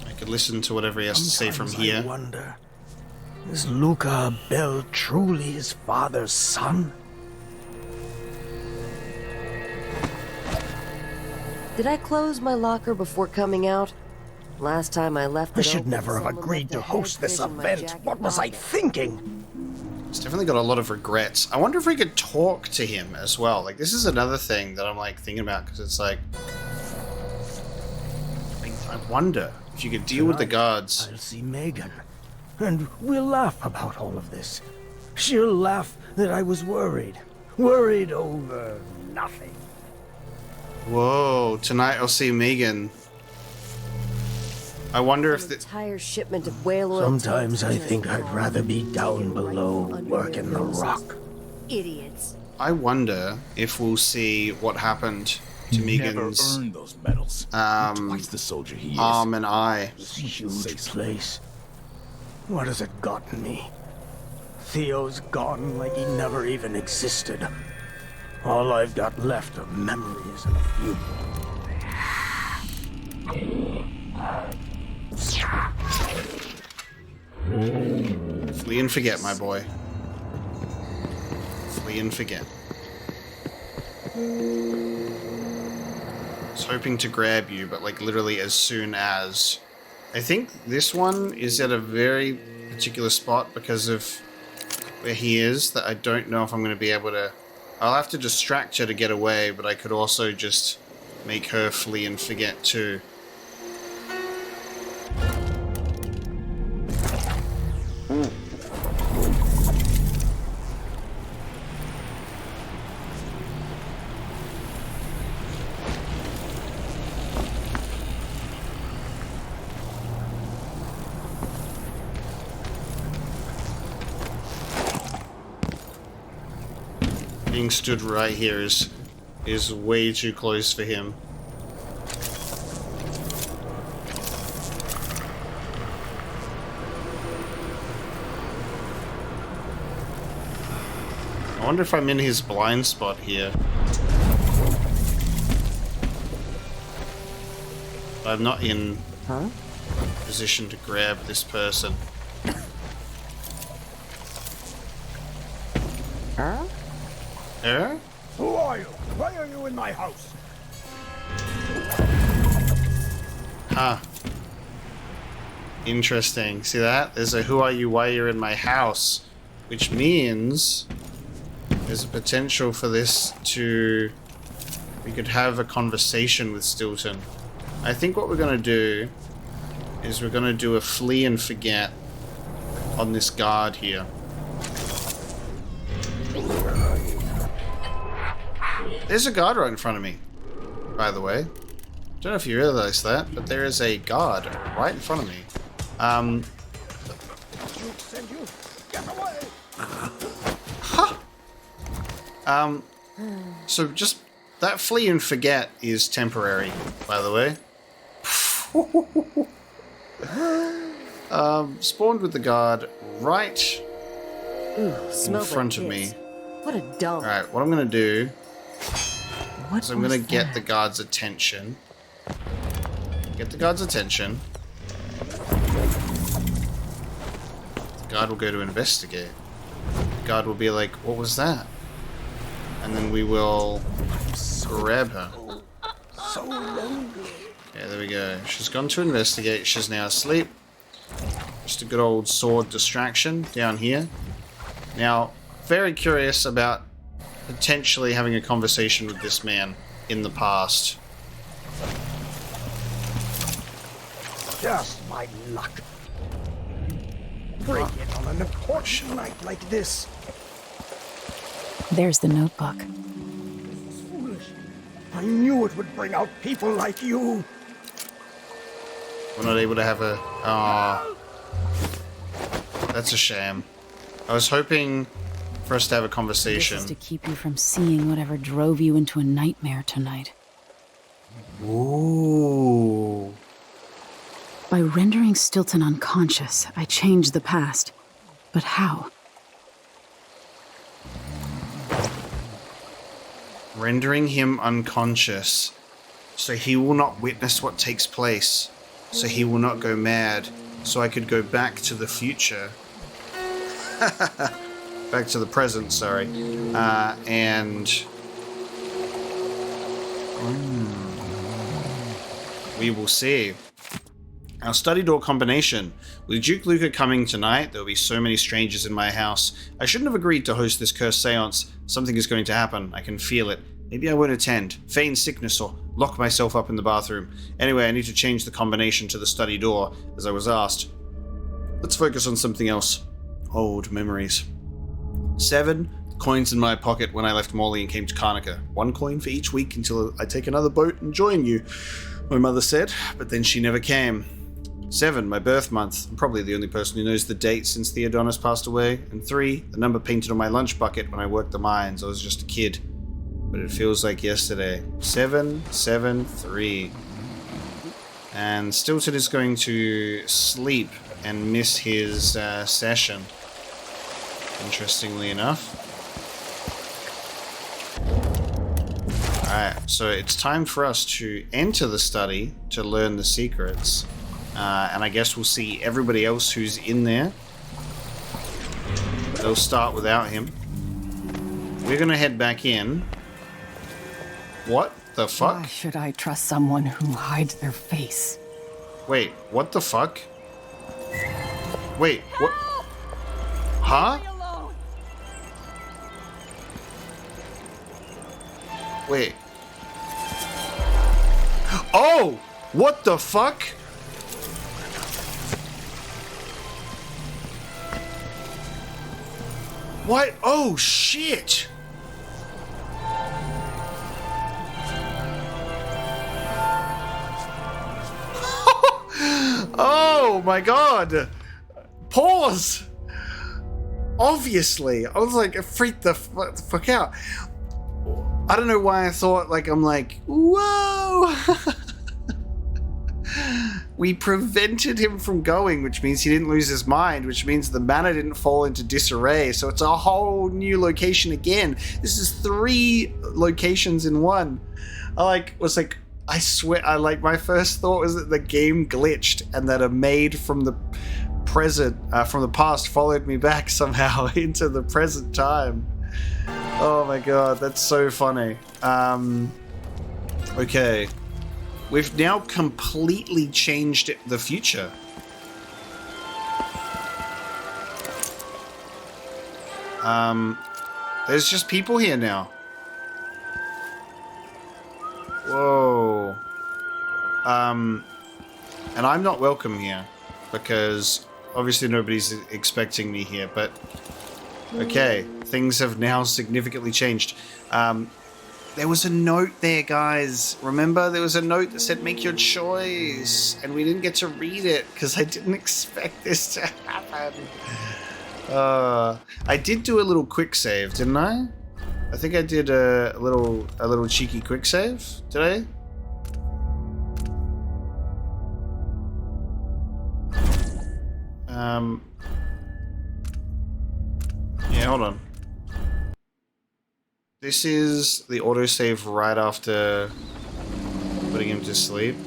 I could listen to whatever he has to say from here.
I wonder, is Luca Bell truly his father's son?
Did I close my locker before coming out? Last time I left,
I should never have agreed to host this event. What was I thinking?
He's definitely got a lot of regrets. I wonder if we could talk to him as well. Like, this is another thing that I'm like thinking about, because it's like, I wonder if you could deal with the guards.
I'll see Megan, and we'll laugh about all of this. She'll laugh that I was worried over nothing.
Whoa, tonight I'll see Megan. I wonder if the
entire shipment of whale oil.
Sometimes I think I'd rather be down below, working the rock.
Idiots.
I wonder if we'll see what happened to Megan's
Never earned those medals. Twice the soldier he is.
arm and eye.
Huge place. What has it gotten me? Theo's gone like he never even existed. All I've got left are memories and a few.
Flee and forget, my boy. Flee and forget. I was hoping to grab you, but like literally as soon as. I think this one is at a very particular spot because of where he is that I don't know if I'm going to be able to. I'll have to distract her to get away, but I could also just make her flee and forget too. Being stood right here is way too close for him. I wonder if I'm in his blind spot here. I'm not in position to grab this person.
Who are you? Why are you in my house?
Huh. Interesting. See that? There's a who are you, why you're in my house. Which means there's a potential for this to... We could have a conversation with Stilton. I think what we're going to do is we're going to do a flee and forget on this guard here. There's a guard right in front of me, by the way. Don't know if you realize that, but there is a guard right in front of me. So just that flee and forget is temporary, by the way. Spawned with the guard right in front of me.
What a dump.
Alright, what I'm gonna do is I'm gonna get the guard's attention. Get the guard's attention. The guard will go to investigate. The guard will be like, what was that? And then we will grab her. Okay, there we go. She's gone to investigate. She's now asleep. Just a good old sword distraction down here. Now, very curious about potentially having a conversation with this man in the past.
Just my luck. Break it on an important night like this.
There's the notebook.
This is foolish. I knew it would bring out people like you.
We're not able to have a... Ah, that's a shame. I was hoping for us to have a conversation.
This is to keep you from seeing whatever drove you into a nightmare tonight.
Ooh.
By rendering Stilton unconscious, I changed the past. But how?
Rendering him unconscious, so he will not witness what takes place, so he will not go mad, so I could go back to the future. Back to the present, sorry. And... we will see. Our study door combination. With Duke Luca coming tonight, there will be so many strangers in my house. I shouldn't have agreed to host this cursed seance. Something is going to happen. I can feel it. Maybe I won't attend, feign sickness, or lock myself up in the bathroom. Anyway, I need to change the combination to the study door, as I was asked. Let's focus on something else. Old memories. 7. coins in my pocket when I left Morley and came to Karnaca. 1 coin for each week until I take another boat and join you, my mother said, but then she never came. 7, my birth month. I'm probably the only person who knows the date since Theodonis passed away. And 3, the number painted on my lunch bucket when I worked the mines. I was just a kid, but it feels like yesterday. 773. And Stilton is going to sleep and miss his session, interestingly enough. Alright, so it's time for us to enter the study to learn the secrets. And I guess we'll see everybody else who's in there. They'll start without him. We're gonna head back in. What the fuck?
Why should I trust someone who hides their face?
Wait, what the fuck? Wait, what? Huh? Wait. Oh! What the fuck? What? Oh, shit! Oh my god! Pause! Obviously. I was like, freaked the fuck out. I don't know why I thought, like, I'm like, whoa! We prevented him from going, which means he didn't lose his mind, which means the manor didn't fall into disarray, so it's a whole new location again. This is 3 locations in one. I swear, my first thought was that the game glitched and that a maid from the present, from the past followed me back somehow into the present time. Oh my god, that's so funny. Okay. We've now completely changed the future. There's just people here now. Whoa. And I'm not welcome here because obviously nobody's expecting me here, but okay, things have now significantly changed. There was a note there, guys. Remember, there was a note that said make your choice, and we didn't get to read it because I didn't expect this to happen. I did do a little quick save, didn't I? I think I did a little cheeky quick save. Did I? Yeah, hold on. This is the autosave right after putting him to sleep.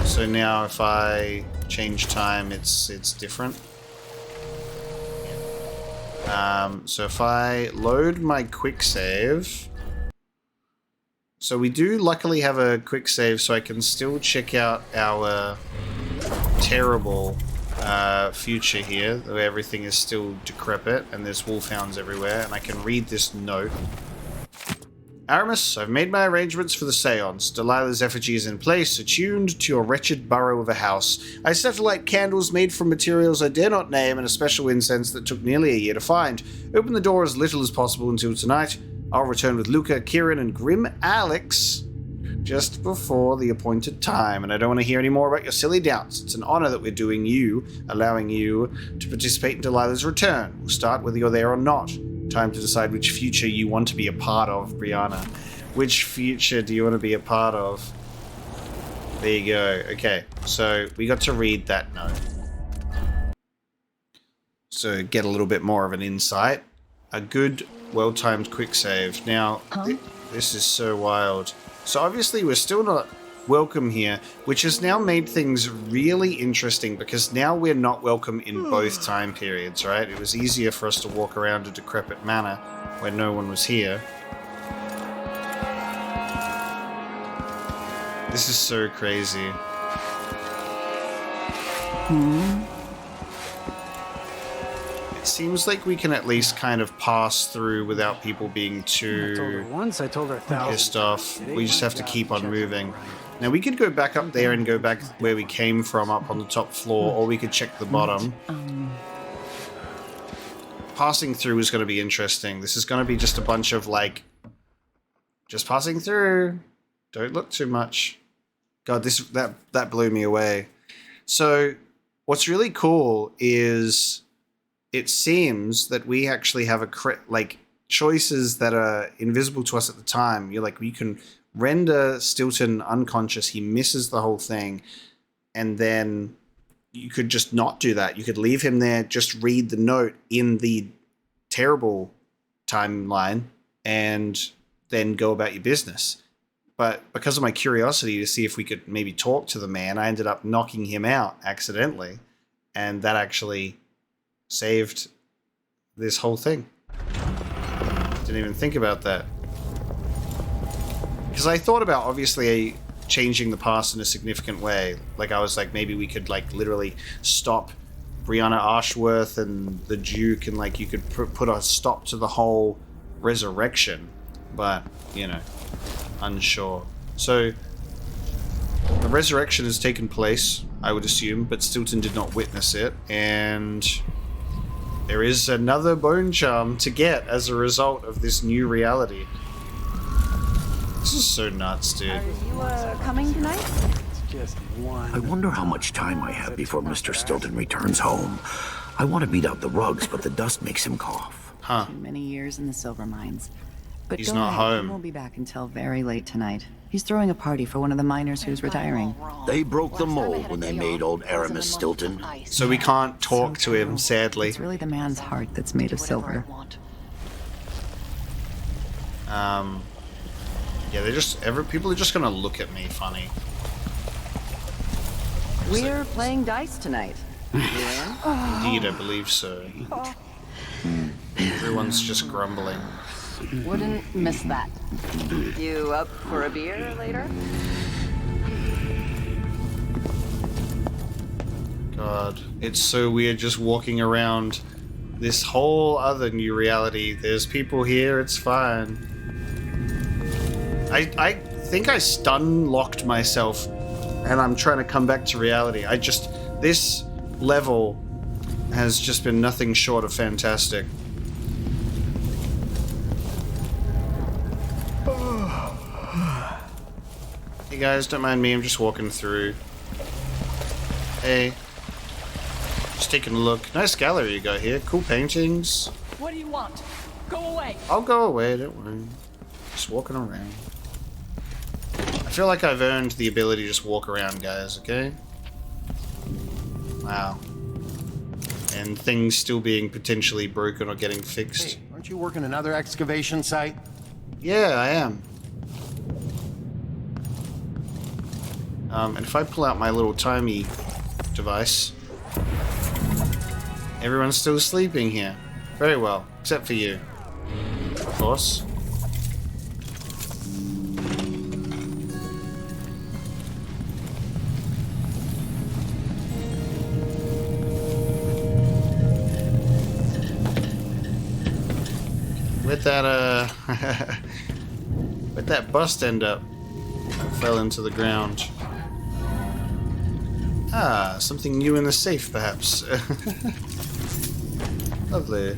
So now if I change time, it's different. So if I load my quick save, so we do luckily have a quick save, so I can still check out our terrible future here, where everything is still decrepit and there's wolfhounds everywhere, and I can read this note. Aramis, I've made my arrangements for the seance. Delilah's effigy is in place, attuned to your wretched burrow of a house. I set alight candles made from materials I dare not name and a special incense that took nearly a year to find. Open the door as little as possible until tonight. I'll return with Luca, Kieran, and grim Alex just before the appointed time, and I don't want to hear any more about your silly doubts. It's an honor that we're doing you, allowing you to participate in Delilah's return. We'll start whether you're there or not. Time to decide which future you want to be a part of, Brianna. Which future do you want to be a part of? There you go. Okay, so we got to read that note. So get a little bit more of an insight. A good, well-timed quick save. Now, this is so wild. So obviously we're still not welcome here, which has now made things really interesting because now we're not welcome in both time periods, right? It was easier for us to walk around a decrepit manor when no one was here. This is so crazy. It seems like we can at least kind of pass through without people being too
Once I told her
pissed off. We just have to keep on moving. Now we could go back up there and go back where we came from up on the top floor, or we could check the bottom. passing through is going to be interesting. This is going to be just a bunch of, like, just passing through. Don't look too much. God, that blew me away. So what's really cool is it seems that we actually have choices that are invisible to us at the time. You're like, you can render Stilton unconscious. He misses the whole thing. And then you could just not do that. You could leave him there, just read the note in the terrible timeline, and then go about your business. But because of my curiosity to see if we could maybe talk to the man, I ended up knocking him out accidentally. And that actually saved this whole thing. Didn't even think about that. Because I thought about, obviously, changing the past in a significant way. Like, I was like, maybe we could, like, literally stop Brianna Ashworth and the Duke, and, like, you could put a stop to the whole resurrection. But, you know, unsure. So, the resurrection has taken place, I would assume, but Stilton did not witness it, and there is another bone charm to get as a result of this new reality. This is so nuts, dude.
Are you, coming tonight?
Just one.
I wonder how much time I have before Mr. Stilton returns home. I want to beat out the rugs, but the dust makes him cough.
Huh.
Many years in the silver mines. But
He's not home.
He won't be back until very late tonight. He's throwing a party for one of the miners who's retiring.
They broke the mold when they made old Aramis Stilton.
So we can't talk to him, sadly.
It's really the man's heart that's made of silver.
Yeah, people are just gonna look at me funny.
We're playing dice tonight.
Indeed, I believe so. Everyone's just grumbling.
Wouldn't miss that. You up for a beer later?
God, it's so weird just walking around this whole other new reality. There's people here, it's fine. I think I stun-locked myself, and I'm trying to come back to reality. This level has just been nothing short of fantastic. Hey guys, don't mind me, I'm just walking through. Hey. Just taking a look. Nice gallery you got here. Cool paintings.
What do you want? Go away.
I'll go away, don't worry. Just walking around. I feel like I've earned the ability to just walk around, guys, okay? Wow. And things still being potentially broken or getting fixed.
Hey, aren't you working another excavation site?
Yeah, I am. And if I pull out my little timey device... Everyone's still sleeping here. Very well, except for you. Of course. Where'd that bust end up? Fell into the ground. Ah, something new in the safe, perhaps. Lovely.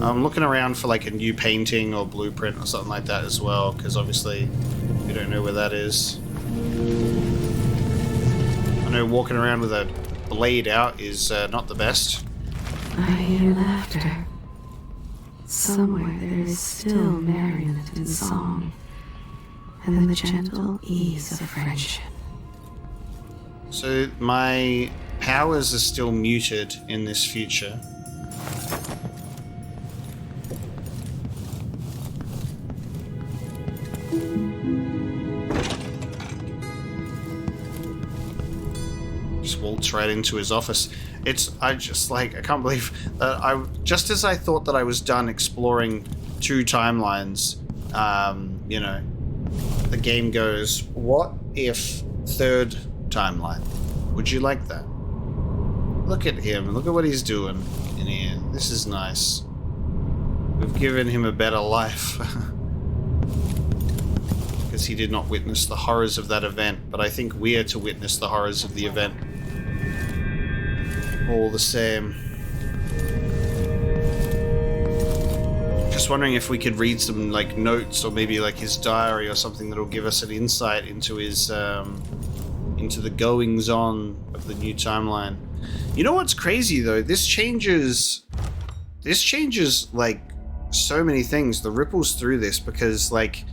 I'm looking around for like a new painting or blueprint or something like that as well, because obviously we don't know where that is. I know walking around with a blade out is not the best.
I hear laughter. Somewhere there is still merriment in song, and the gentle ease of friendship.
So my powers are still muted in this future. Just waltz right into his office. I can't believe that just as I thought that I was done exploring 2 timelines, you know, the game goes, what if 3rd timeline? Would you like that? Look at him, look at what he's doing in here. This is nice. We've given him a better life. Because he did not witness the horrors of that event, but I think we are to witness the horrors of the event. all the same. Just wondering if we could read some like notes or maybe like his diary or something that'll give us an insight into his into the goings on of the new timeline. You know what's crazy though? This changes like so many things. The ripples through this, because like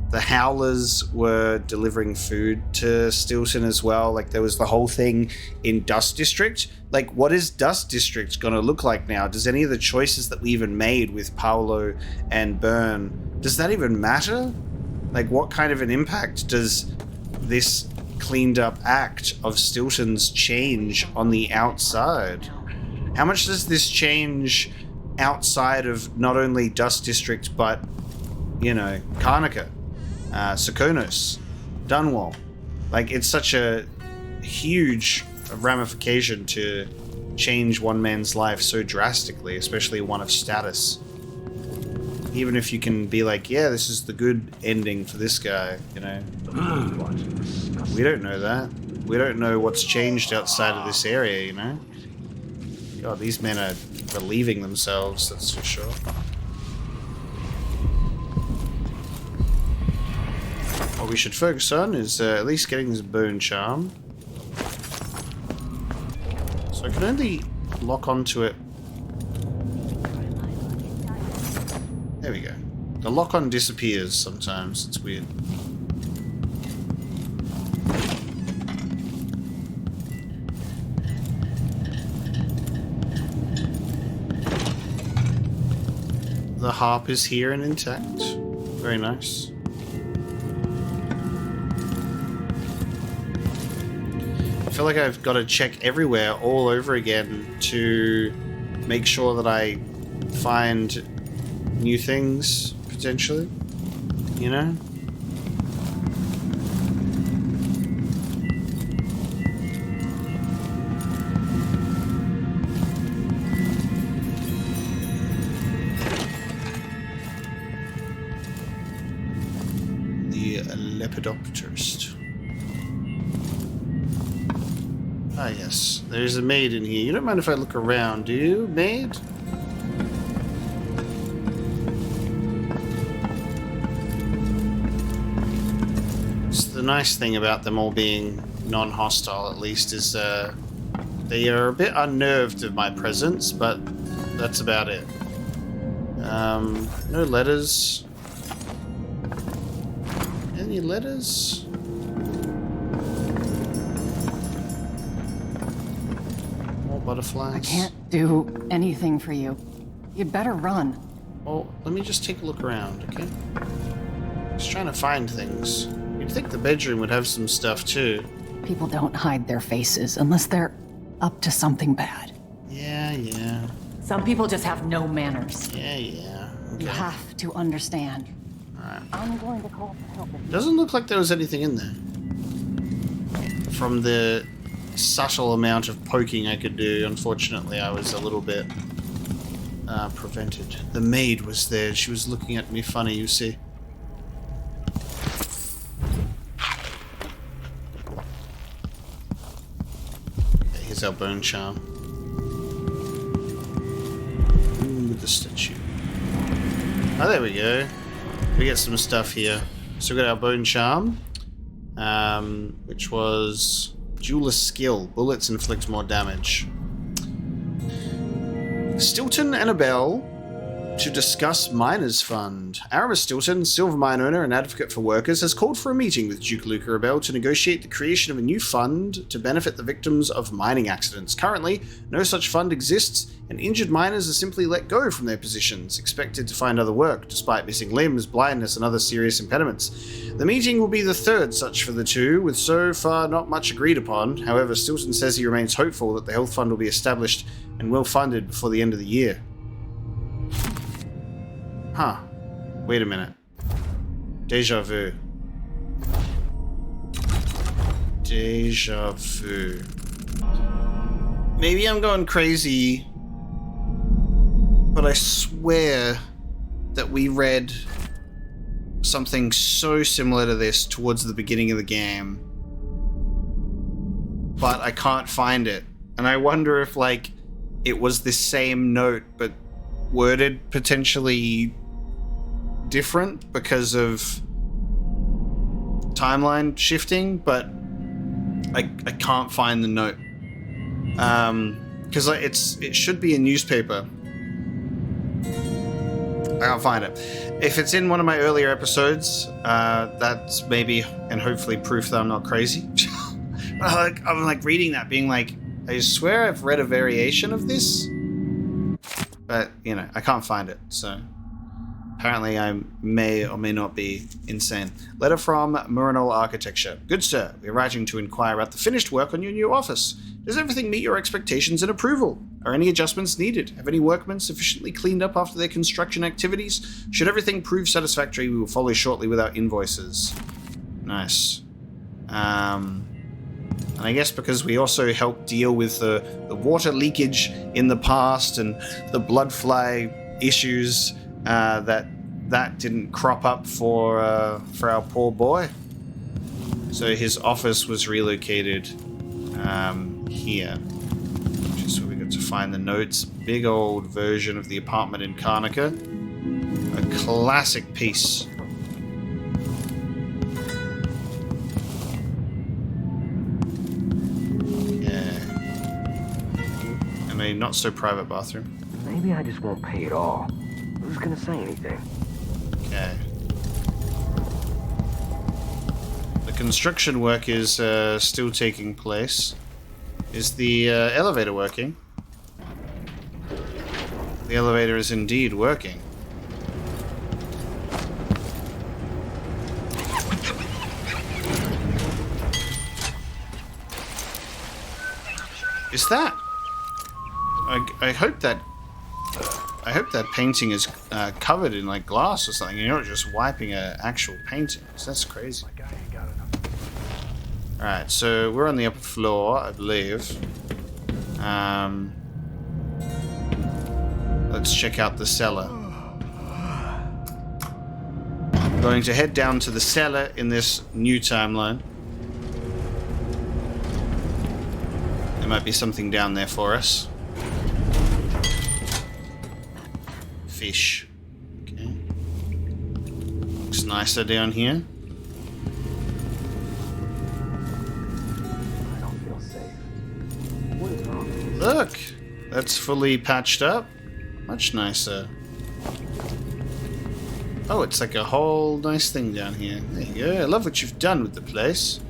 the Howlers were delivering food to Stilton as well. Like there was the whole thing in Dust District. Like what is Dust District gonna look like now? Does any of the choices that we even made with Paolo and Byrne, does that even matter? Like what kind of an impact does this cleaned up act of Stilton's change on the outside? How much does this change outside of not only Dust District, but, you know, Karnaca, Sokonos, Dunwall? Like, it's such a huge ramification to change one man's life so drastically, especially one of status. Even if you can be like, yeah, this is the good ending for this guy, you know. We don't know that. We don't know what's changed outside of this area, you know. God, these men are relieving themselves, that's for sure. What we should focus on is at least getting this bone charm. So I can only lock onto it. There we go. The lock-on disappears sometimes. It's weird. The harp is here and intact. Very nice. I feel like I've got to check everywhere all over again to make sure that I find new things, potentially, you know? The Lepidopterist. Ah, yes. There's a maid in here. You don't mind if I look around, do you, maid? The nice thing about them all being non-hostile, at least, is they are a bit unnerved of my presence, but that's about it. No letters. Any letters? More butterflies.
I can't do anything for you. You'd better run.
Well, let me just take a look around, okay? Just trying to find things. You'd think the bedroom would have some stuff too.
People don't hide their faces unless they're up to something bad.
Yeah.
Some people just have no manners.
Yeah. Okay.
You have to understand.
Alright.
I'm going to call for help.
Doesn't look like there was anything in there. From the subtle amount of poking I could do, unfortunately, I was a little bit prevented. The maid was there. She was looking at me funny, you see. Here's our bone charm. With the statue. Oh, there we go. We get some stuff here. So we got our bone charm, which was jeweler's skill. Bullets inflict more damage. Stilton and a bell to discuss Miners Fund. Aramis Stilton, silver mine owner and advocate for workers, has called for a meeting with Duke Luca Rebel to negotiate the creation of a new fund to benefit the victims of mining accidents. Currently, no such fund exists, and injured miners are simply let go from their positions, expected to find other work, despite missing limbs, blindness, and other serious impediments. The meeting will be the third such for the two, with so far not much agreed upon. However, Stilton says he remains hopeful that the health fund will be established and well funded before the end of the year. Huh. Wait a minute. Deja vu. Deja vu. Maybe I'm going crazy, but I swear that we read something so similar to this towards the beginning of the game, but I can't find it. And I wonder if, like, it was the same note, but worded potentially different because of timeline shifting, but I can't find the note. Because it should be a newspaper. I can't find it. If it's in one of my earlier episodes, that's maybe and hopefully proof that I'm not crazy. I'm like reading that, being like, I swear I've read a variation of this, but you know, I can't find it. So apparently I may or may not be insane. Letter from Murinal Architecture. Good sir, we are writing to inquire about the finished work on your new office. Does everything meet your expectations and approval? Are any adjustments needed? Have any workmen sufficiently cleaned up after their construction activities? Should everything prove satisfactory, we will follow shortly with our invoices. Nice. And I guess because we also helped deal with the water leakage in the past and the bloodfly issues, that didn't crop up for our poor boy. So his office was relocated here, which is where we got to find the notes. Big old version of the apartment in Karnaca. A classic piece. Yeah. And a not so private bathroom.
Maybe I just won't pay it all. Who's gonna say anything?
Okay. The construction work is still taking place. Is the elevator working? The elevator is indeed working. Is that? I hope that. I hope that painting is covered in like glass or something. You're not just wiping an actual painting. That's crazy. Alright, so we're on the upper floor, I believe. Let's check out the cellar. I'm going to head down to the cellar in this new timeline. There might be something down there for us. Fish. Okay. Looks nicer down here.
I don't feel safe. What is wrong with this?
Look! That's fully patched up. Much nicer. Oh, it's like a whole nice thing down here. There you go. I love what you've done with the place.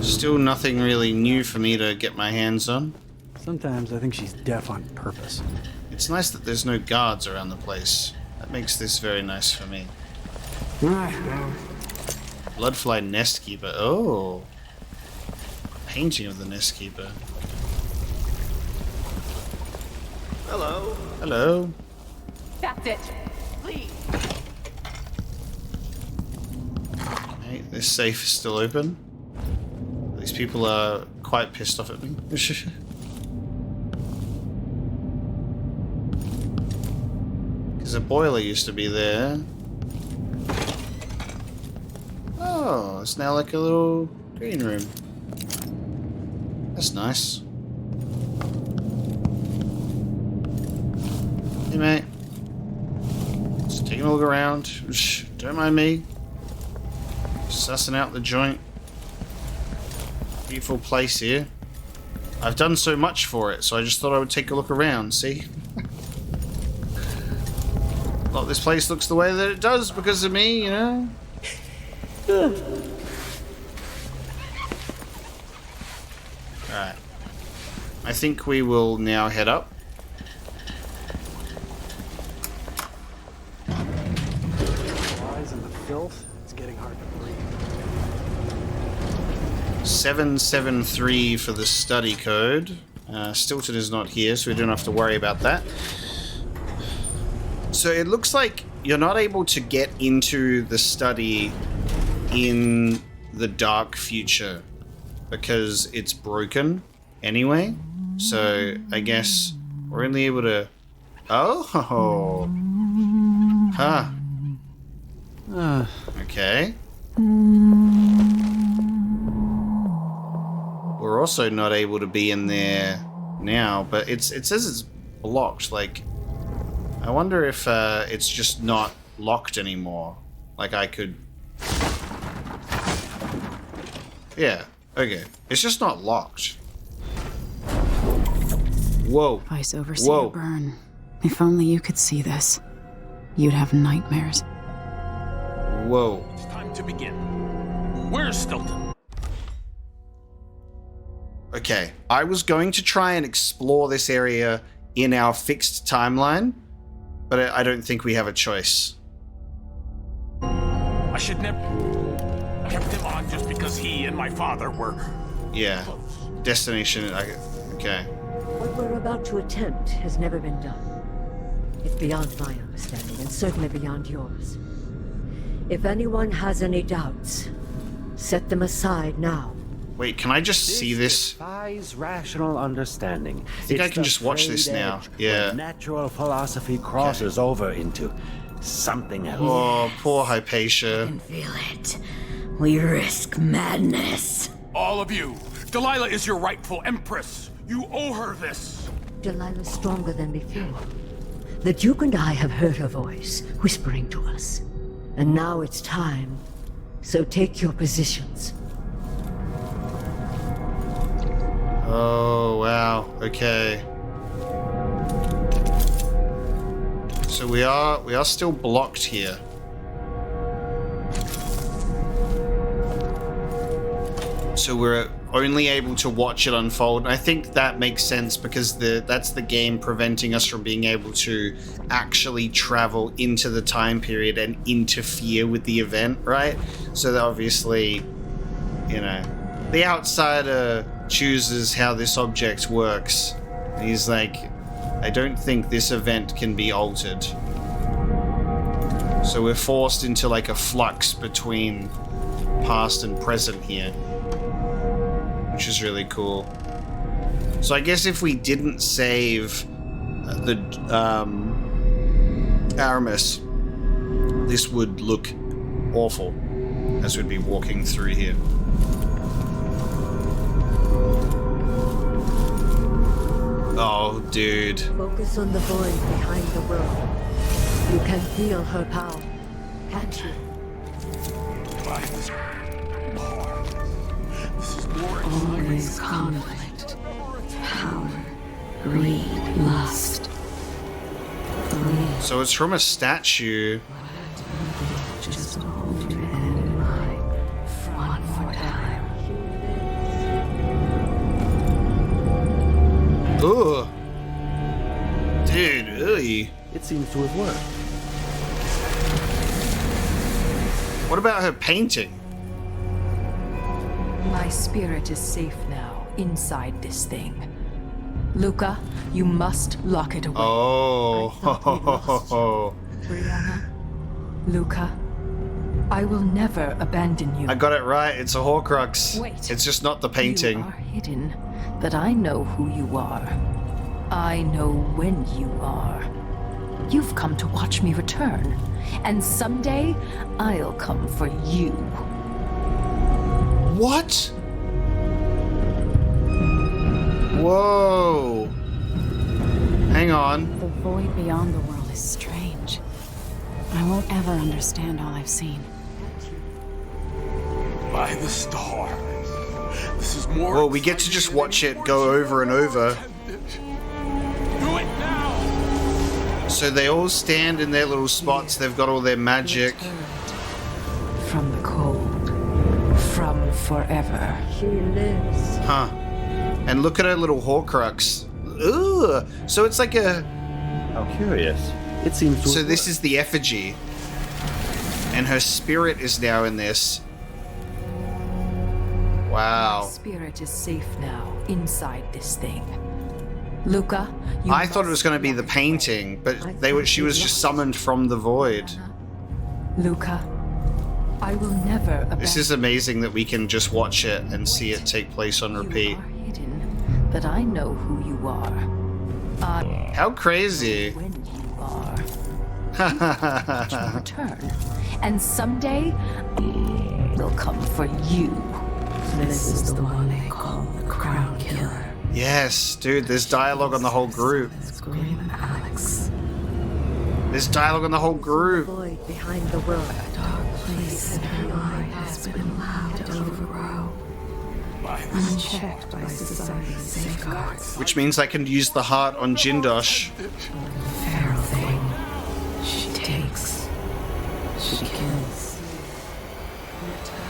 Still nothing really new for me to get my hands on.
Sometimes I think she's deaf on purpose.
It's nice that there's no guards around the place. That makes this very nice for me. Bloodfly nest keeper. Oh. Painting of the nest keeper.
Hello.
Hello.
That's it. Please.
Okay, this safe is still open. These people are quite pissed off at me. Because a boiler used to be there. Oh, it's now like a little green room. That's nice. Hey, mate. Just taking a look around. Don't mind me. Sussing out the joint. Beautiful place here. I've done so much for it, so I just thought I would take a look around, see? Well, this place looks the way that it does because of me, you know? Alright. I think we will now head up.
Flies and the filth, it's getting hard to breathe.
773 for the study code. Stilton is not here, so we don't have to worry about that. So it looks like you're not able to get into the study in the dark future because it's broken anyway. So I guess we're only able to... Oh! Huh. Okay. We're also not able to be in there now, but it says it's blocked. Like, I wonder if it's just not locked anymore. Like I could... Yeah, okay. It's just not locked. Whoa.
Vice Overseer Byrne. If only you could see this. You'd have nightmares.
Whoa.
It's time to begin. Where's Stilton?
Okay, I was going to try and explore this area in our fixed timeline, but I don't think we have a choice.
I should never have kept him on just because he and my father were...
Yeah. Destination... Okay.
What we're about to attempt has never been done. It's beyond my understanding, and certainly beyond yours. If anyone has any doubts, set them aside now.
Wait, can I just see this?
Defies rational understanding.
I think I can just watch this now. Yeah.
Natural philosophy crosses over into something else.
Oh, poor Hypatia.
I can feel it. We risk madness.
All of you, Delilah is your rightful empress. You owe her this.
Delilah's stronger than before. The Duke and I have heard her voice, whispering to us. And now it's time. So take your positions.
Oh, wow. Okay. So we are still blocked here. So we're only able to watch it unfold. I think that makes sense because that's the game preventing us from being able to actually travel into the time period and interfere with the event, right? So that obviously, you know, the outsider chooses how this object works. And he's like, I don't think this event can be altered. So we're forced into like a flux between past and present here, which is really cool. So I guess if we didn't save the Aramis, this would look awful as we'd be walking through here. Oh, dude.
Focus on the void behind the world. You can feel her power, can't you?
Always conflict, power, greed, lust.
So it's from a statue.
Just hold your head in mind one more time.
Ugh. Dude, really?
It seems to have worked.
What about her painting?
My spirit is safe now, inside this thing. Luca, you must lock it away.
Oh.
Brianna, Luca, I will never abandon you.
I got it right. It's a Horcrux.
Wait.
It's just not the painting.
You are hidden, but I know who you are. I know when you are. You've come to watch me return, and someday I'll come for you.
What? Whoa. Hang on.
The void beyond the world is strange. I won't ever understand all I've seen.
By the stars. This is more.
Well, we get to just watch it go over and over.
Do it now.
So they all stand in their little spots. They've got all their magic.
From the cold. From forever.
She lives.
Huh. And look at her little Horcrux. Ooh. So it's like a...
How curious. It seems to
So this is the effigy. And her spirit is now in this. Wow.
My spirit is safe now, inside this thing. Luca, you
I thought it was going to be the painting, but she was just summoned from the void.
Luca, I will never abandon.
This is amazing that we can just watch it and see it take place on repeat.
Hidden, that I know who you are.
How crazy.
When you are. To return. And someday, they'll come for you.
This is the one they call the Crown Killer.
Yes, dude, there's dialogue on the whole group.
Scream Alex.
There's dialogue on the whole group.
Void behind the world.
A dark place in her mind has been allowed to overgrow. Unchecked by society's safeguards.
Which means I can use the heart on Jindosh.
Feral thing. She takes. She kills.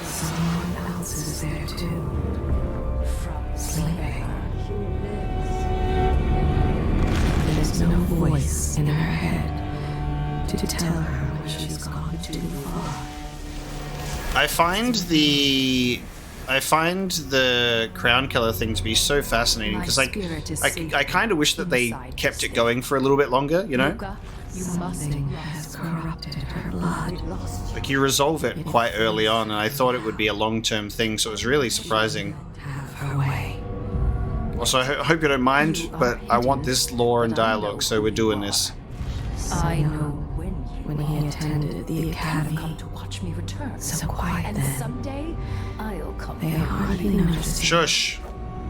Someone else is there too. Sleeping. There's no voice in her head to tell her when she's gone too far.
I find the Crown Killer thing to be so fascinating because I kind of wish that they kept it going for a little bit longer, you know?
Something has corrupted her blood.
Like you resolve it quite early on, and I thought it would be a long-term thing, so it was really surprising.
Have her way.
Also, I hope you don't mind, but I want this lore and dialogue, so we're doing this.
I know
when he attended the academy.
Come to watch me return.
So quiet
and
then.
Someday, I'll come.
They hardly noticed.
Shush.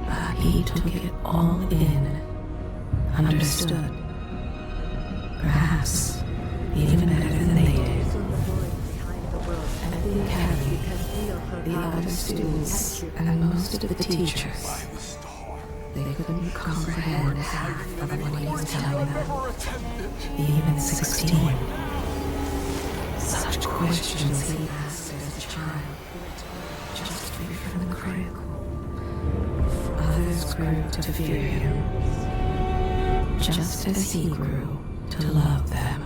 But he took it all in. Understood. Perhaps even better than they did. At the academy, the other students and most of the teachers, they couldn't comprehend half of what he was telling them. Even 16. Such questions he asked as a child, just free from the crib. Others grew to fear him, just as he grew to love them.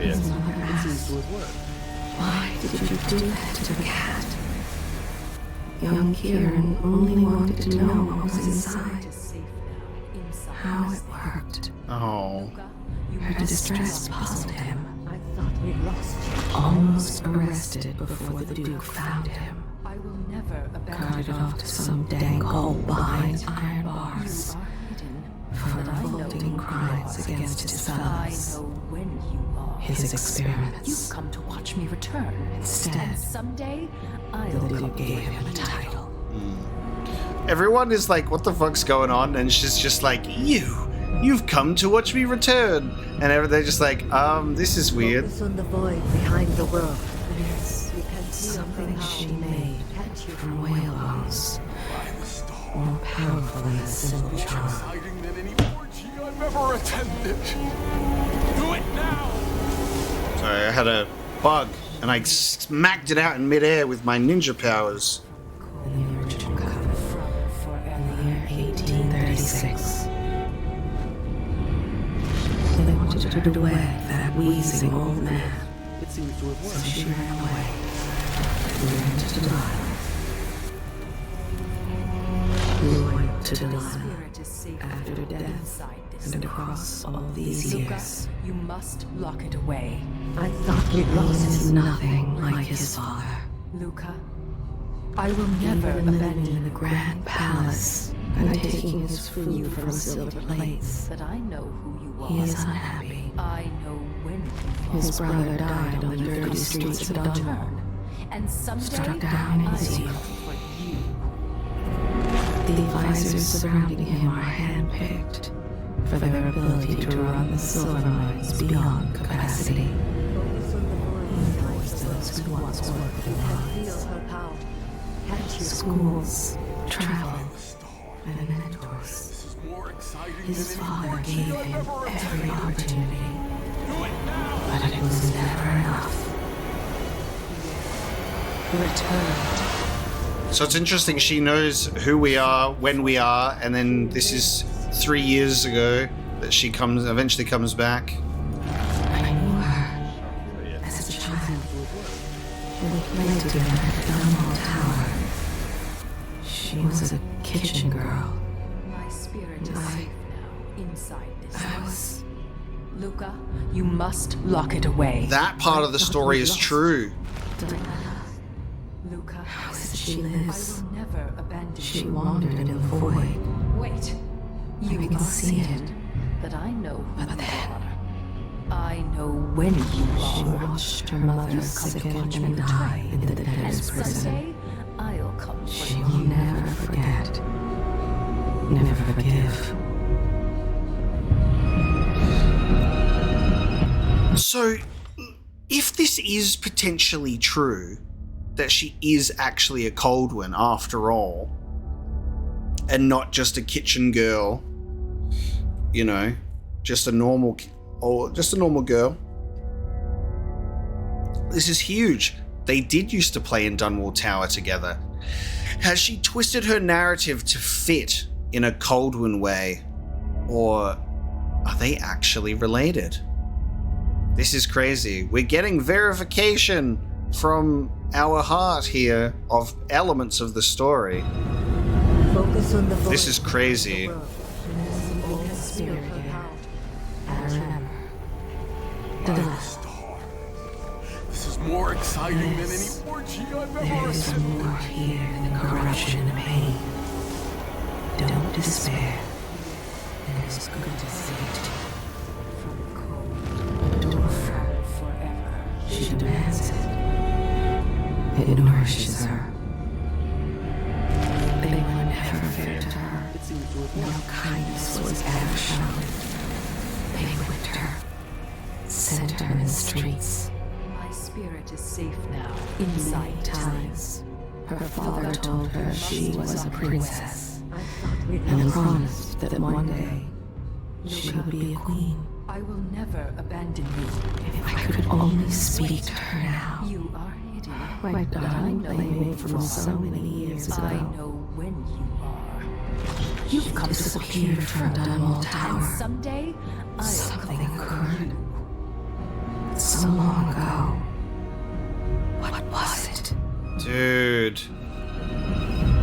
His mother asked, "Why did you do that to the cat?" Young Kieran only wanted to know what was inside, how it worked.
Oh.
Her distress puzzled him. Almost arrested before the Duke found him.
I will never
Carted off to some dank hole behind iron bars for revolting crimes against his fellows. His experiments.
You've come to watch me return.
Instead,
someday,
the Duke gave him a title.
Everyone is like, what the fuck's going on? And she's just like, you've come to watch me return. And they're just like, this is weird.
Focus on the void behind the world.
There's something she made from whale bones. More powerful than a simple charm.
Exciting than any orgy I've ever attended. Do it now!
Sorry, I had a bug, and I smacked it out in midair with my ninja powers.
In the original cover, in the year 1836. They wanted her to wed that wheezing old man.
It seems to have worked.
So she ran away. Ran to Delilah. Loyal to Delilah. After death, and across all these years.
You must lock it away.
I thought you'd
He
lost
is
it.
nothing like his father.
Luca, I will never
Even living
abandon
in the grand palace and taking his food from silver plates.
that I know who you are.
He is unhappy.
I know when you
His brother died on the dirty streets of Dunmore,
and someday
struck down in his
I'll
youth.
come for you.
The advisors surrounding him are handpicked for their ability to run the silver mines beyond capacity. He knows those who once worked in mines. Schools, travel, and mentors. His father gave him every opportunity, but it was never enough.
Returned.
So it's interesting, she knows who we are, when we are, and then this is 3 years ago that she eventually comes back.
I knew her as a child. We played together at Dunmore Tower. She was a kitchen girl.
My spirit is safe now inside this
I
house.
was...
Luca, you must lock it away.
That part of the story is true.
Luca.
How is it she lives?
I will never abandon
She
you.
wandered in the void.
Wait. You
We can see it.
But I know who
But
you
then-
are. I know when you
She
are.
watched her mother sicken and die in the
And
debtor's prison.
someday, I'll come for
She
you.
will never forget. Never forgive.
So, if this is potentially true, that she is actually a cold one after all, and not just a kitchen girl, you know, just a normal girl. This is huge. They did used to play in Dunwall Tower together. Has she twisted her narrative to fit in a Coldwin way, or are they actually related? This is crazy. We're getting verification from our heart here of elements of the story.
Focus on the void.
This is crazy.
Spirit again. Forever.
This is more exciting than any orgy I've
There
ever
is
seen.
more here than corruption and pain. Don't despair. It is good to see it. She demands it. It nourishes her. They were never fair to her. No kindness was ever shown. They whipped her, sent her in the streets.
My spirit is safe now,
Inside
inside
times, her father told her she was a princess,
We
and promised that one day she would be a queen.
I will never abandon you.
If I could only speak to her now.
You are hidden.
My darling playmate from so many years ago.
I know when you are.
You've come disappeared from Dunwall
And
Tower.
someday, I'll
Something
come for
occurred.
you.
So long ago. What was it?
Dude.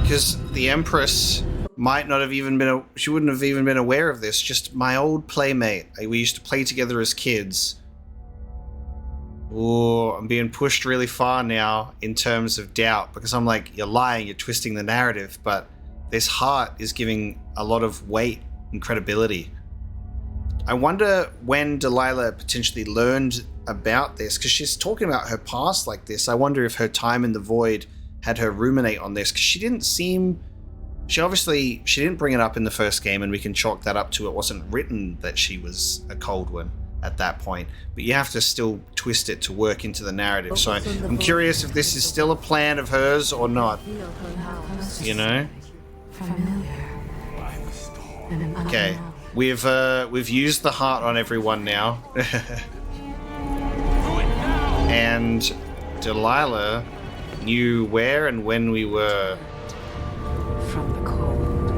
Because the Empress might not have even been, she wouldn't have even been aware of this. Just my old playmate. We used to play together as kids. Oh, I'm being pushed really far now in terms of doubt, because I'm like, you're lying, you're twisting the narrative, but this heart is giving a lot of weight and credibility. I wonder when Delilah potentially learned about this, because she's talking about her past like this. I wonder if her time in the void had her ruminate on this, because she didn't bring it up in the first game, and we can chalk that up to it wasn't written that she was a cold one at that point, but you have to still twist it to work into the narrative. So I'm curious if this is still a plan of hers or not, you know? Okay, we've used the heart on everyone now. And Delilah knew where and when we were.
From the cold.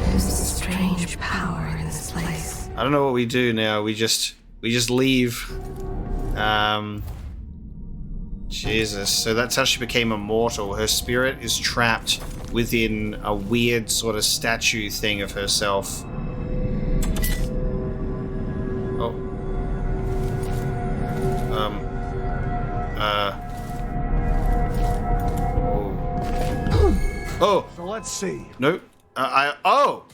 There's a strange power in this place.
I don't know what we do now. We just leave. Jesus. So that's how she became immortal. Her spirit is trapped within a weird sort of statue thing of herself. Oh. Oh.
So let's see.
Nope. Oh.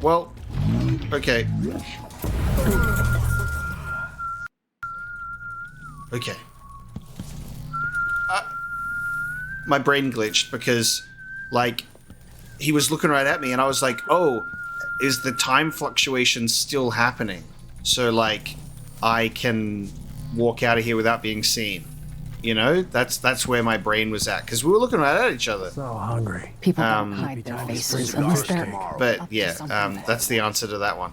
Well. Okay. Okay. My brain glitched because, like, he was looking right at me and I was like, oh, is the time fluctuation still happening? So, like, I can walk out of here without being seen. You know, that's where my brain was at, because we were looking right at each other.
So hungry.
People don't hide their faces unless they're
But
up to
yeah,
something bad.
that's the answer to that one.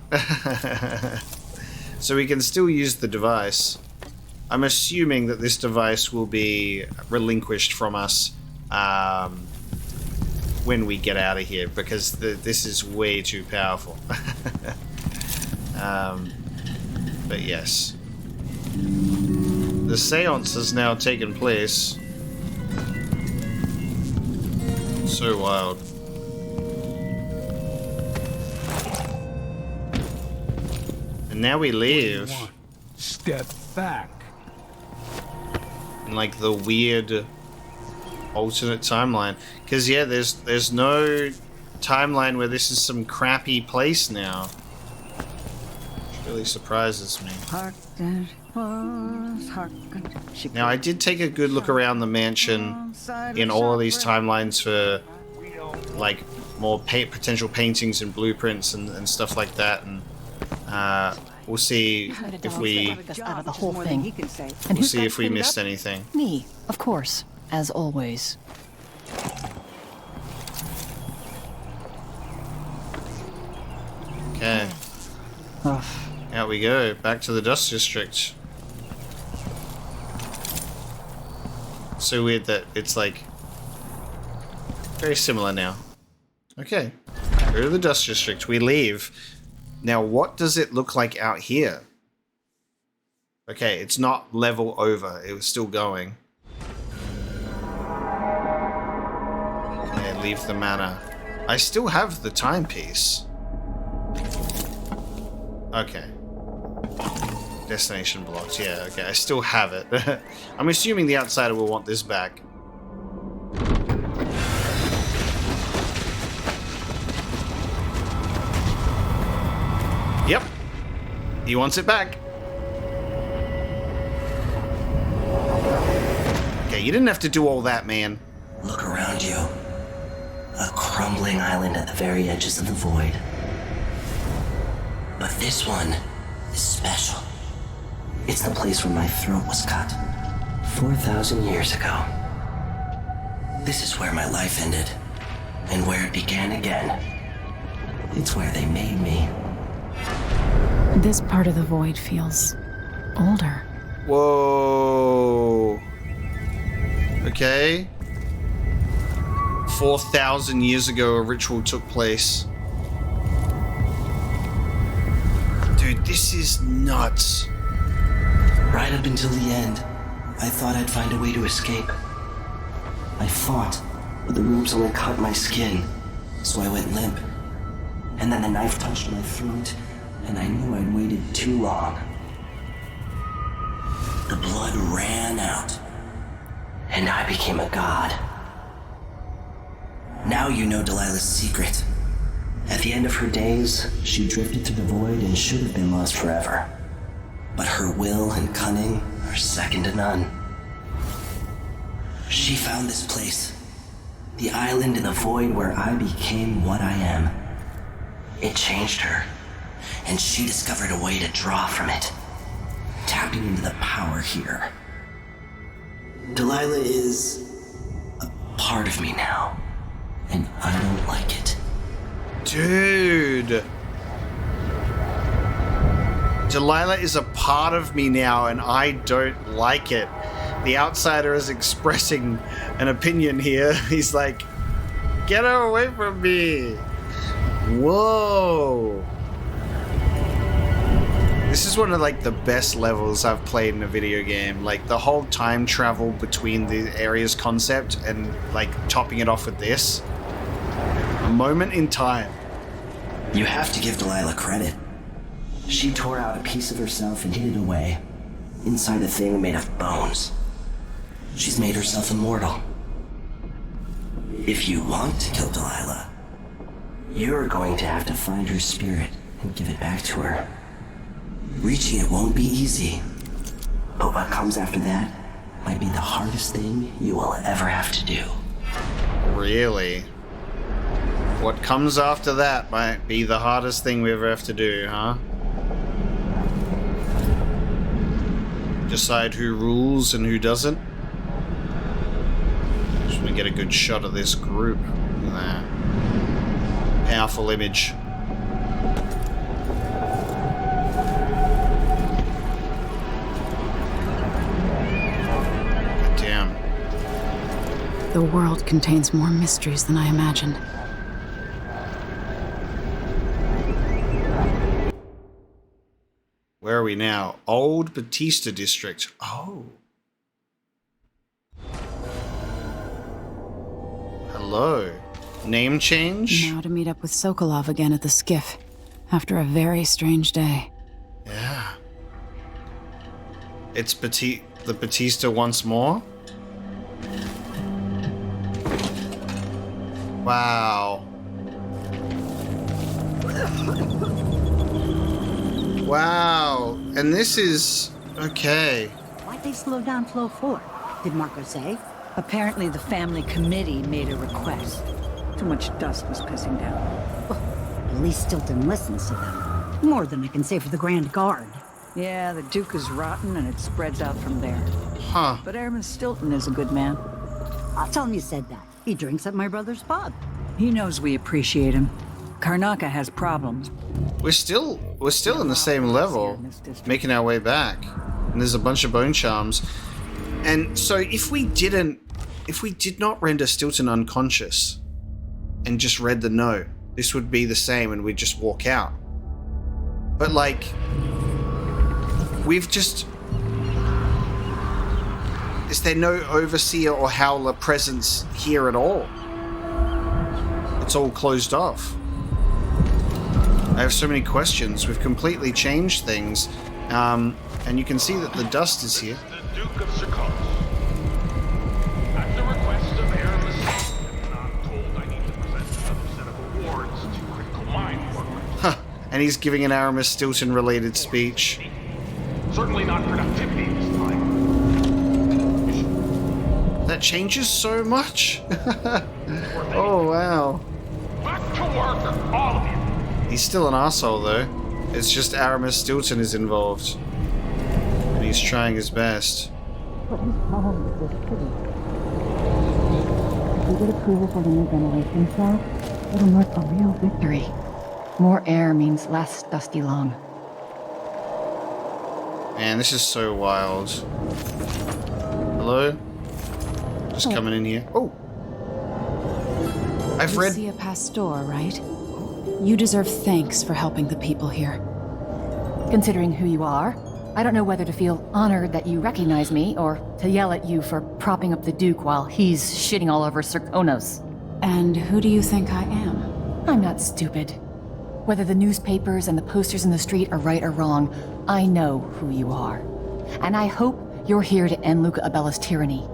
So we can still use the device. I'm assuming that this device will be relinquished from us when we get out of here, because this is way too powerful. But yes. The seance has now taken place. So wild. And now we live
Step back.
in like the weird alternate timeline. Because, yeah, there's no timeline where this is some crappy place now. Which really surprises me. Now, I did take a good look around the mansion in all of these timelines for, like, more potential paintings and blueprints and stuff like that. And we'll see if we...
out of the whole thing. And
we'll see if we missed anything.
Me, of course, as always.
Okay. Out we go. Back to the Dust District. So weird that it's like very similar now. Okay. Go to the Dust District. We leave. Now, what does it look like out here? Okay, it's not level over. It was still going. Okay, leave the manor. I still have the timepiece. Okay. Destination blocked. Yeah, okay. I still have it. I'm assuming the outsider will want this back. Yep. He wants it back. Okay, you didn't have to do all that, man.
Look around you. A crumbling island at the very edges of the void. But this one is special. It's the place where my throat was cut 4,000 years ago. This is where my life ended, and where it began again. It's where they made me.
This part of the void feels older.
Whoa. Okay. 4,000 years ago, a ritual took place. Dude, this is nuts.
Right up until the end, I thought I'd find a way to escape. I fought, but the ropes only cut my skin, so I went limp. And then the knife touched my throat, and I knew I'd waited too long. The blood ran out, and I became a god. Now you know Delilah's secret. At the end of her days, she drifted through the void and should have been lost forever. But her will and cunning are second to none. She found this place, the island in the void where I became what I am. It changed her, and she discovered a way to draw from it, tapping into the power here. Delilah is a part of me now, and I don't like it.
Dude. Delilah is a part of me now, and I don't like it. The outsider is expressing an opinion here. He's like, get her away from me. Whoa. This is one of like the best levels I've played in a video game. Like the whole time travel between the areas concept and like topping it off with this. A moment in time.
You have to give Delilah credit. She tore out a piece of herself and hid it away, inside a thing made of bones. She's made herself immortal. If you want to kill Delilah, you're going to have to find her spirit and give it back to her. Reaching it won't be easy, but what comes after that might be the hardest thing you will ever have to do.
Really? What comes after that might be the hardest thing we ever have to do, huh? Decide who rules and who doesn't. Just want to get a good shot of this group. Look at that. Powerful image. Damn.
The world contains more mysteries than I imagined.
Where are we now? Old Batista District. Oh. Hello. Name change?
Now to meet up with Sokolov again at the skiff. After a very strange day.
Yeah. It's the Batista once more? Wow. Wow. And this is... okay.
Why'd they slow down flow for? Did Marco say? Apparently the family committee made a request. Too much dust was pissing down. Well, at least Stilton listens to them. More than I can say for the Grand Guard. Yeah, the Duke is rotten and it spreads out from there.
Huh.
But Airman Stilton is a good man. I'll tell him you said that. He drinks at my brother's pub. He knows we appreciate him. Karnaca has problems.
We're still in the same level, making our way back. And there's a bunch of bone charms. And so if we did not render Stilton unconscious and just read the note, this would be the same and we'd just walk out. But like, we've just... is there no overseer or howler presence here at all? It's all closed off. I have so many questions. We've completely changed things. And you can see that the dust is here.
The Duke of Secaucus. At the request of Aramis, I'm told I need to present another set of awards to critical mind workers.
Huh. And he's giving an Aramis Stilton related speech.
Certainly not productivity this time.
That changes so much. Oh, wow.
Back to work, all of you.
He's still an asshole, though. It's just Aramis Stilton is involved. And he's trying his best.
What is wrong with this city? If we get approval for the new ventilation cell, it'll mark a real victory.
More air means less dusty lung.
Man, this is so wild. Hello? Just coming in here. Oh! I've read...
Lucia Pastor, right? You deserve thanks for helping the people here.
Considering who you are, I don't know whether to feel honored that you recognize me or to yell at you for propping up the Duke while he's shitting all over Serkonos.
And who do you think I am?
I'm not stupid. Whether the newspapers and the posters in the street are right or wrong, I know who you are. And I hope you're here to end Luca Abella's tyranny.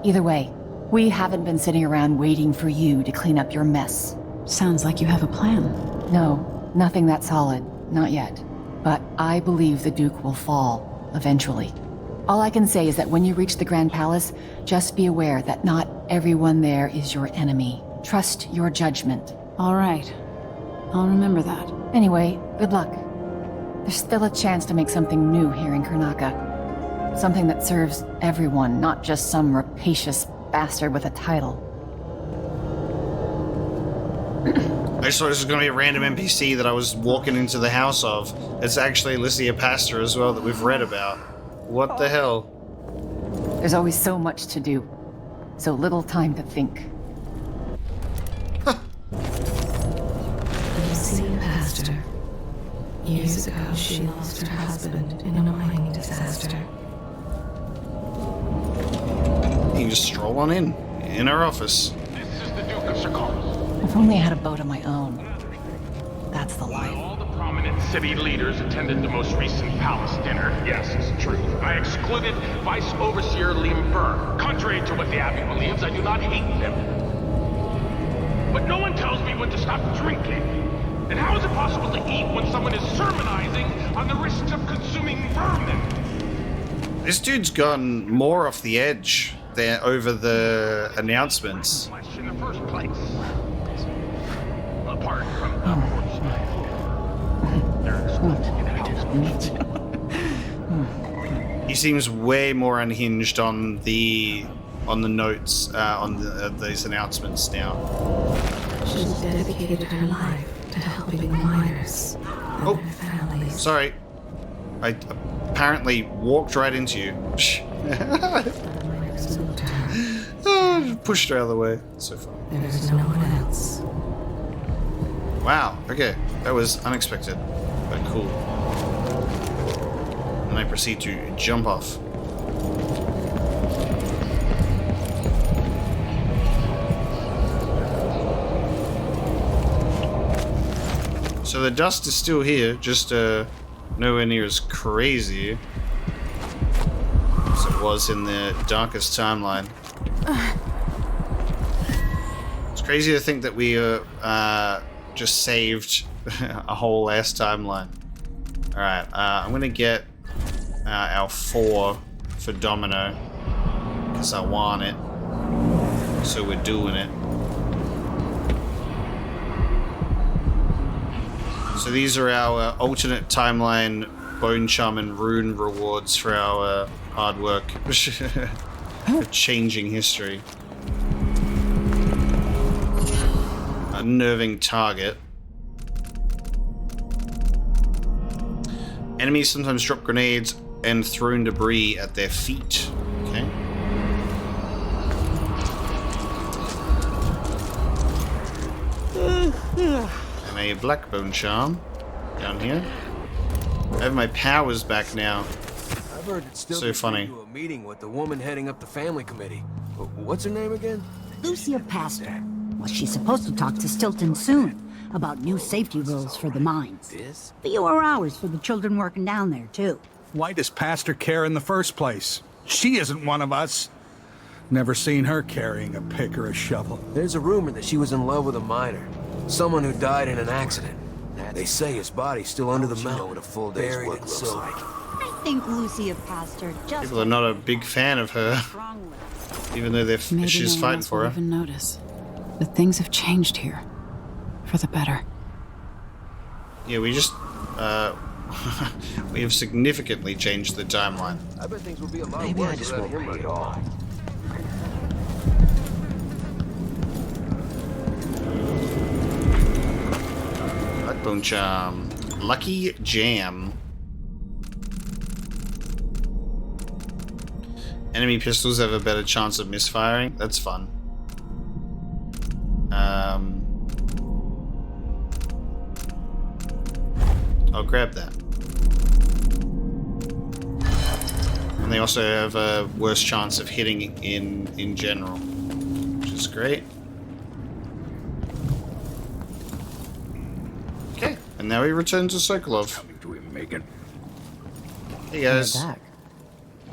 Either way, we haven't been sitting around waiting for you to clean up your mess.
Sounds like you have a plan.
No, nothing that solid. Not yet. But I believe the Duke will fall, eventually. All I can say is that when you reach the Grand Palace, just be aware that not everyone there is your enemy. Trust your judgment.
All right. I'll remember that.
Anyway, good luck. There's still a chance to make something new here in Karnaca. Something that serves everyone, not just some rapacious bastard with a title.
I just thought this was going to be a random NPC that I was walking into the house of. It's actually Lucia Pastor as well that we've read about. What the hell?
There's always so much to do. So little time to think.
Lucia Pastor. Years ago, she lost her husband in a mining disaster.
You can just stroll on in her office.
This is the Duke of Secaucus.
If only I had a boat of my own. That's the life.
All the prominent city leaders attended the most recent palace dinner. Yes, it's true. I excluded Vice Overseer Liam Burr. Contrary to what the Abbey believes, I do not hate them. But no one tells me when to stop drinking. And how is it possible to eat when someone is sermonizing on the risks of consuming vermin?
This dude's gotten more off the edge there over the announcements.
In the first place. Apart from
He seems way more unhinged on the notes on these announcements now.
She's dedicated her life to helping the miners and their families.
Sorry, I apparently walked right into you. Oh, pushed her out of the way. So far.
There's no one else.
Wow. Okay, that was unexpected, but cool. And I proceed to jump off. So the dust is still here, just nowhere near as crazy as it was in the darkest timeline. What's Crazy to think that we just saved a whole ass timeline. Alright, I'm gonna get our 4 for Domino, because I want it. So we're doing it. So these are our alternate timeline bone charm and rune rewards for our hard work. For changing history. Unnerving target. Enemies sometimes drop grenades and thrown debris at their feet. Okay. And a black bone charm down here. I have my powers back now.
I've heard that
So funny.
To a meeting with the woman heading up the family committee. What's her name again?
Lucia Pastor. Well, she's supposed to talk to Stilton soon about new safety rules for the mines. Fewer hours for the children working down there, too.
Why does Pastor care in the first place? She isn't one of us. Never seen her carrying a pick or a shovel.
There's a rumor that she was in love with a miner. Someone who died in an accident. They say his body's still under the mountain. What a full day's work looks like.
I think Lucia Pastor just...
People are not a big fan of her. Even though
Maybe
she's
no one
fighting
else
for
will
her.
even notice. But things have changed here. For the better.
Yeah, we just we have significantly changed the timeline.
I bet things would be a lot
Maybe
worse
I just
without
won't
him
pay
right
it all.
Blackbone charm. Lucky jam. Enemy pistols have a better chance of misfiring. That's fun. I'll grab that. And they also have a worse chance of hitting in general, which is great. Okay, and now we return to Sokolov. Hey guys.
You're back.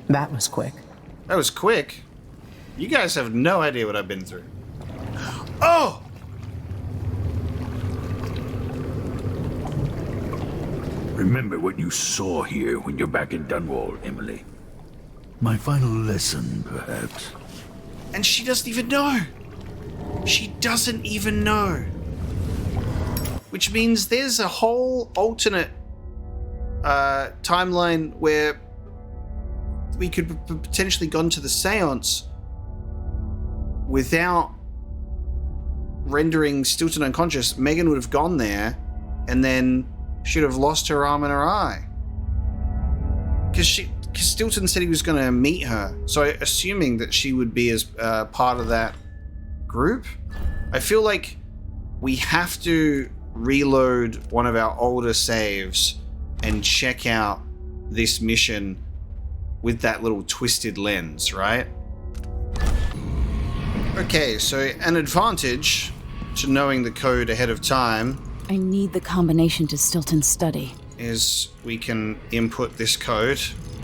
That was quick.
That was quick. You guys have no idea what I've been through. Oh!
Remember what you saw here when you're back in Dunwall, Emily. My final lesson, perhaps.
And she doesn't even know. She doesn't even know. Which means there's a whole alternate timeline where we could potentially gone to the seance without rendering Stilton unconscious. Megan would have gone there and then should have lost her arm and her eye. Because Stilton said he was going to meet her. So assuming that she would be as part of that group, I feel like we have to reload one of our older saves and check out this mission with that little twisted lens, right? Okay, so an advantage to knowing the code ahead of time
I need the combination to Stilton's study.
is we can input this code.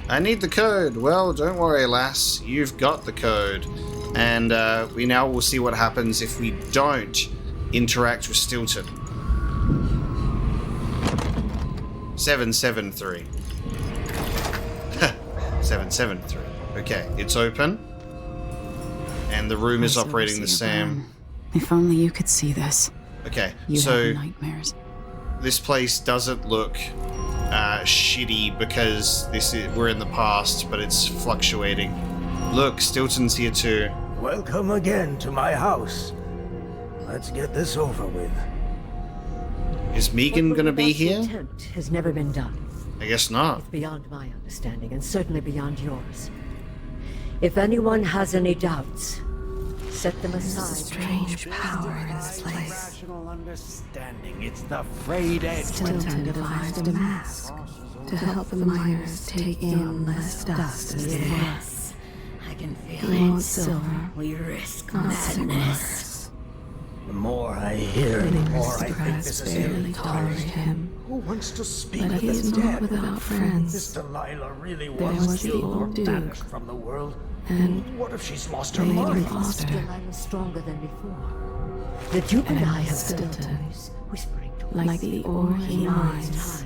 I need the code. Well, don't worry, lass. You've got the code. And we now will see what happens if we don't interact with Stilton. 773. 773. Okay, it's open. And the room is operating the same.
If only you could see this.
Okay,
You
so
have nightmares.
this place doesn't look shitty because we're in the past, but it's fluctuating. Look, Stilton's here too.
Welcome again to my house. Let's get this over with.
Is Megan gonna be here?
Attempt has never been done.
I guess not.
It's beyond my understanding, and certainly beyond yours. If anyone has any doubts, set them aside.
Strange power in this place.
Rational understanding. It's the frayed edge.
Stilton devised a mask to help the miners take in less dust as they
Yes, I can feel
Gold,
it.
silver,
We risk
not
madness.
The more I hear, the more I think this is
barely tolerate him.
Who wants to speak
But
with
he
the
is
dead?
not without friends.
This Delilah really
There
was
was the
killed or
old Duke,
banished from the world.
and
what if she's lost her
they
mind?
lost her.
Delilah's stronger than before. The Duke and I
And
have
Stilton,
whispering to
like the ore he mines,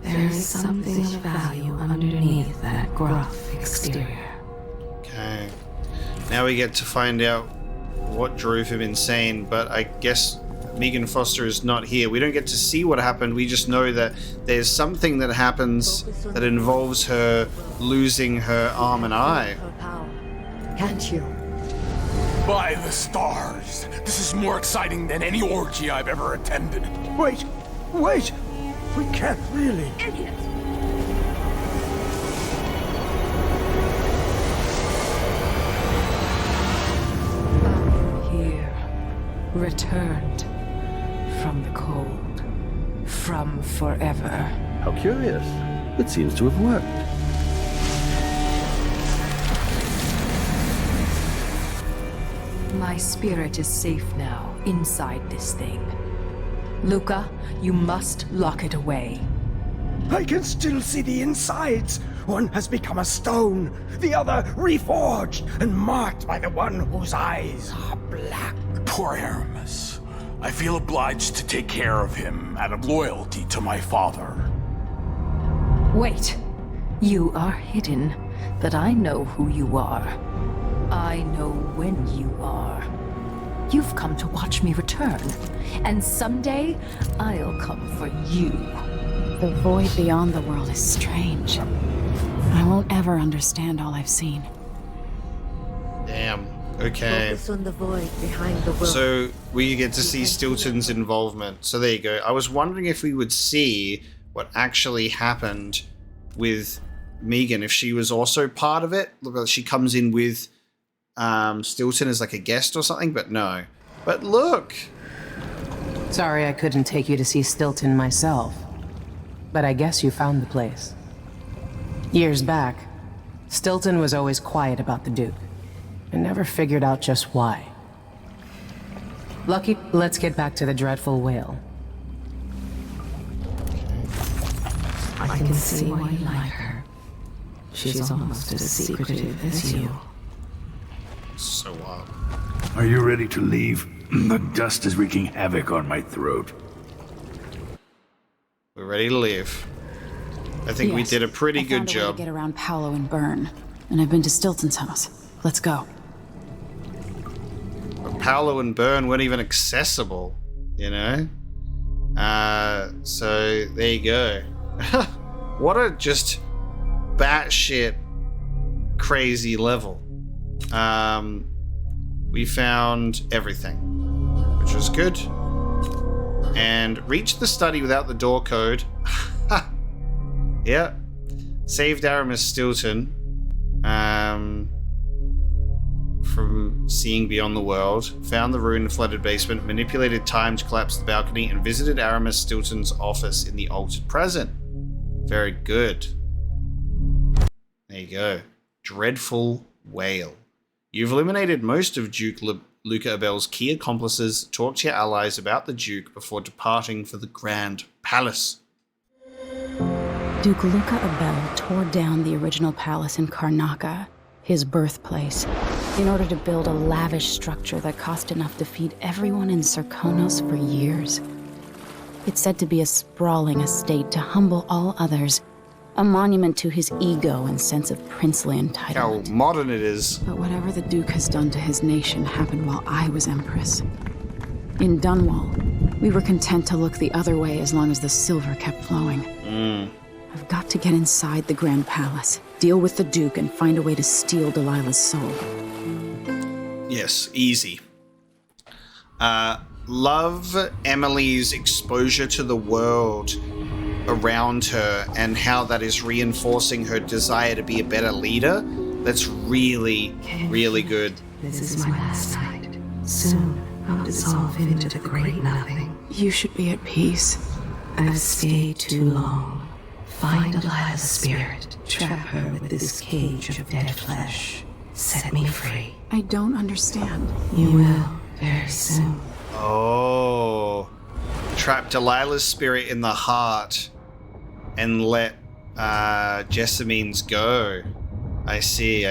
there is something of value underneath that gruff exterior.
Okay. Now we get to find out what drove him insane, but I guess Megan Foster is not here. We don't get to see what happened. We just know that there's something that happens that involves her losing her arm and eye.
Can't you?
By the stars, this is more exciting than any orgy I've ever attended.
Wait! Wait! We can't really.
Idiot!
Here, returned from the cold, from forever.
How curious. It seems to have worked.
My spirit is safe now, inside this thing. Luca, you must lock it away.
I can still see the insides. One has become a stone, the other reforged and marked by the one whose eyes are black.
Poor Aramis. I feel obliged to take care of him out of loyalty to my father.
Wait. You are hidden, but I know who you are. I know when you are. You've come to watch me return, and someday I'll come for you.
The void beyond the world is strange. I won't ever understand all I've seen.
Damn. Okay.
Focus on the void behind the world.
So we get to see Stilton's involvement. So there you go. I was wondering if we would see what actually happened with Megan, if she was also part of it. She comes in with Stilton as like a guest or something, but no. But look!
Sorry I couldn't take you to see Stilton myself, but I guess you found the place. Years back, Stilton was always quiet about the Duke. I never figured out just why. Lucky, let's get back to the dreadful whale.
I can see why you like her. She's almost as secretive as you.
So wild.
Are you ready to leave? The dust is wreaking havoc on my throat.
We're ready to leave. I think we
Yes,
did a pretty
I
good
found a way to
job.
get around Paolo and Byrne, and I've been to Stilton's house. Let's go.
But Paolo and Byrne weren't even accessible, you know? So there you go. What a just batshit crazy level. We found everything, which was good. And reached the study without the door code. Yeah. Saved Aramis Stilton from seeing beyond the world. Found the ruined flooded basement. Manipulated time to collapse the balcony. And visited Aramis Stilton's office in the altered present. Very good. There you go. Dreadful Whale. You've eliminated most of Duke Luca Abel's key accomplices. Talk to your allies about the Duke before departing for the Grand Palace.
Duke Luca Abel tore down the original palace in Karnaca, his birthplace, in order to build a lavish structure that cost enough to feed everyone in Serkonos for years. It's said to be a sprawling estate to humble all others, a monument to his ego and sense of princely entitlement.
How modern it is.
But whatever the Duke has done to his nation happened while I was Empress. In Dunwall, we were content to look the other way as long as the silver kept flowing. I've got to get inside the Grand Palace, deal with the Duke, and find a way to steal Delilah's soul.
Yes, easy. Love Emily's exposure to the world around her and how that is reinforcing her desire to be a better leader. That's really, really good.
This is my last night. Soon I'll dissolve into the great nothing.
You should be at peace.
I've stayed too long. Find Delilah's spirit. Trap her with this cage of dead flesh. Set me free.
I don't understand.
You will very soon.
Oh. Trap Delilah's spirit in the heart and let Jessamine's go. I see.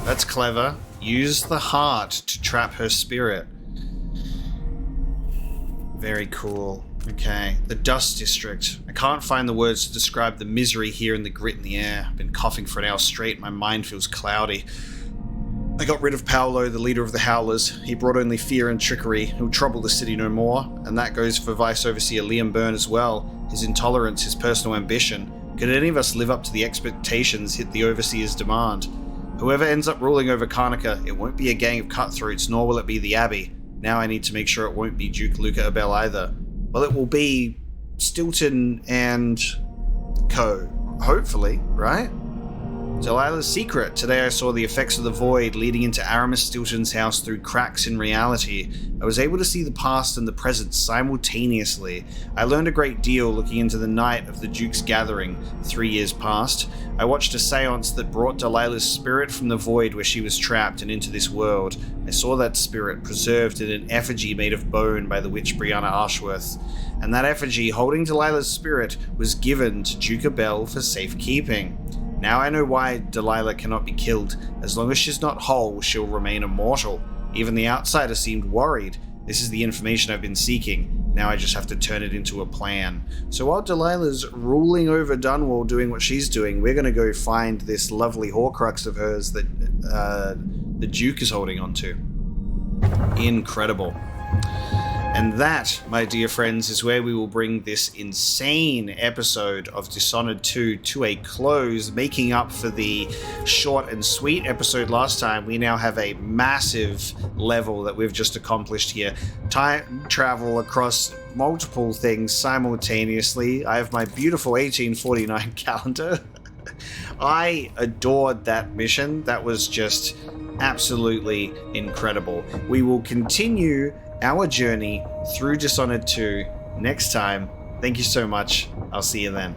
That's clever. Use the heart to trap her spirit. Very cool. Okay, the Dust District. I can't find the words to describe the misery here and the grit in the air. I've been coughing for an hour straight. My mind feels cloudy. I got rid of Paolo, the leader of the Howlers. He brought only fear and trickery. He'll trouble the city no more. And that goes for Vice Overseer Liam Byrne as well. His intolerance, his personal ambition. Could any of us live up to the expectations hit the Overseer's demand? Whoever ends up ruling over Karnaca, it won't be a gang of cutthroats, nor will it be the Abbey. Now I need to make sure it won't be Duke Luca Abel either. Well, it will be Stilton and co. Hopefully, right? Delilah's secret. Today I saw the effects of the void leading into Aramis Stilton's house through cracks in reality. I was able to see the past and the present simultaneously. I learned a great deal looking into the night of the Duke's gathering, 3 years past. I watched a seance that brought Delilah's spirit from the void where she was trapped and into this world. I saw that spirit preserved in an effigy made of bone by the witch Brianna Ashworth. And that effigy, holding Delilah's spirit, was given to Duke Abel for safekeeping. Now I know why Delilah cannot be killed. As long as she's not whole, she'll remain immortal. Even the outsider seemed worried. This is the information I've been seeking. Now I just have to turn it into a plan. So while Delilah's ruling over Dunwall doing what she's doing, we're going to go find this lovely Horcrux of hers that the Duke is holding on to. Incredible. And that, my dear friends, is where we will bring this insane episode of Dishonored 2 to a close, making up for the short and sweet episode last time. We now have a massive level that we've just accomplished here. Time travel across multiple things simultaneously. I have my beautiful 1849 calendar. I adored that mission. That was just absolutely incredible. We will continue our journey through Dishonored 2 next time. Thank you so much. I'll see you then.